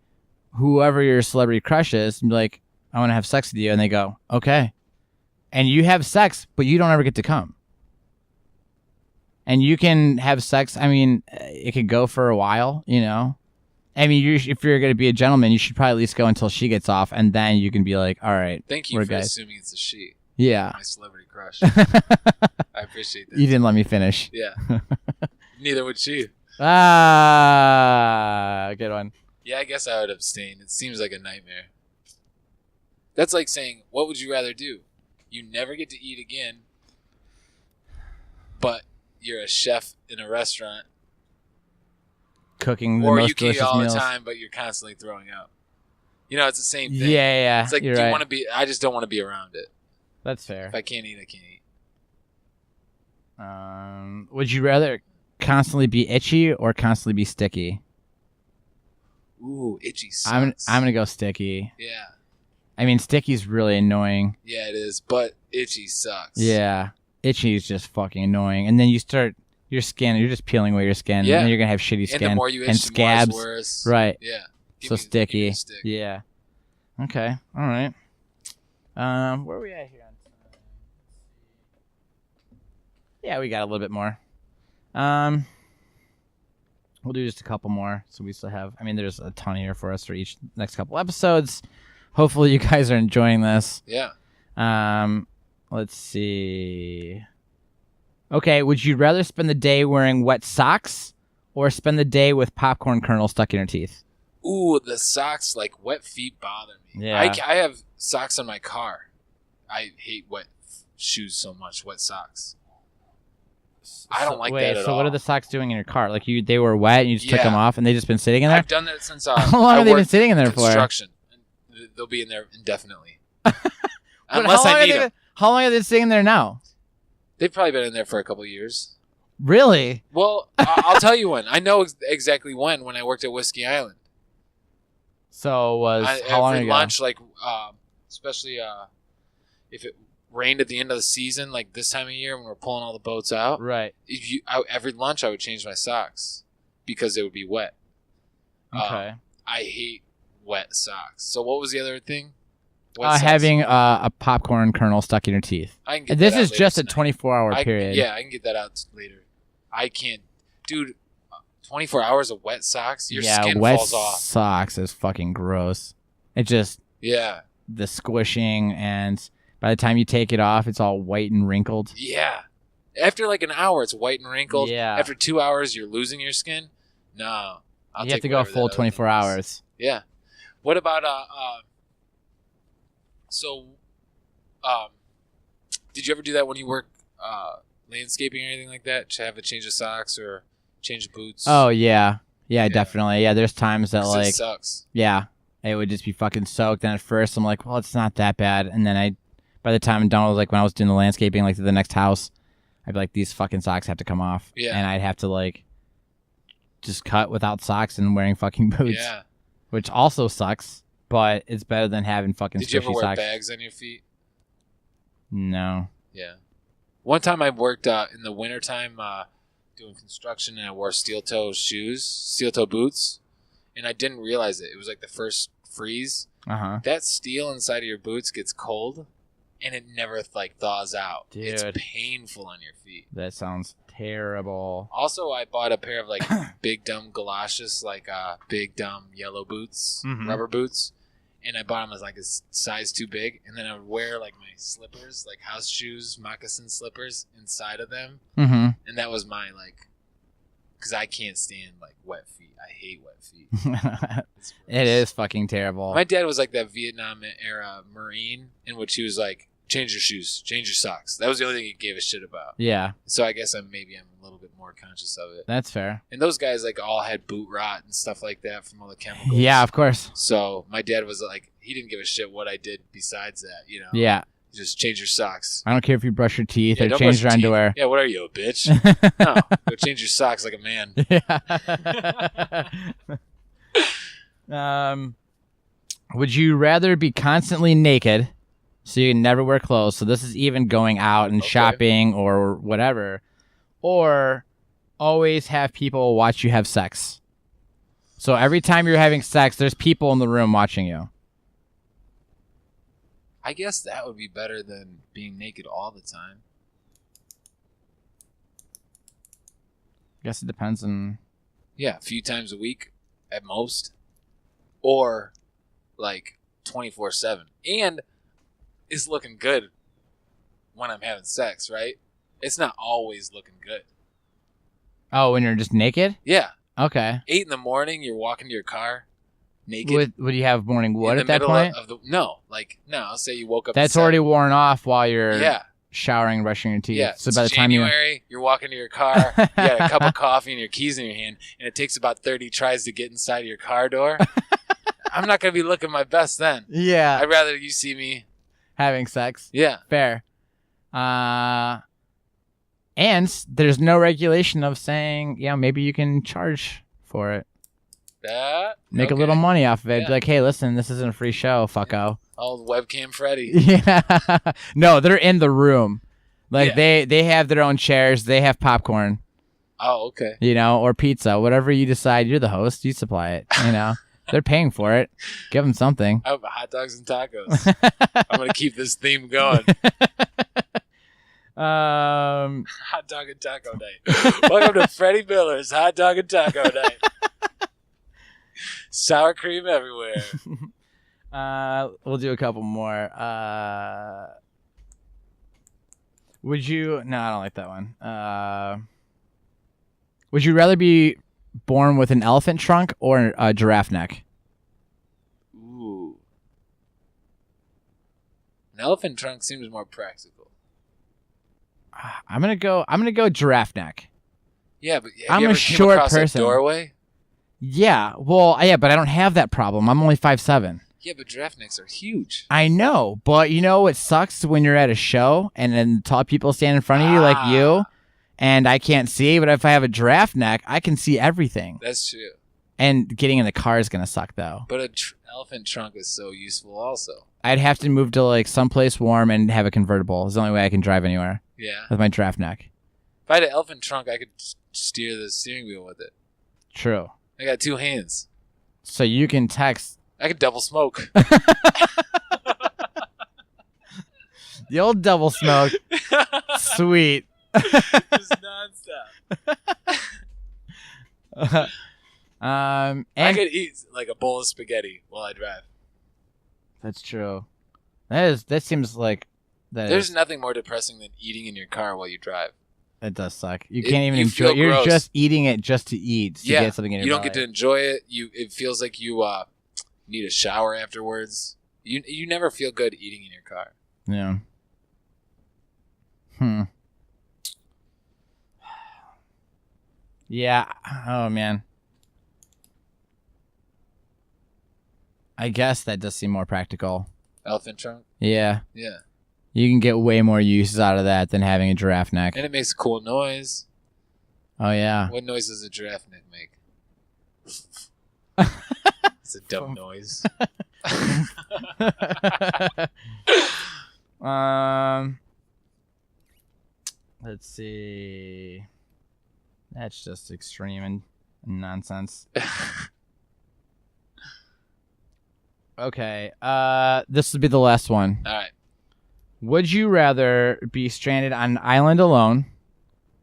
whoever your celebrity crush is, and be like, I want to have sex with you. And they go, okay. And you have sex, but you don't ever get to come. And you can have sex. I mean, it could go for a while, I mean, if you're going to be a gentleman, you should probably at least go until she gets off, and then you can be like, all right. Thank you for assuming it's a she. Yeah. My celebrity crush. I appreciate that. You didn't let me finish. Yeah. Neither would she. Good one. Yeah, I guess I would abstain. It seems like a nightmare. That's like saying, what would you rather do? You never get to eat again, but you're a chef in a restaurant. Cooking the most delicious meals. Or you can eat all the time, but you're constantly throwing up. It's the same thing. Yeah. It's like, you want to be... I just don't want to be around it. That's fair. If I can't eat, I can't eat. Would you rather constantly be itchy or constantly be sticky? Ooh, itchy sucks. I'm going to go sticky. Yeah. I mean, sticky's really annoying. Yeah, it is, but itchy sucks. Yeah. Itchy is just fucking annoying. And then you start... Your skin, you're just peeling away your skin. Yeah. And you're going to have shitty skin. And the more you itch, and the scabs. more it's worse. Right. Yeah. So sticky. Yeah. Okay. All right. Where are we at here? Yeah, we got a little bit more. We'll do just a couple more. So we still have, there's a ton here for us for each next couple episodes. Hopefully you guys are enjoying this. Yeah. Let's see. Okay, would you rather spend the day wearing wet socks or spend the day with popcorn kernels stuck in your teeth? Ooh, the socks, like wet feet bother me. Yeah. I have socks in my car. I hate wet shoes so much, wet socks. I don't like that at all. So what are the socks doing in your car? Like they were wet and you just took them off and they just been sitting in there? I've done that since How long have they been sitting in there construction. For? They'll be in there indefinitely. Unless I need them. How long are they sitting there now? They've probably been in there for a couple of years. Really? Well, I'll tell you when. I know exactly when I worked at Whiskey Island. So how long ago? Lunch, like especially if it rained at the end of the season, like this time of year when we're pulling all the boats out. Right. Every lunch I would change my socks because they would be wet. Okay. I hate wet socks. So what was the other thing? Having a popcorn kernel stuck in your teeth. I can get this that out is just a tonight. 24-hour period. Yeah, I can get that out later. I can't, dude. 24 hours of wet socks, your skin falls off. Wet socks is fucking gross. It just the squishing, and by the time you take it off, it's all white and wrinkled. Yeah, after like an hour, it's white and wrinkled. Yeah. After 2 hours, you're losing your skin. No, you have to go full 24 hours. Yeah. What about did you ever do that when you work landscaping or anything like that? To have a change of socks or change of boots? Oh yeah, definitely. Yeah, there's times that like it sucks. Yeah, it would just be fucking soaked. And at first, I'm like, well, it's not that bad. And then by the time I'm done, was like when I was doing the landscaping, like to the next house, I'd be like, these fucking socks have to come off. Yeah. And I'd have to like just cut without socks and wearing fucking boots. Yeah. Which also sucks, but it's better than having fucking squishy socks. Did you ever wear bags on your feet? No. Yeah. One time I worked in the wintertime doing construction, and I wore steel toe boots, and I didn't realize it. It was like the first freeze. Uh-huh. That steel inside of your boots gets cold, and it never like thaws out. Dude. It's painful on your feet. That sounds terrible. Also, I bought a pair of like big dumb galoshes, like big dumb yellow boots, rubber boots. And I bought them as like a size too big. And then I would wear like my slippers, like house shoes, moccasin slippers inside of them. Mm-hmm. And that was my like, because I can't stand like wet feet. I hate wet feet. It is fucking terrible. My dad was like that Vietnam era Marine in which he was like, change your shoes, change your socks. That was the only thing he gave a shit about. Yeah. So I guess I'm a little bit more conscious of it. That's fair. And those guys like all had boot rot and stuff like that from all the chemicals. Yeah, of course. So my dad was like, he didn't give a shit what I did besides that, you know? Yeah. Just change your socks. I don't care if you brush your teeth or change your underwear. Yeah, what are you, a bitch? No, go change your socks like a man. Yeah. Would you rather be constantly naked, so you can never wear clothes? So this is even going out and shopping or whatever, or always have people watch you have sex. So every time you're having sex, there's people in the room watching you. I guess that would be better than being naked all the time. I guess it depends on... Yeah, a few times a week at most. Or like 24/7. And it's looking good when I'm having sex, right? It's not always looking good. Oh, when you're just naked? Yeah. Okay. 8 a.m, you're walking to your car naked. Would you have morning wood at that point? No. I'll say you woke up. That's already worn off while you're showering and brushing your teeth. Yeah. So by the time you're walking to your car, you got a cup of coffee and your keys in your hand, and it takes about 30 tries to get inside of your car door. I'm not going to be looking my best then. Yeah. I'd rather you see me having sex. Yeah. Fair. And there's no regulation of saying, maybe you can charge for it. Make a little money off of it. Yeah. Be like, hey, listen, this isn't a free show, fucko. Oh, webcam Freddie. Yeah. No, they're in the room. Like they have their own chairs. They have popcorn. Oh, okay. Or pizza. Whatever you decide. You're the host. You supply it. They're paying for it. Give them something. I have hot dogs and tacos. I'm going to keep this theme going. Hot dog and taco night. Welcome to Freddie Miller's Hot Dog and Taco Night. Sour cream everywhere. We'll do a couple more. Would you? No, I don't like that one. Would you rather be born with an elephant trunk or a giraffe neck? Ooh. An elephant trunk seems more practical. I'm gonna go giraffe neck. Yeah, but have I'm you a ever short came across person. A doorway? Yeah, well, yeah, but I don't have that problem. I'm only 5'7". Yeah, but giraffe necks are huge. I know, but you know what sucks when you're at a show and then tall people stand in front of you like you, and I can't see. But if I have a giraffe neck, I can see everything. That's true. And getting in the car is gonna suck though. But an elephant trunk is so useful also. I'd have to move to like someplace warm and have a convertible. It's the only way I can drive anywhere. Yeah. With my giraffe neck. If I had an elephant trunk, I could steer the steering wheel with it. True. I got 2 hands. So you can text. I could double smoke. The old double smoke. Sweet. Just nonstop. And I could eat like a bowl of spaghetti while I drive. That's true. That seems like There's nothing more depressing than eating in your car while you drive. It does suck. You can't even you enjoy it. You're gross. just eating it just to eat. To get something in your you don't belly. get to enjoy it. It feels like you need a shower afterwards. You never feel good eating in your car. Yeah. Yeah. Oh man. I guess that does seem more practical. Elephant trunk? Yeah. Yeah. You can get way more uses out of that than having a giraffe neck. And it makes a cool noise. Oh yeah. What noise does a giraffe neck make? It's a dumb noise. Let's see. That's just extreme and nonsense. Okay. This would be the last one. All right. Would you rather be stranded on an island alone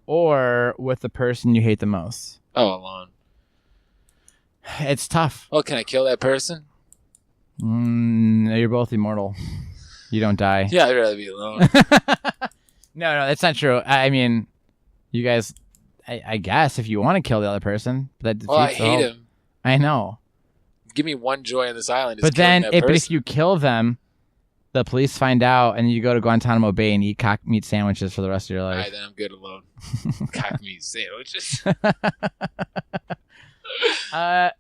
or with the person you hate the most? Oh, alone. It's tough. Oh, can I kill that person? You're both immortal. You don't die. Yeah, I'd rather be alone. No, that's not true. I mean, you guys, I guess if you want to kill the other person, but that defeats I hate him. I know. Give me one joy on this island. But then, if you kill them, the police find out, and you go to Guantanamo Bay and eat cock meat sandwiches for the rest of your life. All right, then I'm good alone. Cock meat sandwiches.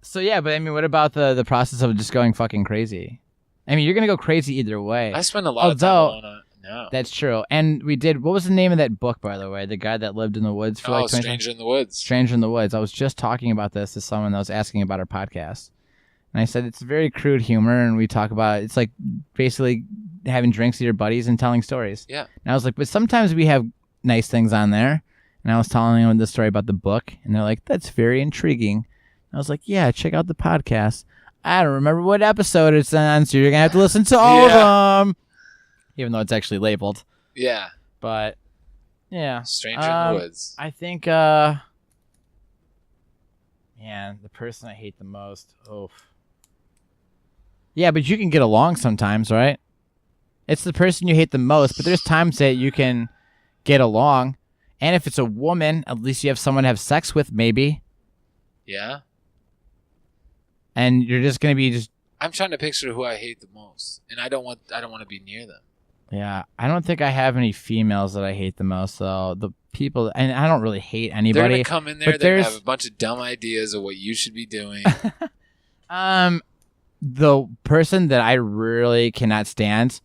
So yeah, but I mean, what about the process of just going fucking crazy? I mean, you're gonna go crazy either way. I spend a lot of time alone. No. That's true. And we did. What was the name of that book, by the way? The guy that lived in the woods for like 20 Stranger in the Woods. Stranger in the Woods. I was just talking about this to someone that was asking about our podcast. And I said, it's very crude humor, and we talk about, it's like basically having drinks with your buddies and telling stories. Yeah. And I was like, but sometimes we have nice things on there. And I was telling them the story about the book, and they're like, that's very intriguing. And I was like, yeah, check out the podcast. I don't remember what episode it's on, so you're going to have to listen to all of them. Even though it's actually labeled. Yeah. But, yeah. Stranger in the Woods. I think, man, the person I hate the most. Oh. Yeah, but you can get along sometimes, right? It's the person you hate the most, but there's times that you can get along. And if it's a woman, at least you have someone to have sex with, maybe. Yeah. And you're just gonna be just. I'm trying to picture who I hate the most, and I don't want to be near them. Yeah, I don't think I have any females that I hate the most, though. The people, and I don't really hate anybody. They're gonna come in there. They're gonna have a bunch of dumb ideas of what you should be doing. The person that I really cannot stand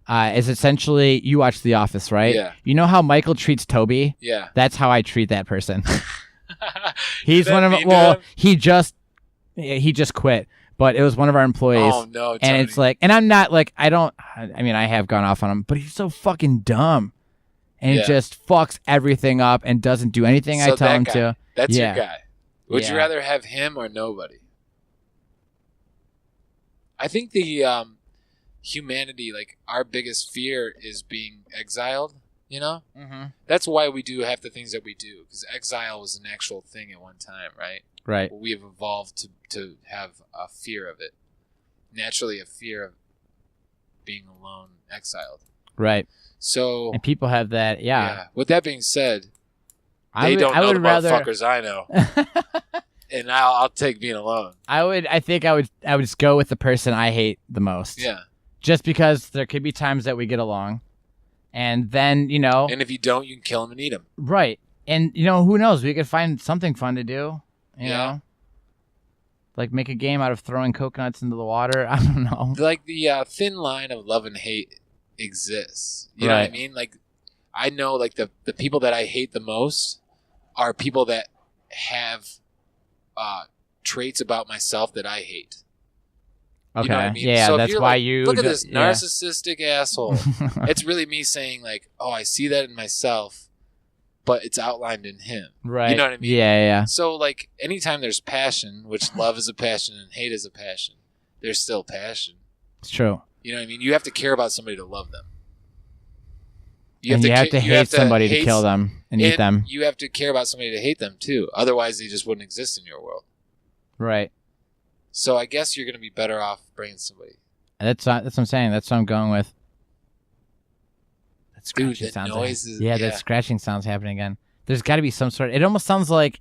is essentially, you watch The Office, right? Yeah. You know how Michael treats Toby? Yeah. That's how I treat that person. He's one of well, he just quit, but it was one of our employees. Oh no! Tony. And it's like, and I'm not like, I mean, I have gone off on him, but he's so fucking dumb, and he just fucks everything up and doesn't do anything I tell him to. That's your guy. Would you rather have him or nobody? I think the humanity, like our biggest fear is being exiled. You know, that's why we do half the things that we do, because exile was an actual thing at one time, right? Right. But we have evolved to have a fear of it. Naturally, a fear of being alone, exiled. Right. So and people have that. Yeah. With that being said, I don't know the rather... motherfuckers I know, and I'll take being alone. I think I would just go with the person I hate the most. Yeah. Just because there could be times that we get along, and then And if you don't, you can kill him and eat him. Right. And who knows? We could find something fun to do. You know. Like make a game out of throwing coconuts into the water. I don't know. Like the thin line of love and hate exists. You know what I mean? Like I know like the people that I hate the most are people that have traits about myself that I hate. Okay. You know what I mean? Yeah, so that's why you look at this narcissistic asshole. It's really me saying like, oh, I see that in myself, but it's outlined in him. Right. You know what I mean? Yeah. So, like, anytime there's passion, which love is a passion and hate is a passion, there's still passion. It's true. You know what I mean? You have to care about somebody to love them. You have to hate somebody to kill them and eat them. You have to care about somebody to hate them, too. Otherwise, they just wouldn't exist in your world. Right. So, I guess you're going to be better off bringing somebody. That's what I'm saying. That's what I'm going with. Scratching noises. That scratching sound's happening again. There's got to be some sort. It almost sounds like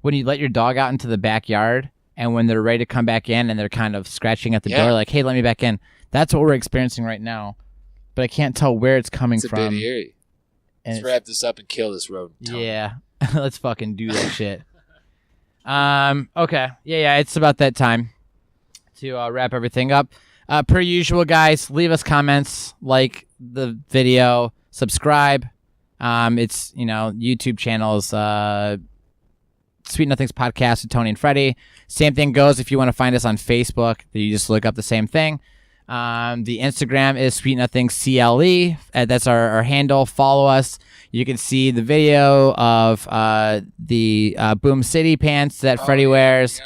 when you let your dog out into the backyard, and when they're ready to come back in, and they're kind of scratching at the door, like, "Hey, let me back in." That's what we're experiencing right now, but I can't tell where it's coming from. It's a bit eerie. Let's wrap this up and kill this rodent. Yeah, let's fucking do that shit. Okay. Yeah. It's about that time to wrap everything up. Per usual, guys, leave us comments, like the video. Subscribe. It's YouTube channels. Sweet Nothings Podcast with Tony and Freddie. Same thing goes if you want to find us on Facebook. You just look up the same thing. The Instagram is Sweet Nothings CLE. That's our handle. Follow us. You can see the video of the Boom City pants that Freddie wears.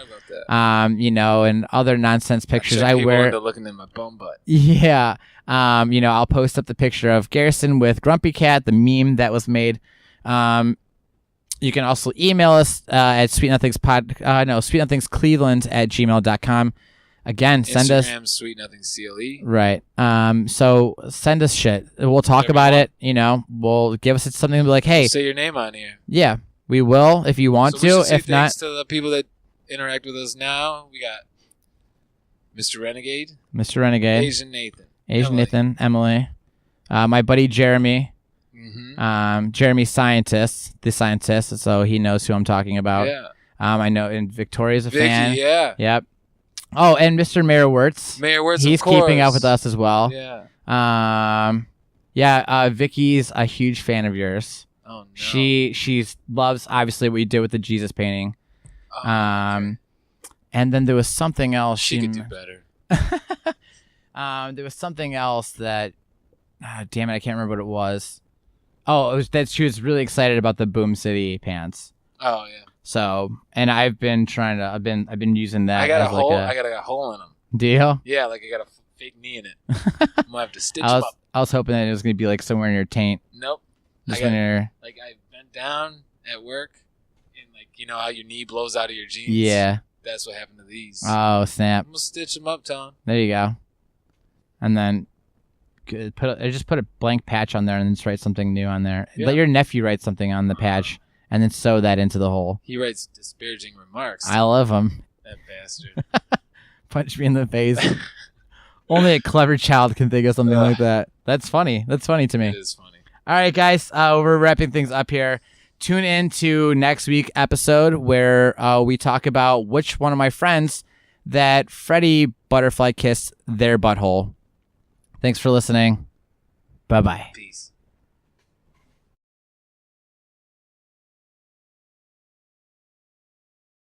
And other nonsense pictures I wear. Looking at my bum butt. Yeah. I'll post up the picture of Garrison with Grumpy Cat, the meme that was made. You can also email us at sweetnothingscleveland@gmail.com. Again, send Instagram, Sweet Nothings CLE. Right. So send us shit. We'll talk about it. We'll give us something to be like, hey. Say your name on here. Yeah, we will if you want to. If not, to the people that interact with us now, we got Mr. Renegade, Asian Nathan, Emily, my buddy Jeremy, mm-hmm. Jeremy the scientist, so he knows who I'm talking about. Yeah. I know, and Victoria's a Vicky, fan. Yeah. Yep. Oh, and Mr. Mayor Wirtz. He's of course. keeping up with us as well. Yeah. Vicky's a huge fan of yours. Oh no. She loves obviously what you did with the Jesus painting. Oh, okay. And then there was something else. She could do better. There was something else that, damn it, I can't remember what it was. Oh, it was that she was really excited about the Boom City pants. Oh yeah. So, and I've been using that. I got a hole. Like I got a hole in them. Do you? Yeah, like I got a fake knee in it. I'm gonna have to stitch them up. I was hoping that it was gonna be like somewhere in your taint. Nope. Like I bent down at work, and like how your knee blows out of your jeans. Yeah. That's what happened to these. Oh snap! I'm gonna stitch them up, Tom. There you go. And then just put a blank patch on there, and then just write something new on there. Yep. Let your nephew write something on the patch, and then sew that into the hole. He writes disparaging remarks. I love him. That bastard. Punch me in the face. Only a clever child can think of something like that. That's funny. That's funny to me. It is funny. All right, guys. We're wrapping things up here. Tune in to next week's episode where we talk about which one of my friends that Freddie butterfly kissed their butthole. Thanks for listening. Bye-bye. Peace.